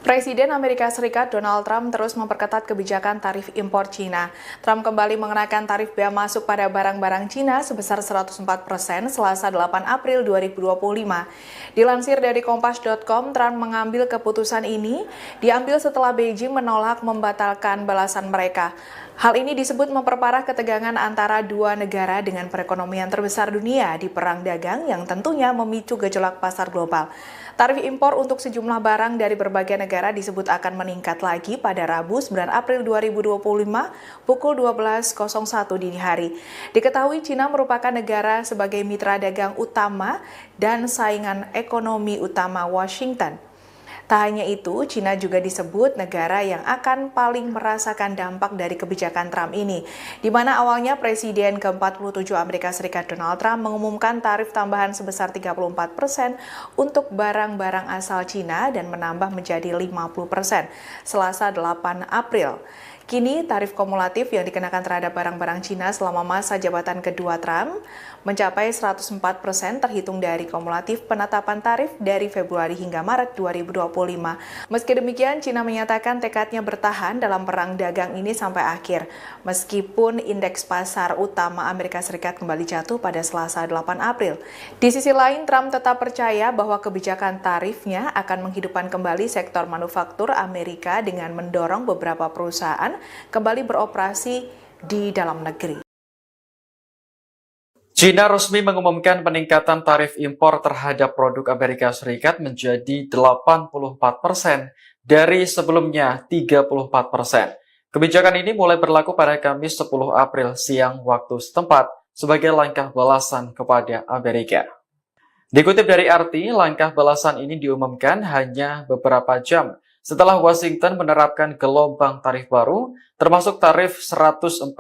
C: Presiden Amerika Serikat Donald Trump terus memperketat kebijakan tarif impor Cina. Trump kembali mengenakan tarif bea masuk pada barang-barang Cina sebesar 104% Selasa 8 April 2025. Dilansir dari Kompas.com, Trump mengambil keputusan ini diambil setelah Beijing menolak membatalkan balasan mereka. Hal ini disebut memperparah ketegangan antara dua negara dengan perekonomian terbesar dunia di perang dagang yang tentunya memicu gejolak pasar global. Tarif impor untuk sejumlah barang dari berbagai negara disebut akan meningkat lagi pada Rabu 9 April 2025 pukul 12.01 dini hari. Diketahui Cina merupakan negara sebagai mitra dagang utama dan saingan ekonomi utama Washington. Tak hanya itu, Cina juga disebut negara yang akan paling merasakan dampak dari kebijakan Trump ini, di mana awalnya Presiden ke-47 Amerika Serikat Donald Trump mengumumkan tarif tambahan sebesar 34% untuk barang-barang asal Cina dan menambah menjadi 50% Selasa 8 April. Kini, tarif kumulatif yang dikenakan terhadap barang-barang Cina selama masa jabatan kedua Trump mencapai 104% terhitung dari kumulatif penetapan tarif dari Februari hingga Maret 2025. Meski demikian, Cina menyatakan tekadnya bertahan dalam perang dagang ini sampai akhir, meskipun indeks pasar utama Amerika Serikat kembali jatuh pada Selasa 8 April. Di sisi lain, Trump tetap percaya bahwa kebijakan tarifnya akan menghidupkan kembali sektor manufaktur Amerika dengan mendorong beberapa perusahaan kembali beroperasi di dalam negeri.
A: China resmi mengumumkan peningkatan tarif impor terhadap produk Amerika Serikat menjadi 84% dari sebelumnya 34%. Kebijakan ini mulai berlaku pada Kamis 10 April siang waktu setempat sebagai langkah balasan kepada Amerika. Dikutip dari RT, langkah balasan ini diumumkan hanya beberapa jam setelah Washington menerapkan gelombang tarif baru, termasuk tarif 104%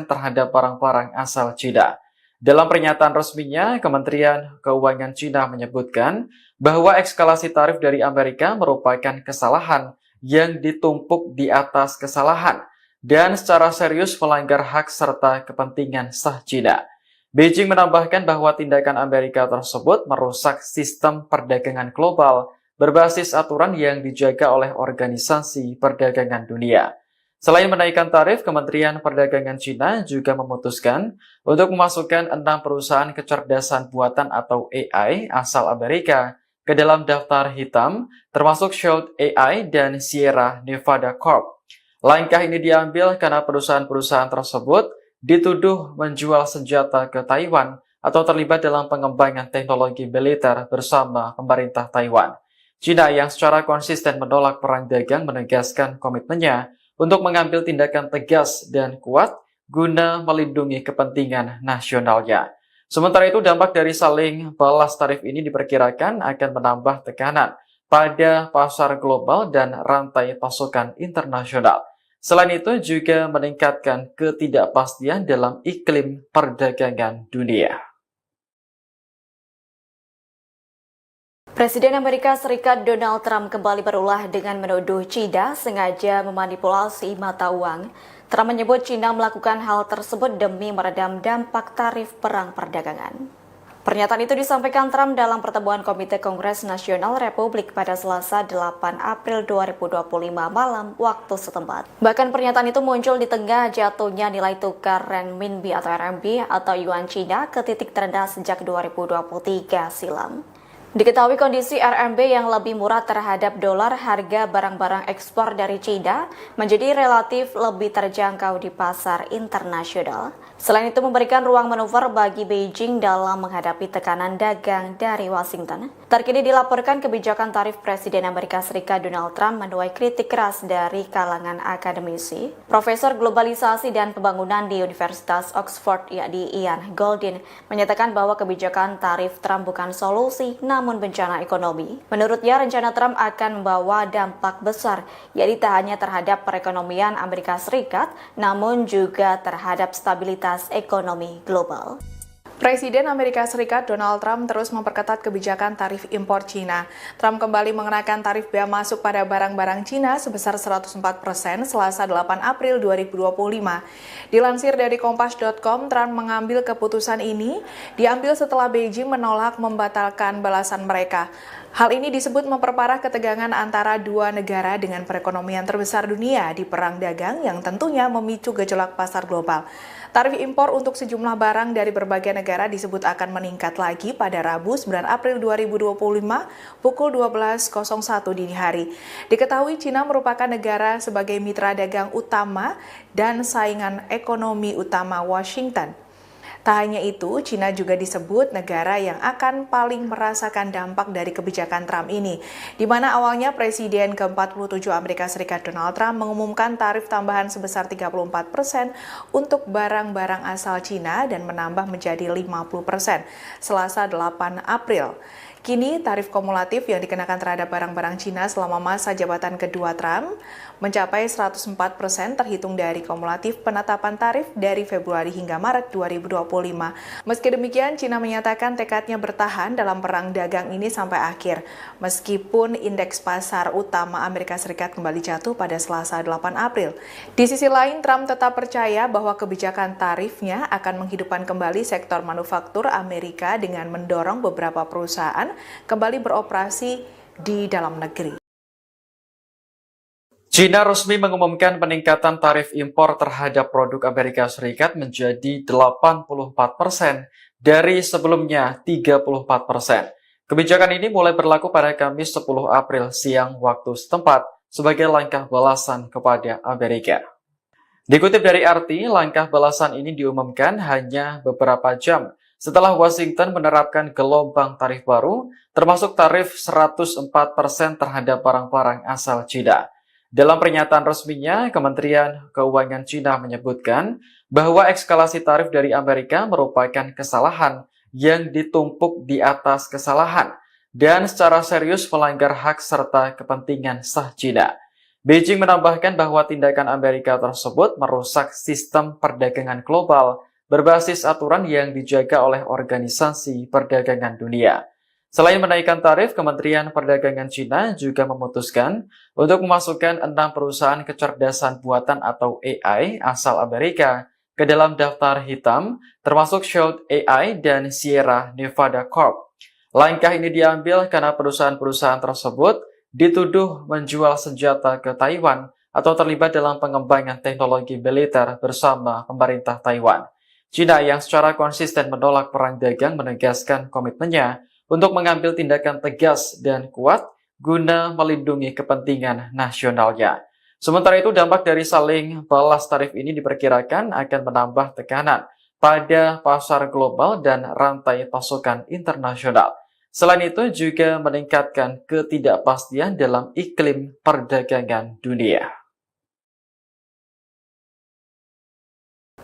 A: terhadap barang-barang asal China. Dalam pernyataan resminya, Kementerian Keuangan China menyebutkan bahwa eskalasi tarif dari Amerika merupakan kesalahan yang ditumpuk di atas kesalahan dan secara serius melanggar hak serta kepentingan sah China. Beijing menambahkan bahwa tindakan Amerika tersebut merusak sistem perdagangan global berbasis aturan yang dijaga oleh Organisasi Perdagangan Dunia. Selain menaikkan tarif, Kementerian Perdagangan China juga memutuskan untuk memasukkan 6 perusahaan kecerdasan buatan atau AI asal Amerika ke dalam daftar hitam, termasuk Shout AI dan Sierra Nevada Corp. Langkah ini diambil karena perusahaan-perusahaan tersebut dituduh menjual senjata ke Taiwan atau terlibat dalam pengembangan teknologi militer bersama pemerintah Taiwan. China yang secara konsisten menolak perang dagang menegaskan komitmennya untuk mengambil tindakan tegas dan kuat guna melindungi kepentingan nasionalnya. Sementara itu, dampak dari saling balas tarif ini diperkirakan akan menambah tekanan pada pasar global dan rantai pasokan internasional. Selain itu, juga meningkatkan ketidakpastian dalam iklim perdagangan dunia.
B: Presiden Amerika Serikat Donald Trump kembali berulah dengan menuduh China sengaja memanipulasi mata uang. Trump menyebut China melakukan hal tersebut demi meredam dampak tarif perang perdagangan. Pernyataan itu disampaikan Trump dalam pertemuan Komite Kongres Nasional Republik pada Selasa 8 April 2025 malam waktu setempat. Bahkan pernyataan itu muncul di tengah jatuhnya nilai tukar renminbi atau RMB atau yuan China ke titik terendah sejak 2023 silam. Diketahui kondisi RMB yang lebih murah terhadap dolar, harga barang-barang ekspor dari China menjadi relatif lebih terjangkau di pasar internasional. Selain itu memberikan ruang manuver bagi Beijing dalam menghadapi tekanan dagang dari Washington. Terkini dilaporkan kebijakan tarif Presiden Amerika Serikat Donald Trump menuai kritik keras dari kalangan akademisi. Profesor Globalisasi dan Pembangunan di Universitas Oxford yakni Ian Goldin menyatakan bahwa kebijakan tarif Trump bukan solusi namun bencana ekonomi. Menurutnya, rencana Trump akan membawa dampak besar, yakni tak hanya terhadap perekonomian Amerika Serikat, namun juga terhadap stabilitas ekonomi global.
C: Presiden Amerika Serikat Donald Trump terus memperketat kebijakan tarif impor Cina. Trump kembali mengenakan tarif bea masuk pada barang-barang Cina sebesar 104% Selasa 8 April 2025. Dilansir dari Kompas.com, Trump mengambil keputusan ini diambil setelah Beijing menolak membatalkan balasan mereka. Hal ini disebut memperparah ketegangan antara dua negara dengan perekonomian terbesar dunia di perang dagang yang tentunya memicu gejolak pasar global. Tarif impor untuk sejumlah barang dari berbagai negara disebut akan meningkat lagi pada Rabu 9 April 2025 pukul 12.01 dini hari. Diketahui Cina merupakan negara sebagai mitra dagang utama dan saingan ekonomi utama Washington. Tak hanya itu, Cina juga disebut negara yang akan paling merasakan dampak dari kebijakan Trump ini, di mana awalnya Presiden ke-47 Amerika Serikat Donald Trump mengumumkan tarif tambahan sebesar 34% untuk barang-barang asal Cina dan menambah menjadi 50% Selasa 8 April. Kini tarif kumulatif yang dikenakan terhadap barang-barang Cina selama masa jabatan kedua Trump mencapai 104% terhitung dari kumulatif penetapan tarif dari Februari hingga Maret 2025. Meski demikian, Cina menyatakan tekadnya bertahan dalam perang dagang ini sampai akhir, meskipun indeks pasar utama Amerika Serikat kembali jatuh pada Selasa 8 April. Di sisi lain, Trump tetap percaya bahwa kebijakan tarifnya akan menghidupkan kembali sektor manufaktur Amerika dengan mendorong beberapa perusahaan kembali beroperasi di dalam negeri.
A: China resmi mengumumkan peningkatan tarif impor terhadap produk Amerika Serikat menjadi 84% dari sebelumnya 34%. Kebijakan ini mulai berlaku pada Kamis 10 April siang waktu setempat sebagai langkah balasan kepada Amerika. Dikutip dari RT, langkah balasan ini diumumkan hanya beberapa jam setelah Washington menerapkan gelombang tarif baru, termasuk tarif 104% terhadap barang-barang asal China. Dalam pernyataan resminya, Kementerian Keuangan China menyebutkan bahwa eskalasi tarif dari Amerika merupakan kesalahan yang ditumpuk di atas kesalahan dan secara serius melanggar hak serta kepentingan sah China. Beijing menambahkan bahwa tindakan Amerika tersebut merusak sistem perdagangan global berbasis aturan yang dijaga oleh Organisasi Perdagangan Dunia. Selain menaikkan tarif, Kementerian Perdagangan China juga memutuskan untuk memasukkan 6 perusahaan kecerdasan buatan atau AI asal Amerika ke dalam daftar hitam, termasuk Shout AI dan Sierra Nevada Corp. Langkah ini diambil karena perusahaan-perusahaan tersebut dituduh menjual senjata ke Taiwan atau terlibat dalam pengembangan teknologi militer bersama pemerintah Taiwan. China yang secara konsisten menolak perang dagang menegaskan komitmennya untuk mengambil tindakan tegas dan kuat guna melindungi kepentingan nasionalnya. Sementara itu, dampak dari saling balas tarif ini diperkirakan akan menambah tekanan pada pasar global dan rantai pasokan internasional. Selain itu, juga meningkatkan ketidakpastian dalam iklim perdagangan dunia.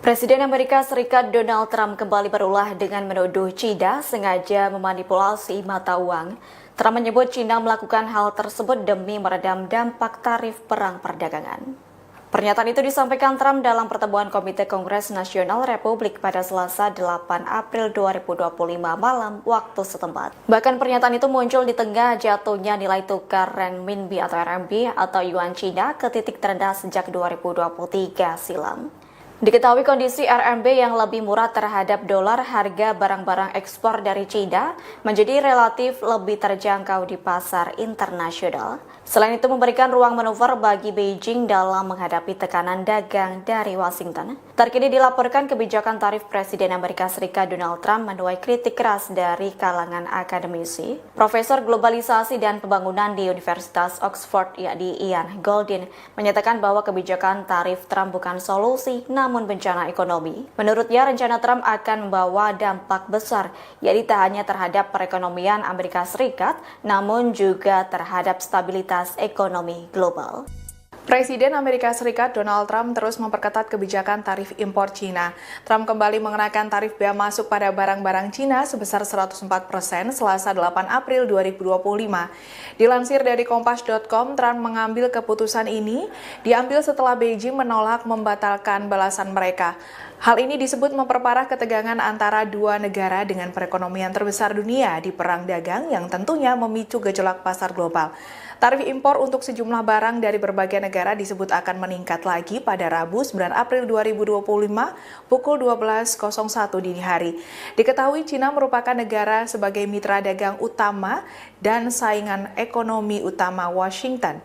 B: Presiden Amerika Serikat Donald Trump kembali berulah dengan menuduh China sengaja memanipulasi mata uang. Trump menyebut China melakukan hal tersebut demi meredam dampak tarif perang perdagangan. Pernyataan itu disampaikan Trump dalam pertemuan Komite Kongres Nasional Republik pada Selasa 8 April 2025 malam waktu setempat. Bahkan pernyataan itu muncul di tengah jatuhnya nilai tukar renminbi atau RMB atau yuan China ke titik terendah sejak 2023 silam. Diketahui kondisi RMB yang lebih murah terhadap dolar, harga barang-barang ekspor dari China menjadi relatif lebih terjangkau di pasar internasional. Selain itu memberikan ruang manuver bagi Beijing dalam menghadapi tekanan dagang dari Washington. Terkini dilaporkan kebijakan tarif Presiden Amerika Serikat Donald Trump menuai kritik keras dari kalangan akademisi. Profesor Globalisasi dan Pembangunan di Universitas Oxford yakni Ian Goldin menyatakan bahwa kebijakan tarif Trump bukan solusi namun bencana ekonomi. Menurutnya, rencana Trump akan membawa dampak besar, yakni tak hanya terhadap perekonomian Amerika Serikat, namun juga terhadap stabilitas ekonomi global.
C: Presiden Amerika Serikat Donald Trump terus memperketat kebijakan tarif impor Cina. Trump kembali mengenakan tarif bea masuk pada barang-barang Cina sebesar 104% Selasa 8 April 2025. Dilansir dari Kompas.com, Trump mengambil keputusan ini diambil setelah Beijing menolak membatalkan balasan mereka. Hal ini disebut memperparah ketegangan antara dua negara dengan perekonomian terbesar dunia di perang dagang yang tentunya memicu gejolak pasar global. Tarif impor untuk sejumlah barang dari berbagai negara disebut akan meningkat lagi pada Rabu 9 April 2025 pukul 12.01 dini hari. Diketahui Cina merupakan negara sebagai mitra dagang utama dan saingan ekonomi utama Washington.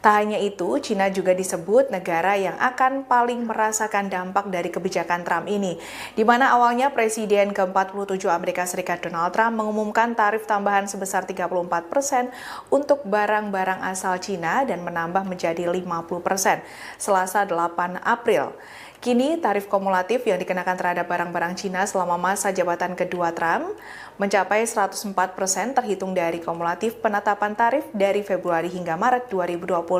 C: Tak hanya itu, Cina juga disebut negara yang akan paling merasakan dampak dari kebijakan Trump ini, di mana awalnya Presiden ke-47 Amerika Serikat Donald Trump mengumumkan tarif tambahan sebesar 34% untuk barang-barang asal Cina dan menambah menjadi 50% Selasa 8 April. Kini tarif kumulatif yang dikenakan terhadap barang-barang Cina selama masa jabatan kedua Trump mencapai 104% terhitung dari kumulatif penetapan tarif dari Februari hingga Maret 2025.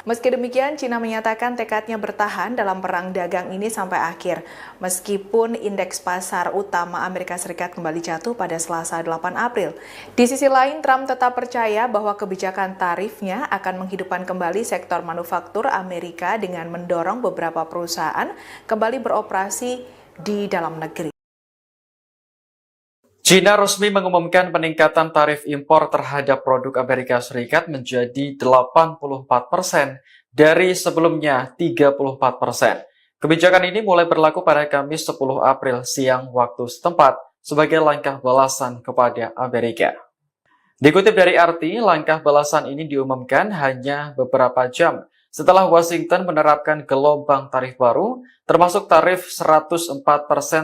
C: Meski demikian, Cina menyatakan tekadnya bertahan dalam perang dagang ini sampai akhir, meskipun indeks pasar utama Amerika Serikat kembali jatuh pada Selasa 8 April. Di sisi lain, Trump tetap percaya bahwa kebijakan tarifnya akan menghidupkan kembali sektor manufaktur Amerika dengan mendorong beberapa perusahaan kembali beroperasi di dalam negeri.
A: China resmi mengumumkan peningkatan tarif impor terhadap produk Amerika Serikat menjadi 84% dari sebelumnya 34%. Kebijakan ini mulai berlaku pada Kamis 10 April siang waktu setempat sebagai langkah balasan kepada Amerika. Dikutip dari RT, langkah balasan ini diumumkan hanya beberapa jam setelah Washington menerapkan gelombang tarif baru, termasuk tarif 104%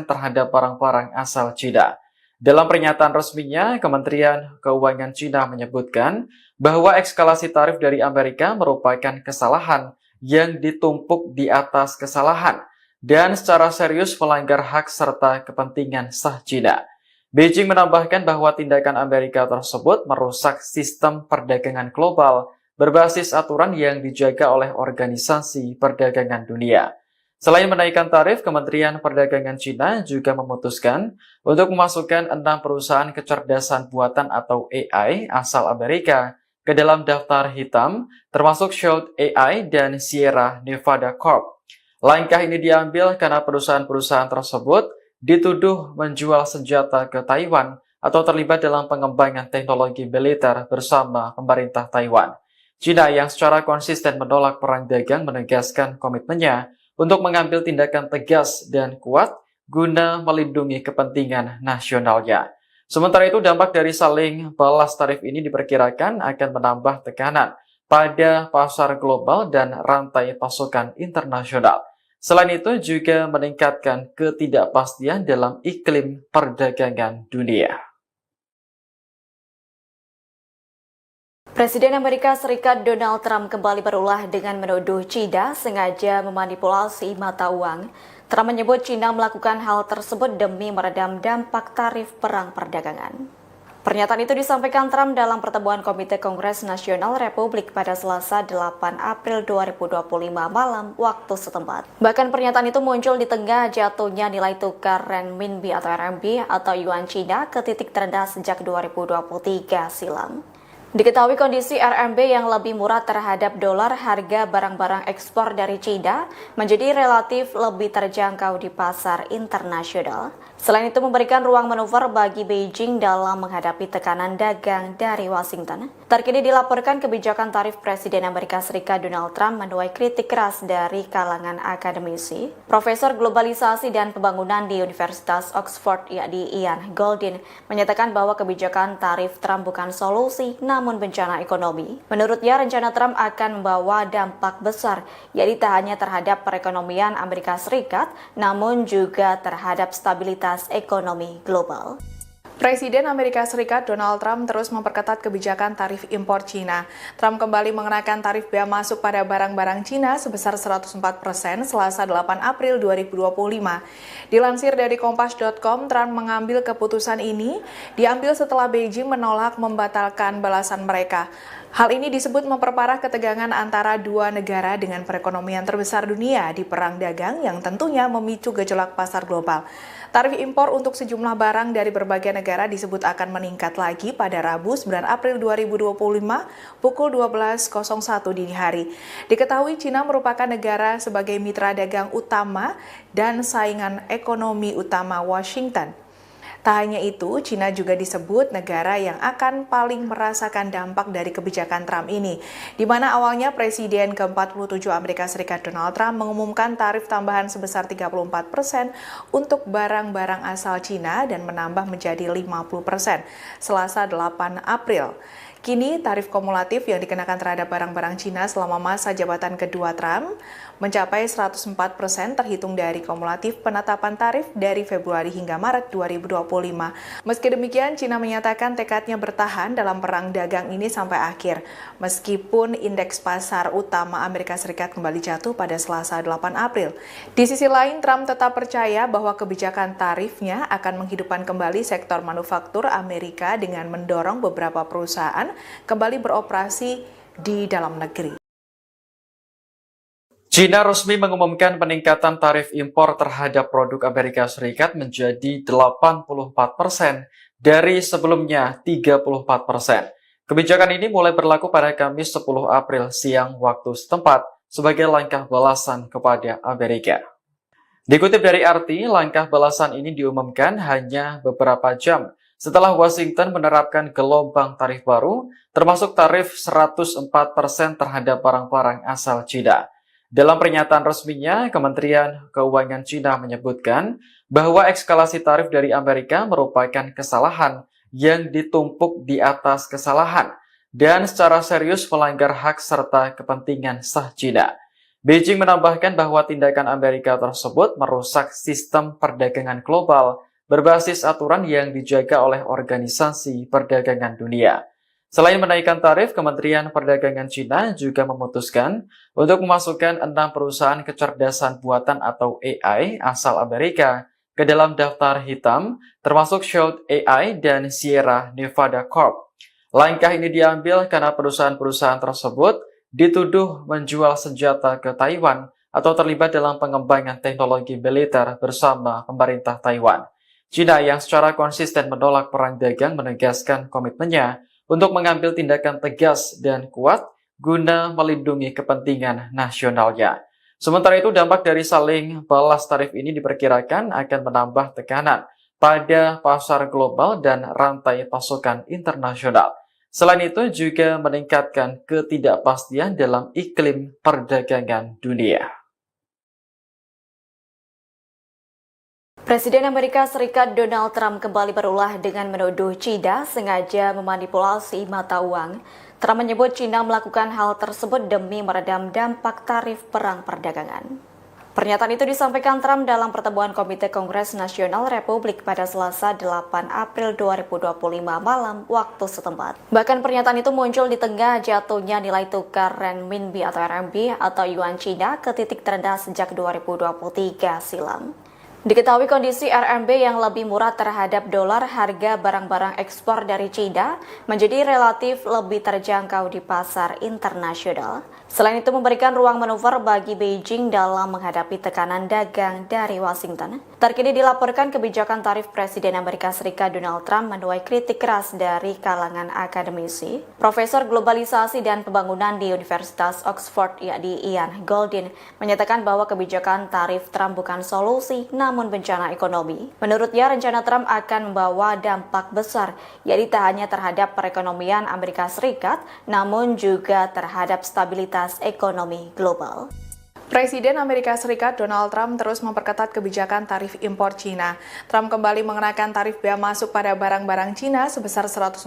A: terhadap barang-barang asal China. Dalam pernyataan resminya, Kementerian Keuangan China menyebutkan bahwa eskalasi tarif dari Amerika merupakan kesalahan yang ditumpuk di atas kesalahan dan secara serius melanggar hak serta kepentingan sah China. Beijing menambahkan bahwa tindakan Amerika tersebut merusak sistem perdagangan global berbasis aturan yang dijaga oleh Organisasi Perdagangan Dunia. Selain menaikkan tarif, Kementerian Perdagangan China juga memutuskan untuk memasukkan 6 perusahaan kecerdasan buatan atau AI asal Amerika ke dalam daftar hitam, termasuk Shout AI dan Sierra Nevada Corp. Langkah ini diambil karena perusahaan-perusahaan tersebut dituduh menjual senjata ke Taiwan atau terlibat dalam pengembangan teknologi militer bersama pemerintah Taiwan. China yang secara konsisten menolak perang dagang menegaskan komitmennya untuk mengambil tindakan tegas dan kuat guna melindungi kepentingan nasionalnya. Sementara itu, dampak dari saling balas tarif ini diperkirakan akan menambah tekanan pada pasar global dan rantai pasokan internasional. Selain itu, juga meningkatkan ketidakpastian dalam iklim perdagangan dunia.
B: Presiden Amerika Serikat Donald Trump kembali berulah dengan menuduh China sengaja memanipulasi mata uang. Trump menyebut China melakukan hal tersebut demi meredam dampak tarif perang perdagangan. Pernyataan itu disampaikan Trump dalam pertemuan Komite Kongres Nasional Republik pada Selasa 8 April 2025 malam waktu setempat. Bahkan pernyataan itu muncul di tengah jatuhnya nilai tukar renminbi atau RMB atau yuan China ke titik terendah sejak 2023 silam. Diketahui kondisi RMB yang lebih murah terhadap dolar, harga barang-barang ekspor dari China menjadi relatif lebih terjangkau di pasar internasional. Selain itu memberikan ruang manuver bagi Beijing dalam menghadapi tekanan dagang dari Washington. Terkini dilaporkan kebijakan tarif Presiden Amerika Serikat Donald Trump menuai kritik keras dari kalangan akademisi. Profesor Globalisasi dan Pembangunan di Universitas Oxford, yakni Ian Goldin, menyatakan bahwa kebijakan tarif Trump bukan solusi, namun bencana ekonomi. Menurutnya, rencana Trump akan membawa dampak besar, yaitu tak hanya terhadap perekonomian Amerika Serikat, namun juga terhadap stabilitas ekonomi global.
C: Presiden Amerika Serikat Donald Trump terus memperketat kebijakan tarif impor China. Trump kembali mengenakan tarif bea masuk pada barang-barang China sebesar 104% Selasa 8 April 2025. Dilansir dari Kompas.com, Trump mengambil keputusan ini diambil setelah Beijing menolak membatalkan balasan mereka. Hal ini disebut memperparah ketegangan antara dua negara dengan perekonomian terbesar dunia di perang dagang yang tentunya memicu gejolak pasar global. Tarif impor untuk sejumlah barang dari berbagai negara disebut akan meningkat lagi pada Rabu 9 April 2025 pukul 12.01 dini hari. Diketahui China merupakan negara sebagai mitra dagang utama dan saingan ekonomi utama Washington. Tak hanya itu, China juga disebut negara yang akan paling merasakan dampak dari kebijakan Trump ini, di mana awalnya Presiden ke-47 Amerika Serikat Donald Trump mengumumkan tarif tambahan sebesar 34% untuk barang-barang asal China dan menambah menjadi 50% Selasa 8 April. Kini, tarif kumulatif yang dikenakan terhadap barang-barang China selama masa jabatan kedua Trump mencapai 104% terhitung dari kumulatif penetapan tarif dari Februari hingga Maret 2025. Meski demikian, China menyatakan tekadnya bertahan dalam perang dagang ini sampai akhir, meskipun indeks pasar utama Amerika Serikat kembali jatuh pada Selasa 8 April. Di sisi lain, Trump tetap percaya bahwa kebijakan tarifnya akan menghidupkan kembali sektor manufaktur Amerika dengan mendorong beberapa perusahaan kembali beroperasi di dalam negeri.
A: China resmi mengumumkan peningkatan tarif impor terhadap produk Amerika Serikat menjadi 84% dari sebelumnya 34%. Kebijakan ini mulai berlaku pada Kamis 10 April siang waktu setempat sebagai langkah balasan kepada Amerika. Dikutip dari RT, langkah balasan ini diumumkan hanya beberapa jam setelah Washington menerapkan gelombang tarif baru, termasuk tarif 104% terhadap barang-barang asal China. Dalam pernyataan resminya, Kementerian Keuangan China menyebutkan bahwa eskalasi tarif dari Amerika merupakan kesalahan yang ditumpuk di atas kesalahan dan secara serius melanggar hak serta kepentingan sah China. Beijing menambahkan bahwa tindakan Amerika tersebut merusak sistem perdagangan global berbasis aturan yang dijaga oleh Organisasi Perdagangan Dunia. Selain menaikkan tarif, Kementerian Perdagangan China juga memutuskan untuk memasukkan 6 perusahaan kecerdasan buatan atau AI asal Amerika ke dalam daftar hitam, termasuk Shout AI dan Sierra Nevada Corp. Langkah ini diambil karena perusahaan-perusahaan tersebut dituduh menjual senjata ke Taiwan atau terlibat dalam pengembangan teknologi militer bersama pemerintah Taiwan. China yang secara konsisten menolak perang dagang menegaskan komitmennya untuk mengambil tindakan tegas dan kuat guna melindungi kepentingan nasionalnya. Sementara itu, dampak dari saling balas tarif ini diperkirakan akan menambah tekanan pada pasar global dan rantai pasokan internasional. Selain itu, juga meningkatkan ketidakpastian dalam iklim perdagangan dunia.
B: Presiden Amerika Serikat Donald Trump kembali berulah dengan menuduh China sengaja memanipulasi mata uang. Trump menyebut China melakukan hal tersebut demi meredam dampak tarif perang perdagangan. Pernyataan itu disampaikan Trump dalam pertemuan Komite Kongres Nasional Republik pada Selasa 8 April 2025 malam waktu setempat. Bahkan pernyataan itu muncul di tengah jatuhnya nilai tukar renminbi atau RMB atau yuan China ke titik terendah sejak 2023 silam. Diketahui kondisi RMB yang lebih murah terhadap dolar, harga barang-barang ekspor dari China menjadi relatif lebih terjangkau di pasar internasional. Selain itu memberikan ruang manuver bagi Beijing dalam menghadapi tekanan dagang dari Washington. Terkini dilaporkan kebijakan tarif Presiden Amerika Serikat Donald Trump menuai kritik keras dari kalangan akademisi. Profesor Globalisasi dan Pembangunan di Universitas Oxford, yakni Ian Goldin, menyatakan bahwa kebijakan tarif Trump bukan solusi, namun bencana ekonomi. Menurutnya, rencana Trump akan membawa dampak besar, yaitu tak hanya terhadap perekonomian Amerika Serikat, namun juga terhadap stabilitas ekonomi global.
C: Presiden Amerika Serikat Donald Trump terus memperketat kebijakan tarif impor China. Trump kembali mengenakan tarif bea masuk pada barang-barang China sebesar 104%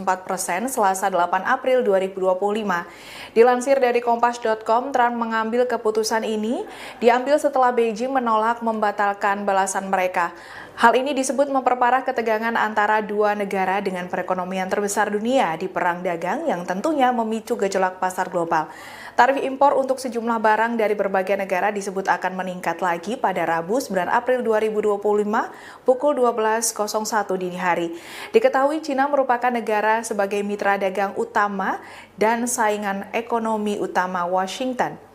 C: Selasa 8 April 2025. Dilansir dari Kompas.com, Trump mengambil keputusan ini diambil setelah Beijing menolak membatalkan balasan mereka. Hal ini disebut memperparah ketegangan antara dua negara dengan perekonomian terbesar dunia di perang dagang yang tentunya memicu gejolak pasar global. Tarif impor untuk sejumlah barang dari berbagai negara disebut akan meningkat lagi pada Rabu 9 April 2025 pukul 12.01 dini hari. Diketahui China merupakan negara sebagai mitra dagang utama dan saingan ekonomi utama Washington.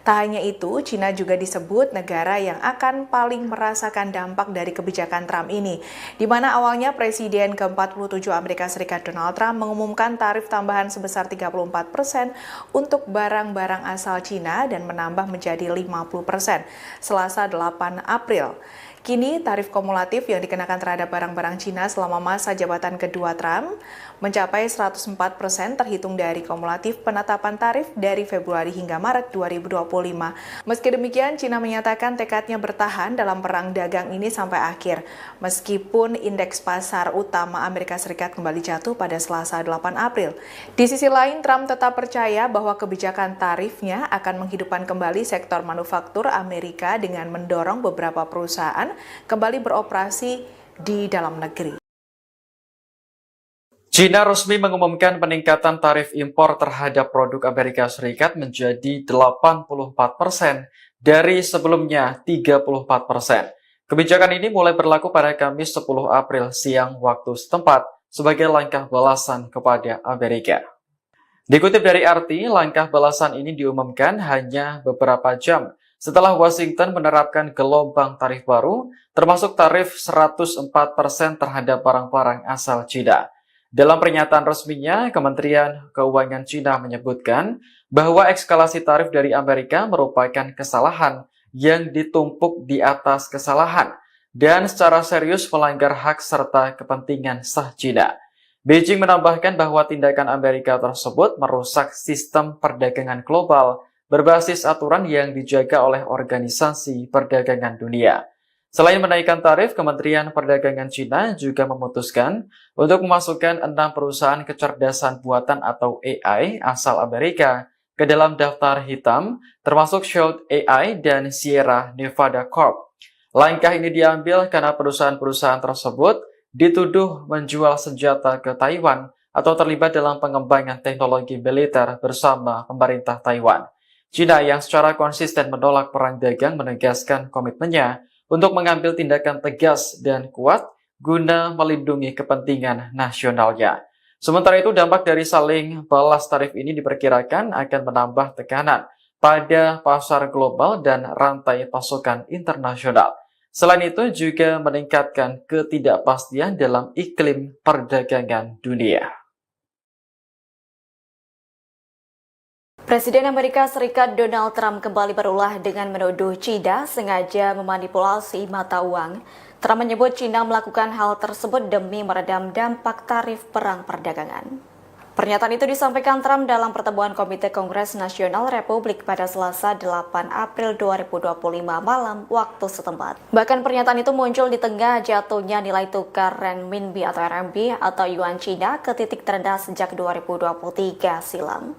C: Tak hanya itu, China juga disebut negara yang akan paling merasakan dampak dari kebijakan Trump ini, di mana awalnya Presiden ke-47 Amerika Serikat Donald Trump mengumumkan tarif tambahan sebesar 34% untuk barang-barang asal China dan menambah menjadi 50% Selasa 8 April. Kini, tarif kumulatif yang dikenakan terhadap barang-barang China selama masa jabatan kedua Trump mencapai 104% terhitung dari kumulatif penetapan tarif dari Februari hingga Maret 2025. Meski demikian, China menyatakan tekadnya bertahan dalam perang dagang ini sampai akhir, meskipun indeks pasar utama Amerika Serikat kembali jatuh pada Selasa 8 April. Di sisi lain, Trump tetap percaya bahwa kebijakan tarifnya akan menghidupkan kembali sektor manufaktur Amerika dengan mendorong beberapa perusahaan kembali beroperasi di dalam negeri.
A: China resmi mengumumkan peningkatan tarif impor terhadap produk Amerika Serikat menjadi 84% dari sebelumnya 34%. Kebijakan ini mulai berlaku pada Kamis 10 April siang waktu setempat sebagai langkah balasan kepada Amerika. Dikutip dari RT, langkah balasan ini diumumkan hanya beberapa jam setelah Washington menerapkan gelombang tarif baru, termasuk tarif 104% terhadap barang-barang asal China. Dalam pernyataan resminya, Kementerian Keuangan China menyebutkan bahwa eskalasi tarif dari Amerika merupakan kesalahan yang ditumpuk di atas kesalahan dan secara serius melanggar hak serta kepentingan sah China. Beijing menambahkan bahwa tindakan Amerika tersebut merusak sistem perdagangan global berbasis aturan yang dijaga oleh Organisasi Perdagangan Dunia. Selain menaikkan tarif, Kementerian Perdagangan China juga memutuskan untuk memasukkan 6 perusahaan kecerdasan buatan atau AI asal Amerika ke dalam daftar hitam, termasuk Shield AI dan Sierra Nevada Corp. Langkah ini diambil karena perusahaan-perusahaan tersebut dituduh menjual senjata ke Taiwan atau terlibat dalam pengembangan teknologi militer bersama pemerintah Taiwan. China yang secara konsisten menolak perang dagang menegaskan komitmennya untuk mengambil tindakan tegas dan kuat guna melindungi kepentingan nasionalnya. Sementara itu, dampak dari saling balas tarif ini diperkirakan akan menambah tekanan pada pasar global dan rantai pasokan internasional. Selain itu, juga meningkatkan ketidakpastian dalam iklim perdagangan dunia.
B: Presiden Amerika Serikat Donald Trump kembali berulah dengan menuduh China sengaja memanipulasi mata uang. Trump menyebut China melakukan hal tersebut demi meredam dampak tarif perang perdagangan. Pernyataan itu disampaikan Trump dalam pertemuan Komite Kongres Nasional Republik pada Selasa 8 April 2025 malam waktu setempat. Bahkan pernyataan itu muncul di tengah jatuhnya nilai tukar renminbi atau RMB atau yuan China ke titik terendah sejak 2023 silam.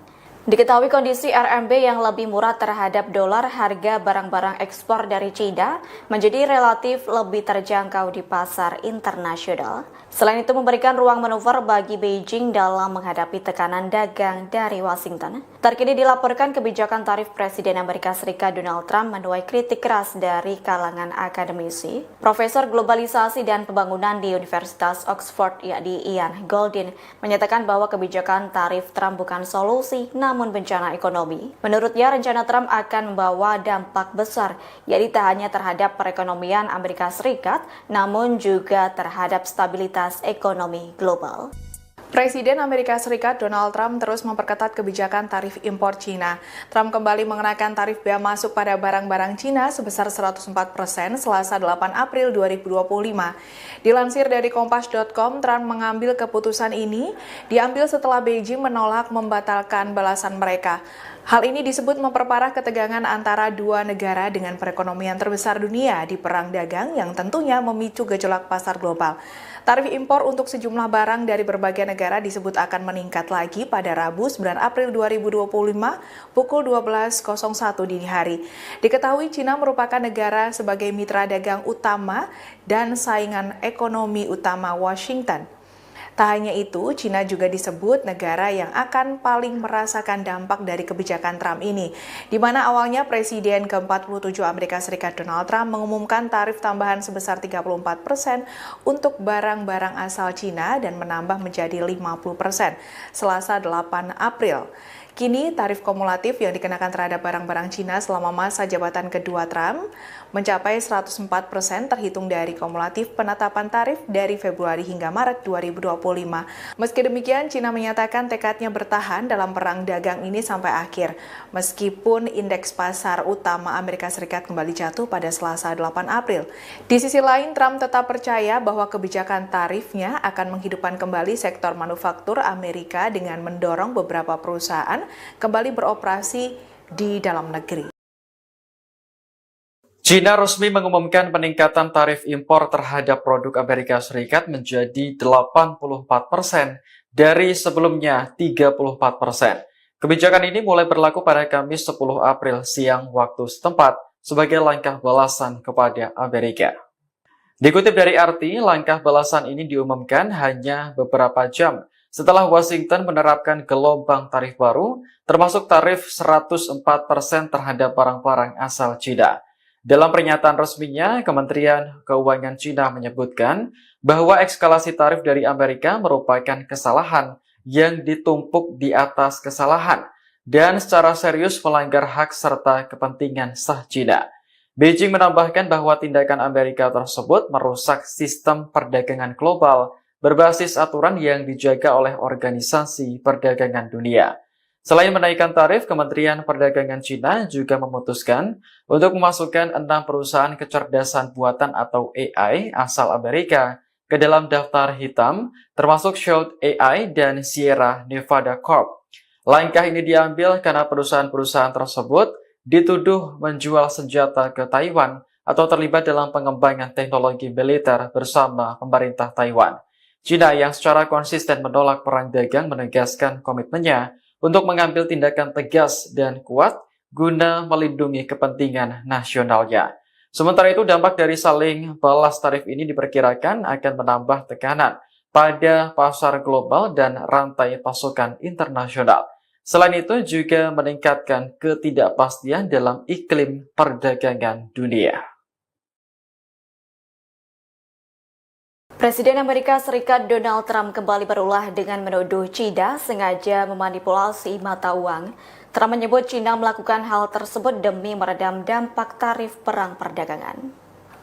B: Diketahui kondisi RMB yang lebih murah terhadap dolar, harga barang-barang ekspor dari China menjadi relatif lebih terjangkau di pasar internasional. Selain itu memberikan ruang manuver bagi Beijing dalam menghadapi tekanan dagang dari Washington. Terkini dilaporkan kebijakan tarif Presiden Amerika Serikat Donald Trump menuai kritik keras dari kalangan akademisi. Profesor Globalisasi dan Pembangunan di Universitas Oxford yakni Ian Goldin menyatakan bahwa kebijakan tarif Trump bukan solusi namun bencana ekonomi. Menurutnya, rencana Trump akan membawa dampak besar, yaitu tak hanya terhadap perekonomian Amerika Serikat, namun juga terhadap stabilitas ekonomi global.
C: Presiden Amerika Serikat Donald Trump terus memperketat kebijakan tarif impor China. Trump kembali mengenakan tarif bea masuk pada barang-barang China sebesar 104% Selasa 8 April 2025. Dilansir dari Kompas.com, Trump mengambil keputusan ini diambil setelah Beijing menolak membatalkan balasan mereka. Hal ini disebut memperparah ketegangan antara dua negara dengan perekonomian terbesar dunia di perang dagang yang tentunya memicu gejolak pasar global. Tarif impor untuk sejumlah barang dari berbagai negara disebut akan meningkat lagi pada Rabu 9 April 2025 pukul 12.01 dini hari. Diketahui China merupakan negara sebagai mitra dagang utama dan saingan ekonomi utama Washington. Tak hanya itu, China juga disebut negara yang akan paling merasakan dampak dari kebijakan Trump ini, di mana awalnya Presiden ke-47 Amerika Serikat Donald Trump mengumumkan tarif tambahan sebesar 34% untuk barang-barang asal China dan menambah menjadi 50% Selasa 8 April. Kini, tarif kumulatif yang dikenakan terhadap barang-barang China selama masa jabatan kedua Trump mencapai 104% terhitung dari kumulatif penetapan tarif dari Februari hingga Maret 2025. Meski demikian, China menyatakan tekadnya bertahan dalam perang dagang ini sampai akhir, meskipun indeks pasar utama Amerika Serikat kembali jatuh pada Selasa 8 April. Di sisi lain, Trump tetap percaya bahwa kebijakan tarifnya akan menghidupkan kembali sektor manufaktur Amerika dengan mendorong beberapa perusahaan kembali beroperasi di dalam negeri.
A: China resmi mengumumkan peningkatan tarif impor terhadap produk Amerika Serikat menjadi 84% dari sebelumnya 34%. Kebijakan ini mulai berlaku pada Kamis 10 April siang waktu setempat sebagai langkah balasan kepada Amerika. Dikutip dari RT, langkah balasan ini diumumkan hanya beberapa jam setelah Washington menerapkan gelombang tarif baru, termasuk tarif 104% terhadap barang-barang asal China. Dalam pernyataan resminya, Kementerian Keuangan China menyebutkan bahwa eskalasi tarif dari Amerika merupakan kesalahan yang ditumpuk di atas kesalahan dan secara serius melanggar hak serta kepentingan sah China. Beijing menambahkan bahwa tindakan Amerika tersebut merusak sistem perdagangan global berbasis aturan yang dijaga oleh Organisasi Perdagangan Dunia. Selain menaikkan tarif, Kementerian Perdagangan China juga memutuskan untuk memasukkan 6 perusahaan kecerdasan buatan atau AI asal Amerika ke dalam daftar hitam, termasuk Shout AI dan Sierra Nevada Corp. Langkah ini diambil karena perusahaan-perusahaan tersebut dituduh menjual senjata ke Taiwan atau terlibat dalam pengembangan teknologi militer bersama pemerintah Taiwan. China yang secara konsisten menolak perang dagang menegaskan komitmennya untuk mengambil tindakan tegas dan kuat guna melindungi kepentingan nasionalnya. Sementara itu, dampak dari saling balas tarif ini diperkirakan akan menambah tekanan pada pasar global dan rantai pasokan internasional. Selain itu, juga meningkatkan ketidakpastian dalam iklim perdagangan dunia.
B: Presiden Amerika Serikat Donald Trump kembali berulah dengan menuduh China sengaja memanipulasi mata uang. Trump menyebut China melakukan hal tersebut demi meredam dampak tarif perang perdagangan.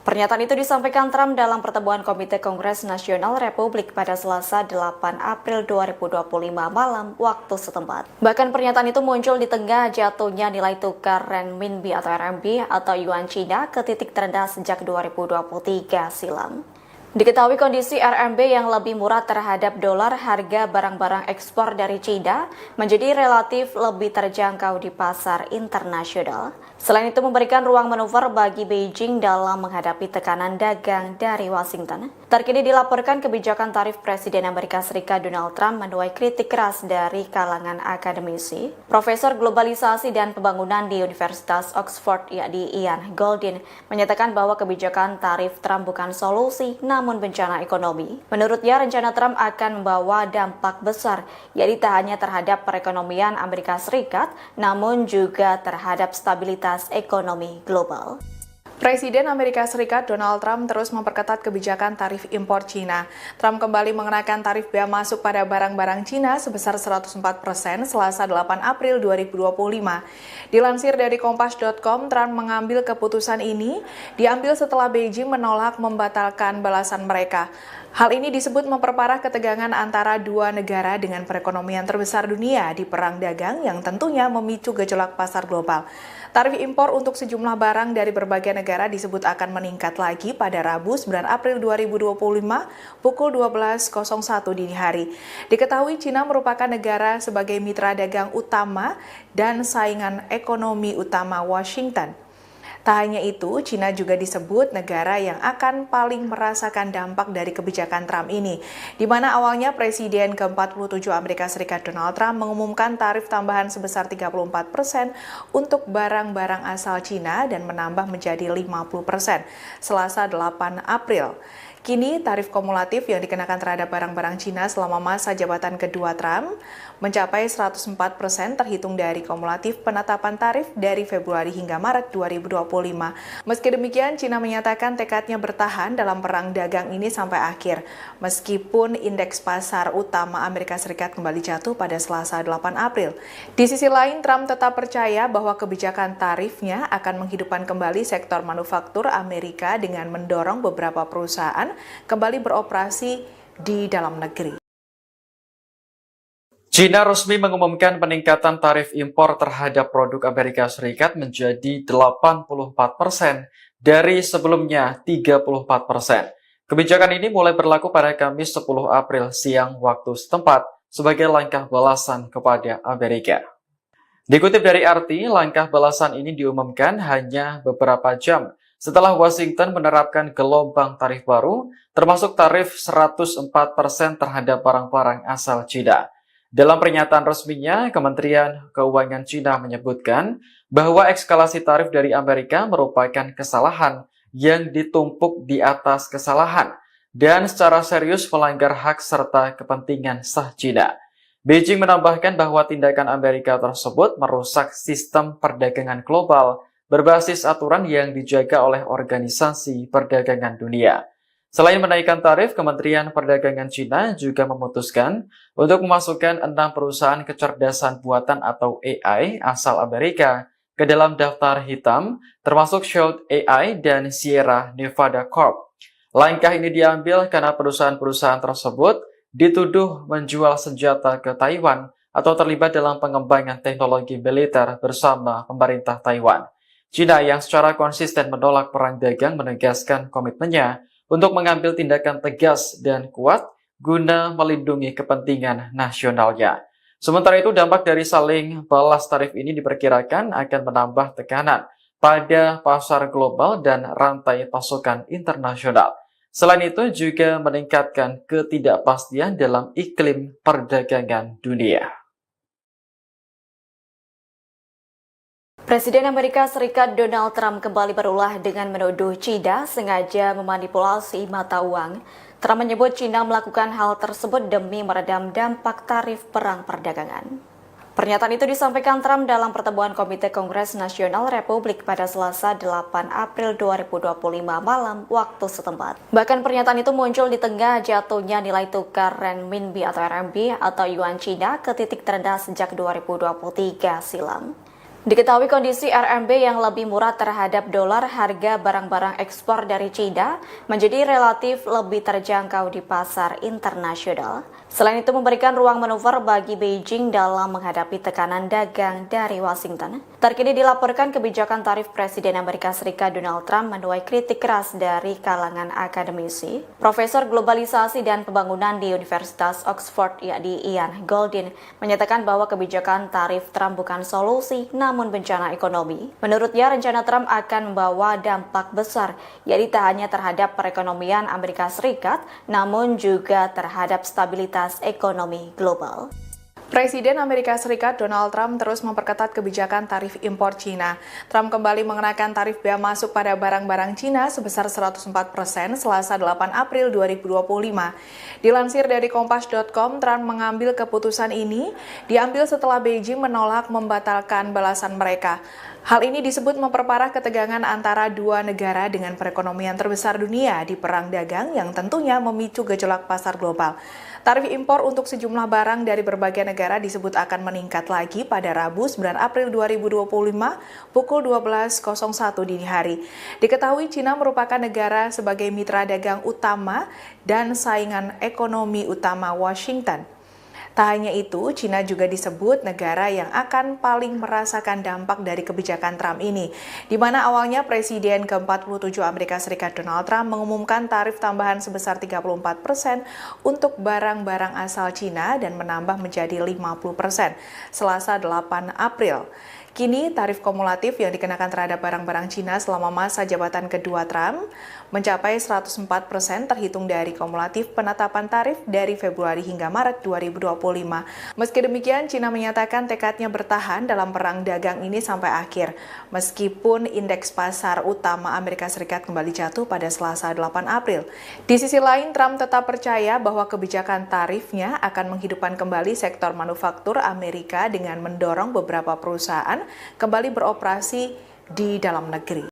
B: Pernyataan itu disampaikan Trump dalam pertemuan Komite Kongres Nasional Republik pada Selasa 8 April 2025 malam waktu setempat. Bahkan pernyataan itu muncul di tengah jatuhnya nilai tukar renminbi atau RMB atau yuan China ke titik terendah sejak 2023 silam. Diketahui kondisi RMB yang lebih murah terhadap dolar, harga barang-barang ekspor dari China menjadi relatif lebih terjangkau di pasar internasional. Selain itu memberikan ruang manuver bagi Beijing dalam menghadapi tekanan dagang dari Washington. Terkini dilaporkan kebijakan tarif Presiden Amerika Serikat Donald Trump menuai kritik keras dari kalangan akademisi. Profesor Globalisasi dan Pembangunan di Universitas Oxford yakni Ian Goldin menyatakan bahwa kebijakan tarif Trump bukan solusi namun bencana ekonomi. Menurutnya, rencana Trump akan membawa dampak besar, yaitu tak hanya terhadap perekonomian Amerika Serikat, namun juga terhadap stabilitas ekonomi global.
C: Presiden Amerika Serikat Donald Trump terus memperketat kebijakan tarif impor Cina. Trump kembali mengenakan tarif bea masuk pada barang-barang Cina sebesar 104% Selasa 8 April 2025. Dilansir dari Kompas.com, Trump mengambil keputusan ini diambil setelah Beijing menolak membatalkan balasan mereka. Hal ini disebut memperparah ketegangan antara dua negara dengan perekonomian terbesar dunia di perang dagang yang tentunya memicu gejolak pasar global. Tarif impor untuk sejumlah barang dari berbagai negara disebut akan meningkat lagi pada Rabu 9 April 2025 pukul 12.01 dini hari. Diketahui Cina merupakan negara sebagai mitra dagang utama dan saingan ekonomi utama Washington. Tak hanya itu, Cina juga disebut negara yang akan paling merasakan dampak dari kebijakan Trump ini, di mana awalnya Presiden ke-47 Amerika Serikat Donald Trump mengumumkan tarif tambahan sebesar 34% untuk barang-barang asal Cina dan menambah menjadi 50% Selasa 8 April. Kini tarif kumulatif yang dikenakan terhadap barang-barang Cina selama masa jabatan kedua Trump mencapai 104% terhitung dari kumulatif penetapan tarif dari Februari hingga Maret 2025. Meski demikian, Cina menyatakan tekadnya bertahan dalam perang dagang ini sampai akhir, meskipun indeks pasar utama Amerika Serikat kembali jatuh pada Selasa 8 April. Di sisi lain, Trump tetap percaya bahwa kebijakan tarifnya akan menghidupkan kembali sektor manufaktur Amerika dengan mendorong beberapa perusahaan kembali beroperasi di dalam negeri.
A: China resmi mengumumkan peningkatan tarif impor terhadap produk Amerika Serikat menjadi 84% dari sebelumnya 34%. Kebijakan ini mulai berlaku pada Kamis 10 April siang waktu setempat sebagai langkah balasan kepada Amerika. Dikutip dari RT, langkah balasan ini diumumkan hanya beberapa jam setelah Washington menerapkan gelombang tarif baru, termasuk tarif 104% terhadap barang-barang asal China. Dalam pernyataan resminya, Kementerian Keuangan China menyebutkan bahwa eskalasi tarif dari Amerika merupakan kesalahan yang ditumpuk di atas kesalahan dan secara serius melanggar hak serta kepentingan sah China. Beijing menambahkan bahwa tindakan Amerika tersebut merusak sistem perdagangan global berbasis aturan yang dijaga oleh Organisasi Perdagangan Dunia. Selain menaikkan tarif, Kementerian Perdagangan Cina juga memutuskan untuk memasukkan 6 perusahaan kecerdasan buatan atau AI asal Amerika ke dalam daftar hitam, termasuk Shout AI dan Sierra Nevada Corp. Langkah ini diambil karena perusahaan-perusahaan tersebut dituduh menjual senjata ke Taiwan atau terlibat dalam pengembangan teknologi militer bersama pemerintah Taiwan. Cina yang secara konsisten menolak perang dagang menegaskan komitmennya untuk mengambil tindakan tegas dan kuat guna melindungi kepentingan nasionalnya. Sementara itu, dampak dari saling balas tarif ini diperkirakan akan menambah tekanan pada pasar global dan rantai pasokan internasional. Selain itu, juga meningkatkan ketidakpastian dalam iklim perdagangan dunia.
B: Presiden Amerika Serikat Donald Trump kembali berulah dengan menuduh China sengaja memanipulasi mata uang. Trump menyebut China melakukan hal tersebut demi meredam dampak tarif perang perdagangan. Pernyataan itu disampaikan Trump dalam pertemuan Komite Kongres Nasional Republik pada Selasa 8 April 2025 malam waktu setempat. Bahkan pernyataan itu muncul di tengah jatuhnya nilai tukar renminbi atau RMB atau yuan China ke titik terendah sejak 2023 silam. Diketahui kondisi RMB yang lebih murah terhadap dolar, harga barang-barang ekspor dari China menjadi relatif lebih terjangkau di pasar internasional. Selain itu memberikan ruang manuver bagi Beijing dalam menghadapi tekanan dagang dari Washington. Terkini dilaporkan kebijakan tarif Presiden Amerika Serikat Donald Trump menuai kritik keras dari kalangan akademisi. Profesor Globalisasi dan Pembangunan di Universitas Oxford yakni Ian Goldin menyatakan bahwa kebijakan tarif Trump bukan solusi namun bencana ekonomi. Menurutnya, rencana Trump akan membawa dampak besar, yaitu tak hanya terhadap perekonomian Amerika Serikat, namun juga terhadap stabilitas ekonomi global.
C: Presiden Amerika Serikat Donald Trump terus memperketat kebijakan tarif impor Cina. Trump kembali mengenakan tarif bea masuk pada barang-barang Cina sebesar 104% Selasa 8 April 2025. Dilansir dari Kompas.com, Trump mengambil keputusan ini diambil setelah Beijing menolak membatalkan balasan mereka. Hal ini disebut memperparah ketegangan antara dua negara dengan perekonomian terbesar dunia di perang dagang yang tentunya memicu gejolak pasar global. Tarif impor untuk sejumlah barang dari berbagai negara disebut akan meningkat lagi pada Rabu 9 April 2025 pukul 12.01 dini hari. Diketahui Cina merupakan negara sebagai mitra dagang utama dan saingan ekonomi utama Washington. Tak hanya itu, Cina juga disebut negara yang akan paling merasakan dampak dari kebijakan Trump ini, di mana awalnya Presiden ke-47 Amerika Serikat Donald Trump mengumumkan tarif tambahan sebesar 34% untuk barang-barang asal Cina dan menambah menjadi 50% Selasa 8 April. Kini, tarif kumulatif yang dikenakan terhadap barang-barang Cina selama masa jabatan kedua Trump mencapai 104% terhitung dari kumulatif penetapan tarif dari Februari hingga Maret 2025. Meski demikian, Cina menyatakan tekadnya bertahan dalam perang dagang ini sampai akhir, meskipun indeks pasar utama Amerika Serikat kembali jatuh pada Selasa 8 April. Di sisi lain, Trump tetap percaya bahwa kebijakan tarifnya akan menghidupkan kembali sektor manufaktur Amerika dengan mendorong beberapa perusahaan kembali beroperasi di dalam negeri.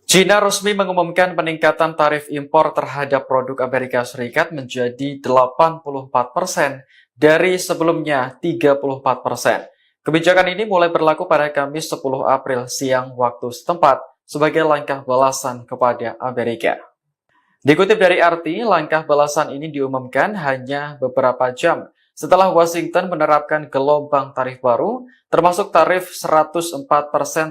A: China resmi mengumumkan peningkatan tarif impor terhadap produk Amerika Serikat menjadi 84% dari sebelumnya 34%. Kebijakan ini mulai berlaku pada Kamis 10 April siang waktu setempat sebagai langkah balasan kepada Amerika. Dikutip dari RT, langkah balasan ini diumumkan hanya beberapa jam setelah Washington menerapkan gelombang tarif baru, termasuk tarif 104%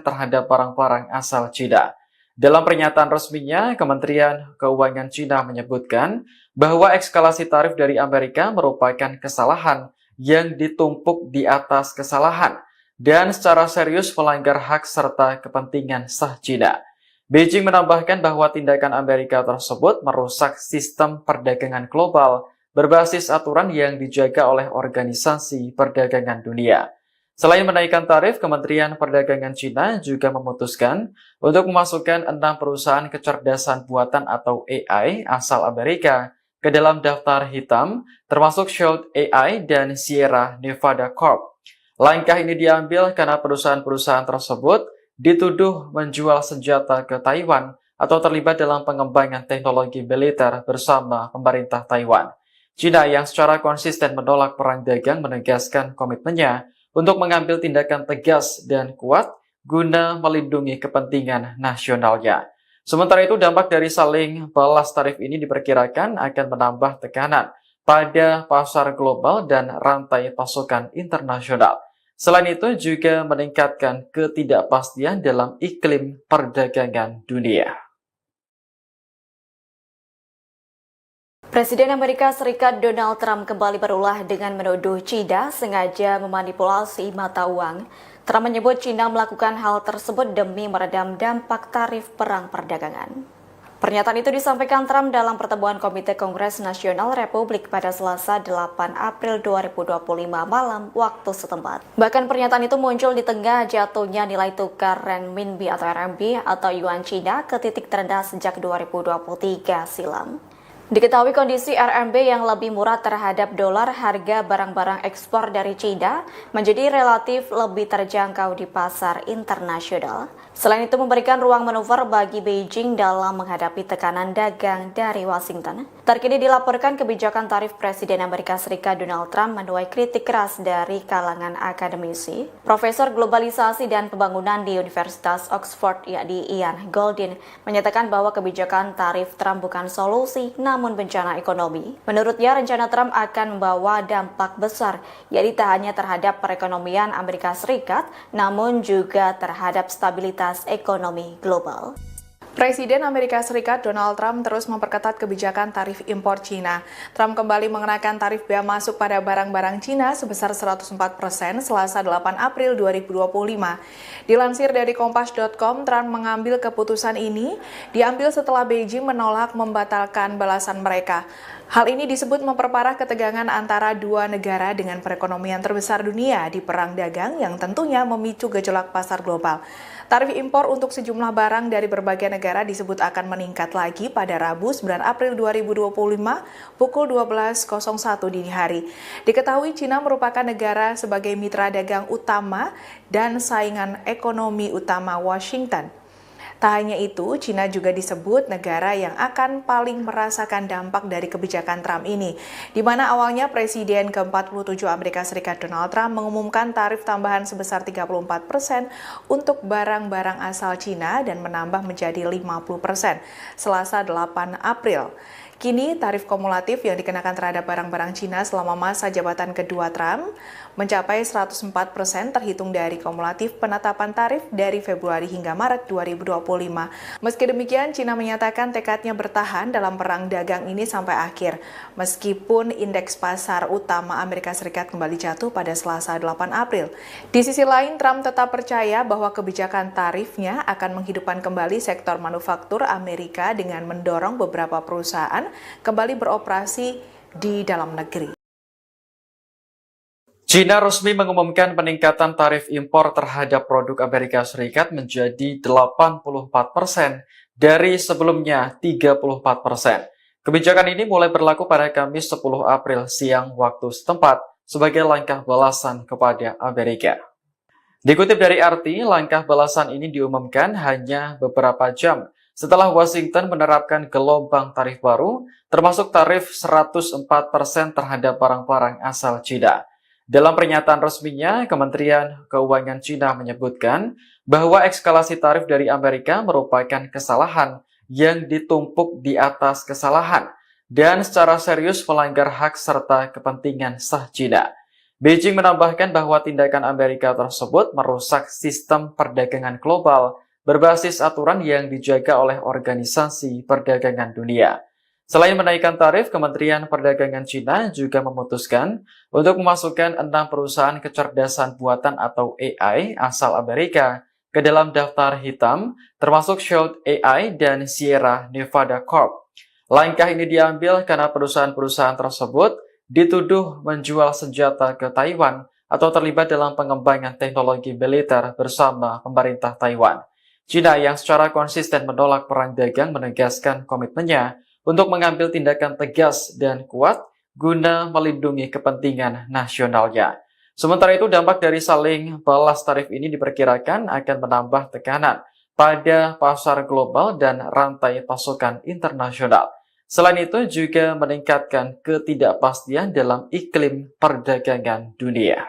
A: terhadap barang-barang asal China. Dalam pernyataan resminya, Kementerian Keuangan China menyebutkan bahwa eskalasi tarif dari Amerika merupakan kesalahan yang ditumpuk di atas kesalahan dan secara serius melanggar hak serta kepentingan sah China. Beijing menambahkan bahwa tindakan Amerika tersebut merusak sistem perdagangan global berbasis aturan yang dijaga oleh Organisasi Perdagangan Dunia. Selain menaikkan tarif, Kementerian Perdagangan Cina juga memutuskan untuk memasukkan 6 perusahaan kecerdasan buatan atau AI asal Amerika ke dalam daftar hitam, termasuk Shout AI dan Sierra Nevada Corp. Langkah ini diambil karena perusahaan-perusahaan tersebut dituduh menjual senjata ke Taiwan atau terlibat dalam pengembangan teknologi militer bersama pemerintah Taiwan. China yang secara konsisten menolak perang dagang menegaskan komitmennya untuk mengambil tindakan tegas dan kuat guna melindungi kepentingan nasionalnya. Sementara itu, dampak dari saling balas tarif ini diperkirakan akan menambah tekanan pada pasar global dan rantai pasokan internasional. Selain itu, juga meningkatkan ketidakpastian dalam iklim perdagangan dunia.
B: Presiden Amerika Serikat Donald Trump kembali berulah dengan menuduh China sengaja memanipulasi mata uang. Trump menyebut China melakukan hal tersebut demi meredam dampak tarif perang perdagangan. Pernyataan itu disampaikan Trump dalam pertemuan Komite Kongres Nasional Republik pada Selasa 8 April 2025 malam waktu setempat. Bahkan pernyataan itu muncul di tengah jatuhnya nilai tukar renminbi atau RMB atau yuan China ke titik terendah sejak 2023 silam. Diketahui kondisi RMB yang lebih murah terhadap dolar, harga barang-barang ekspor dari China menjadi relatif lebih terjangkau di pasar internasional. Selain itu memberikan ruang manuver bagi Beijing dalam menghadapi tekanan dagang dari Washington. Terkini dilaporkan kebijakan tarif Presiden Amerika Serikat Donald Trump menuai kritik keras dari kalangan akademisi. Profesor Globalisasi dan Pembangunan di Universitas Oxford yakni Ian Goldin menyatakan bahwa kebijakan tarif Trump bukan solusi namun bencana ekonomi. Menurutnya, rencana Trump akan membawa dampak besar, yaitu tak hanya terhadap perekonomian Amerika Serikat, namun juga terhadap stabilitas ekonomi global.
C: Presiden Amerika Serikat Donald Trump terus memperketat kebijakan tarif impor Cina. Trump kembali mengenakan tarif bea masuk pada barang-barang Cina sebesar 104% Selasa 8 April 2025. Dilansir dari Kompas.com, Trump mengambil keputusan ini diambil setelah Beijing menolak membatalkan balasan mereka. Hal ini disebut memperparah ketegangan antara dua negara dengan perekonomian terbesar dunia di perang dagang yang tentunya memicu gejolak pasar global. Tarif impor untuk sejumlah barang dari berbagai negara disebut akan meningkat lagi pada Rabu 9 April 2025 pukul 12.01 dini hari. Diketahui China merupakan negara sebagai mitra dagang utama dan saingan ekonomi utama Washington. Tak hanya itu, China juga disebut negara yang akan paling merasakan dampak dari kebijakan Trump ini, di mana awalnya Presiden ke-47 Amerika Serikat Donald Trump mengumumkan tarif tambahan sebesar 34% untuk barang-barang asal China dan menambah menjadi 50% Selasa 8 April. Kini, tarif kumulatif yang dikenakan terhadap barang-barang Cina selama masa jabatan kedua Trump mencapai 104% terhitung dari kumulatif penetapan tarif dari Februari hingga Maret 2025. Meski demikian, Cina menyatakan tekadnya bertahan dalam perang dagang ini sampai akhir, meskipun indeks pasar utama Amerika Serikat kembali jatuh pada Selasa 8 April. Di sisi lain, Trump tetap percaya bahwa kebijakan tarifnya akan menghidupkan kembali sektor manufaktur Amerika dengan mendorong beberapa perusahaan kembali beroperasi di dalam negeri.
A: China resmi mengumumkan peningkatan tarif impor terhadap produk Amerika Serikat menjadi 84% dari sebelumnya 34%. Kebijakan ini mulai berlaku pada Kamis 10 April siang waktu setempat sebagai langkah balasan kepada Amerika. Dikutip dari RT, langkah balasan ini diumumkan hanya beberapa jam setelah Washington menerapkan gelombang tarif baru, termasuk tarif 104% terhadap barang-barang asal China. Dalam pernyataan resminya, Kementerian Keuangan China menyebutkan bahwa eskalasi tarif dari Amerika merupakan kesalahan yang ditumpuk di atas kesalahan dan secara serius melanggar hak serta kepentingan sah China. Beijing menambahkan bahwa tindakan Amerika tersebut merusak sistem perdagangan global berbasis aturan yang dijaga oleh Organisasi Perdagangan Dunia. Selain menaikkan tarif, Kementerian Perdagangan China juga memutuskan untuk memasukkan 6 perusahaan kecerdasan buatan atau AI asal Amerika ke dalam daftar hitam, termasuk Shield AI dan Sierra Nevada Corp. Langkah ini diambil karena perusahaan-perusahaan tersebut dituduh menjual senjata ke Taiwan atau terlibat dalam pengembangan teknologi militer bersama pemerintah Taiwan. China yang secara konsisten menolak perang dagang menegaskan komitmennya untuk mengambil tindakan tegas dan kuat guna melindungi kepentingan nasionalnya. Sementara itu, dampak dari saling balas tarif ini diperkirakan akan menambah tekanan pada pasar global dan rantai pasokan internasional. Selain itu juga meningkatkan ketidakpastian dalam iklim perdagangan dunia.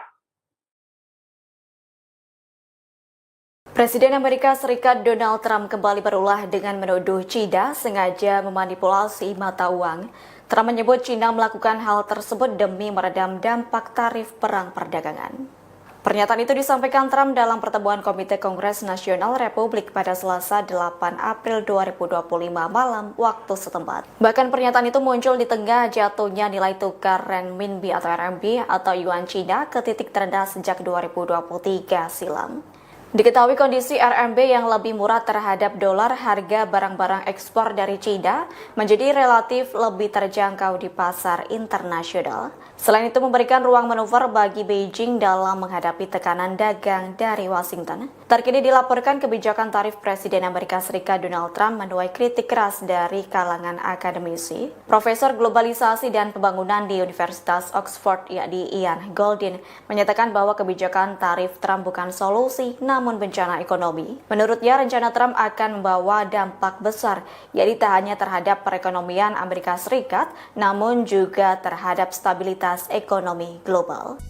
B: Presiden Amerika Serikat Donald Trump kembali berulah dengan menuduh China sengaja memanipulasi mata uang. Trump menyebut China melakukan hal tersebut demi meredam dampak tarif perang perdagangan. Pernyataan itu disampaikan Trump dalam pertemuan Komite Kongres Nasional Republik pada Selasa 8 April 2025 malam waktu setempat. Bahkan pernyataan itu muncul di tengah jatuhnya nilai tukar renminbi atau RMB atau yuan Cina ke titik terendah sejak 2023 silam. Diketahui kondisi RMB yang lebih murah terhadap dolar, harga barang-barang ekspor dari China menjadi relatif lebih terjangkau di pasar internasional. Selain itu memberikan ruang manuver bagi Beijing dalam menghadapi tekanan dagang dari Washington. Terkini dilaporkan kebijakan tarif Presiden Amerika Serikat Donald Trump menuai kritik keras dari kalangan akademisi. Profesor Globalisasi dan Pembangunan di Universitas Oxford yakni Ian Goldin menyatakan bahwa kebijakan tarif Trump bukan solusi namun bencana ekonomi. Menurutnya, rencana Trump akan membawa dampak besar, yaitu tak hanya terhadap perekonomian Amerika Serikat, namun juga terhadap stabilitas ekonomi global.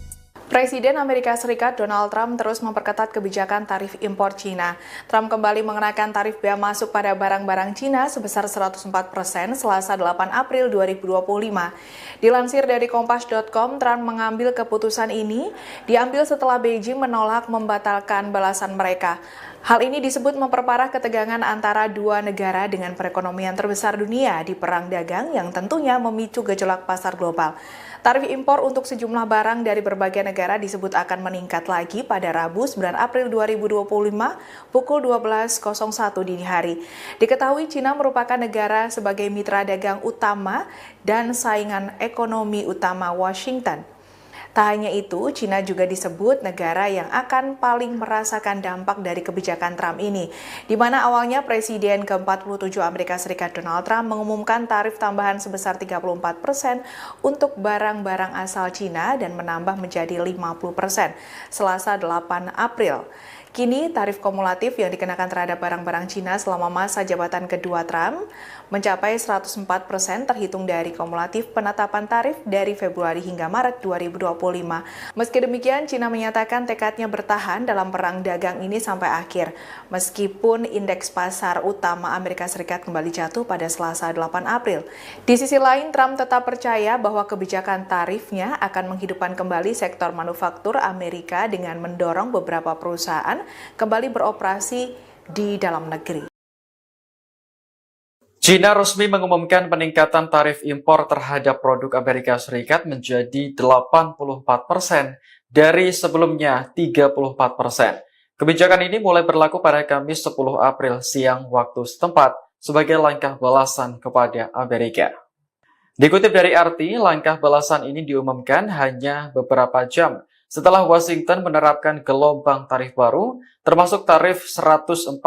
C: Presiden Amerika Serikat Donald Trump terus memperketat kebijakan tarif impor Cina. Trump kembali mengenakan tarif bea masuk pada barang-barang Cina sebesar 104% Selasa 8 April 2025. Dilansir dari Kompas.com, Trump mengambil keputusan ini diambil setelah Beijing menolak membatalkan balasan mereka. Hal ini disebut memperparah ketegangan antara dua negara dengan perekonomian terbesar dunia di perang dagang yang tentunya memicu gejolak pasar global. Tarif impor untuk sejumlah barang dari berbagai negara disebut akan meningkat lagi pada Rabu 9 April 2025 pukul 12.01 dini hari. Diketahui Cina merupakan negara sebagai mitra dagang utama dan saingan ekonomi utama Washington. Tak hanya itu, Cina juga disebut negara yang akan paling merasakan dampak dari kebijakan Trump ini, di mana awalnya Presiden ke-47 Amerika Serikat Donald Trump mengumumkan tarif tambahan sebesar 34% untuk barang-barang asal Cina dan menambah menjadi 50% Selasa 8 April. Kini tarif kumulatif yang dikenakan terhadap barang-barang Cina selama masa jabatan kedua Trump mencapai 104% terhitung dari kumulatif penetapan tarif dari Februari hingga Maret 2025. Meski demikian, Cina menyatakan tekadnya bertahan dalam perang dagang ini sampai akhir, meskipun indeks pasar utama Amerika Serikat kembali jatuh pada Selasa 8 April. Di sisi lain, Trump tetap percaya bahwa kebijakan tarifnya akan menghidupkan kembali sektor manufaktur Amerika dengan mendorong beberapa perusahaan kembali beroperasi di dalam negeri.
A: China resmi mengumumkan peningkatan tarif impor terhadap produk Amerika Serikat menjadi 84% dari sebelumnya 34%. Kebijakan ini mulai berlaku pada Kamis 10 April siang waktu setempat sebagai langkah balasan kepada Amerika. Dikutip dari RT, langkah balasan ini diumumkan hanya beberapa jam setelah Washington menerapkan gelombang tarif baru, termasuk tarif 104%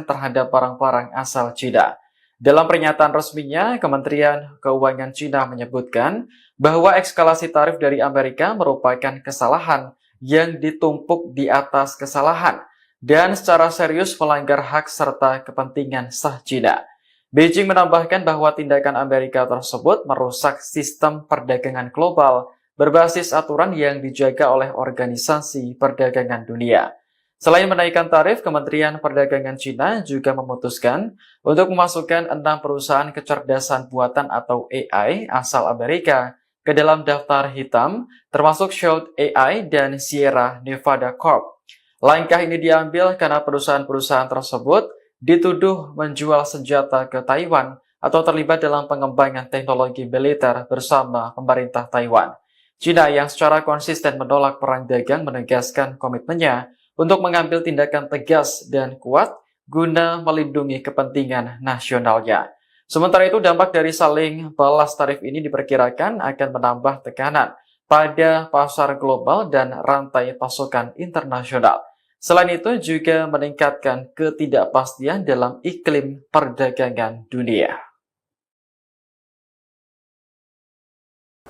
A: terhadap barang-barang asal China. Dalam pernyataan resminya, Kementerian Keuangan China menyebutkan bahwa eskalasi tarif dari Amerika merupakan kesalahan yang ditumpuk di atas kesalahan dan secara serius melanggar hak serta kepentingan sah China. Beijing menambahkan bahwa tindakan Amerika tersebut merusak sistem perdagangan global berbasis aturan yang dijaga oleh Organisasi Perdagangan Dunia. Selain menaikkan tarif, Kementerian Perdagangan China juga memutuskan untuk memasukkan 6 perusahaan kecerdasan buatan atau AI asal Amerika ke dalam daftar hitam, termasuk Shout AI dan Sierra Nevada Corp. Langkah ini diambil karena perusahaan-perusahaan tersebut dituduh menjual senjata ke Taiwan atau terlibat dalam pengembangan teknologi militer bersama pemerintah Taiwan. China yang secara konsisten menolak perang dagang menegaskan komitmennya untuk mengambil tindakan tegas dan kuat guna melindungi kepentingan nasionalnya. Sementara itu, dampak dari saling balas tarif ini diperkirakan akan menambah tekanan pada pasar global dan rantai pasokan internasional. Selain itu, juga meningkatkan ketidakpastian dalam iklim perdagangan dunia.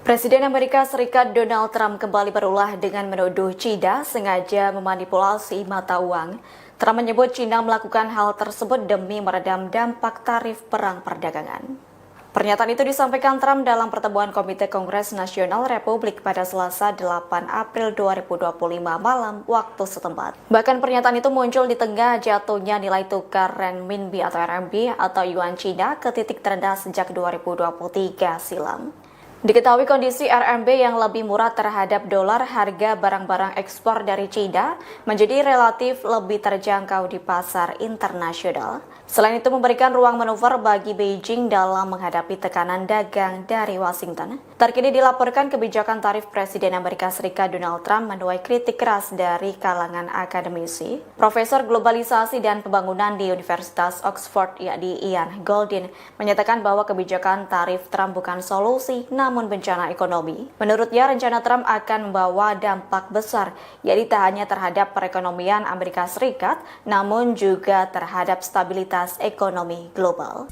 B: Presiden Amerika Serikat Donald Trump kembali berulah dengan menuduh China sengaja memanipulasi mata uang. Trump menyebut China melakukan hal tersebut demi meredam dampak tarif perang perdagangan. Pernyataan itu disampaikan Trump dalam pertemuan Komite Kongres Nasional Republik pada Selasa 8 April 2025 malam waktu setempat. Bahkan pernyataan itu muncul di tengah jatuhnya nilai tukar renminbi atau RMB atau yuan Cina ke titik terendah sejak 2023 silam. Diketahui kondisi RMB yang lebih murah terhadap dolar, harga barang-barang ekspor dari China menjadi relatif lebih terjangkau di pasar internasional. Selain itu memberikan ruang manuver bagi Beijing dalam menghadapi tekanan dagang dari Washington. Terkini dilaporkan kebijakan tarif Presiden Amerika Serikat Donald Trump menuai kritik keras dari kalangan akademisi. Profesor Globalisasi dan Pembangunan di Universitas Oxford yakni Ian Goldin menyatakan bahwa kebijakan tarif Trump bukan solusi namun bencana ekonomi. Menurutnya rencana Trump akan membawa dampak besar, yaitu tak hanya terhadap perekonomian Amerika Serikat namun juga terhadap stabilitas ekonomi global.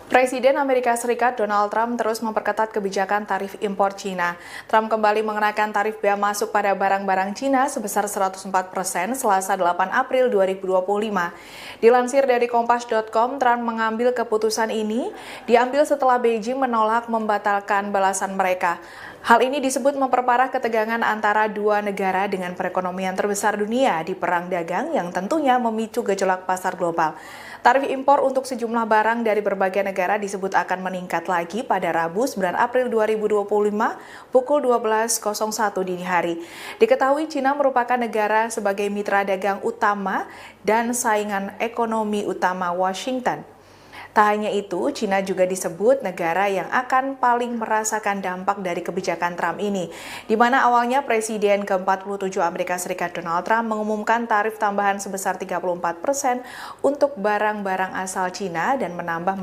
C: Presiden Amerika Serikat Donald Trump terus memperketat kebijakan tarif impor Cina. Trump kembali mengenakan tarif bea masuk pada barang-barang Cina sebesar 104% Selasa 8 April 2025. Dilansir dari Kompas.com, Trump mengambil keputusan ini diambil setelah Beijing menolak membatalkan balasan mereka. Hal ini disebut memperparah ketegangan antara dua negara dengan perekonomian terbesar dunia di perang dagang yang tentunya memicu gejolak pasar global. Tarif impor untuk sejumlah barang dari berbagai negara disebut akan meningkat lagi pada Rabu 9 April 2025 pukul 12.01 dini hari. Diketahui Cina merupakan negara sebagai mitra dagang utama dan saingan ekonomi utama Washington. Tak hanya itu, Cina juga disebut negara yang akan paling merasakan dampak dari kebijakan Trump ini, di mana awalnya Presiden ke-47 Amerika Serikat Donald Trump mengumumkan tarif tambahan sebesar 34% untuk barang-barang asal Cina dan menambah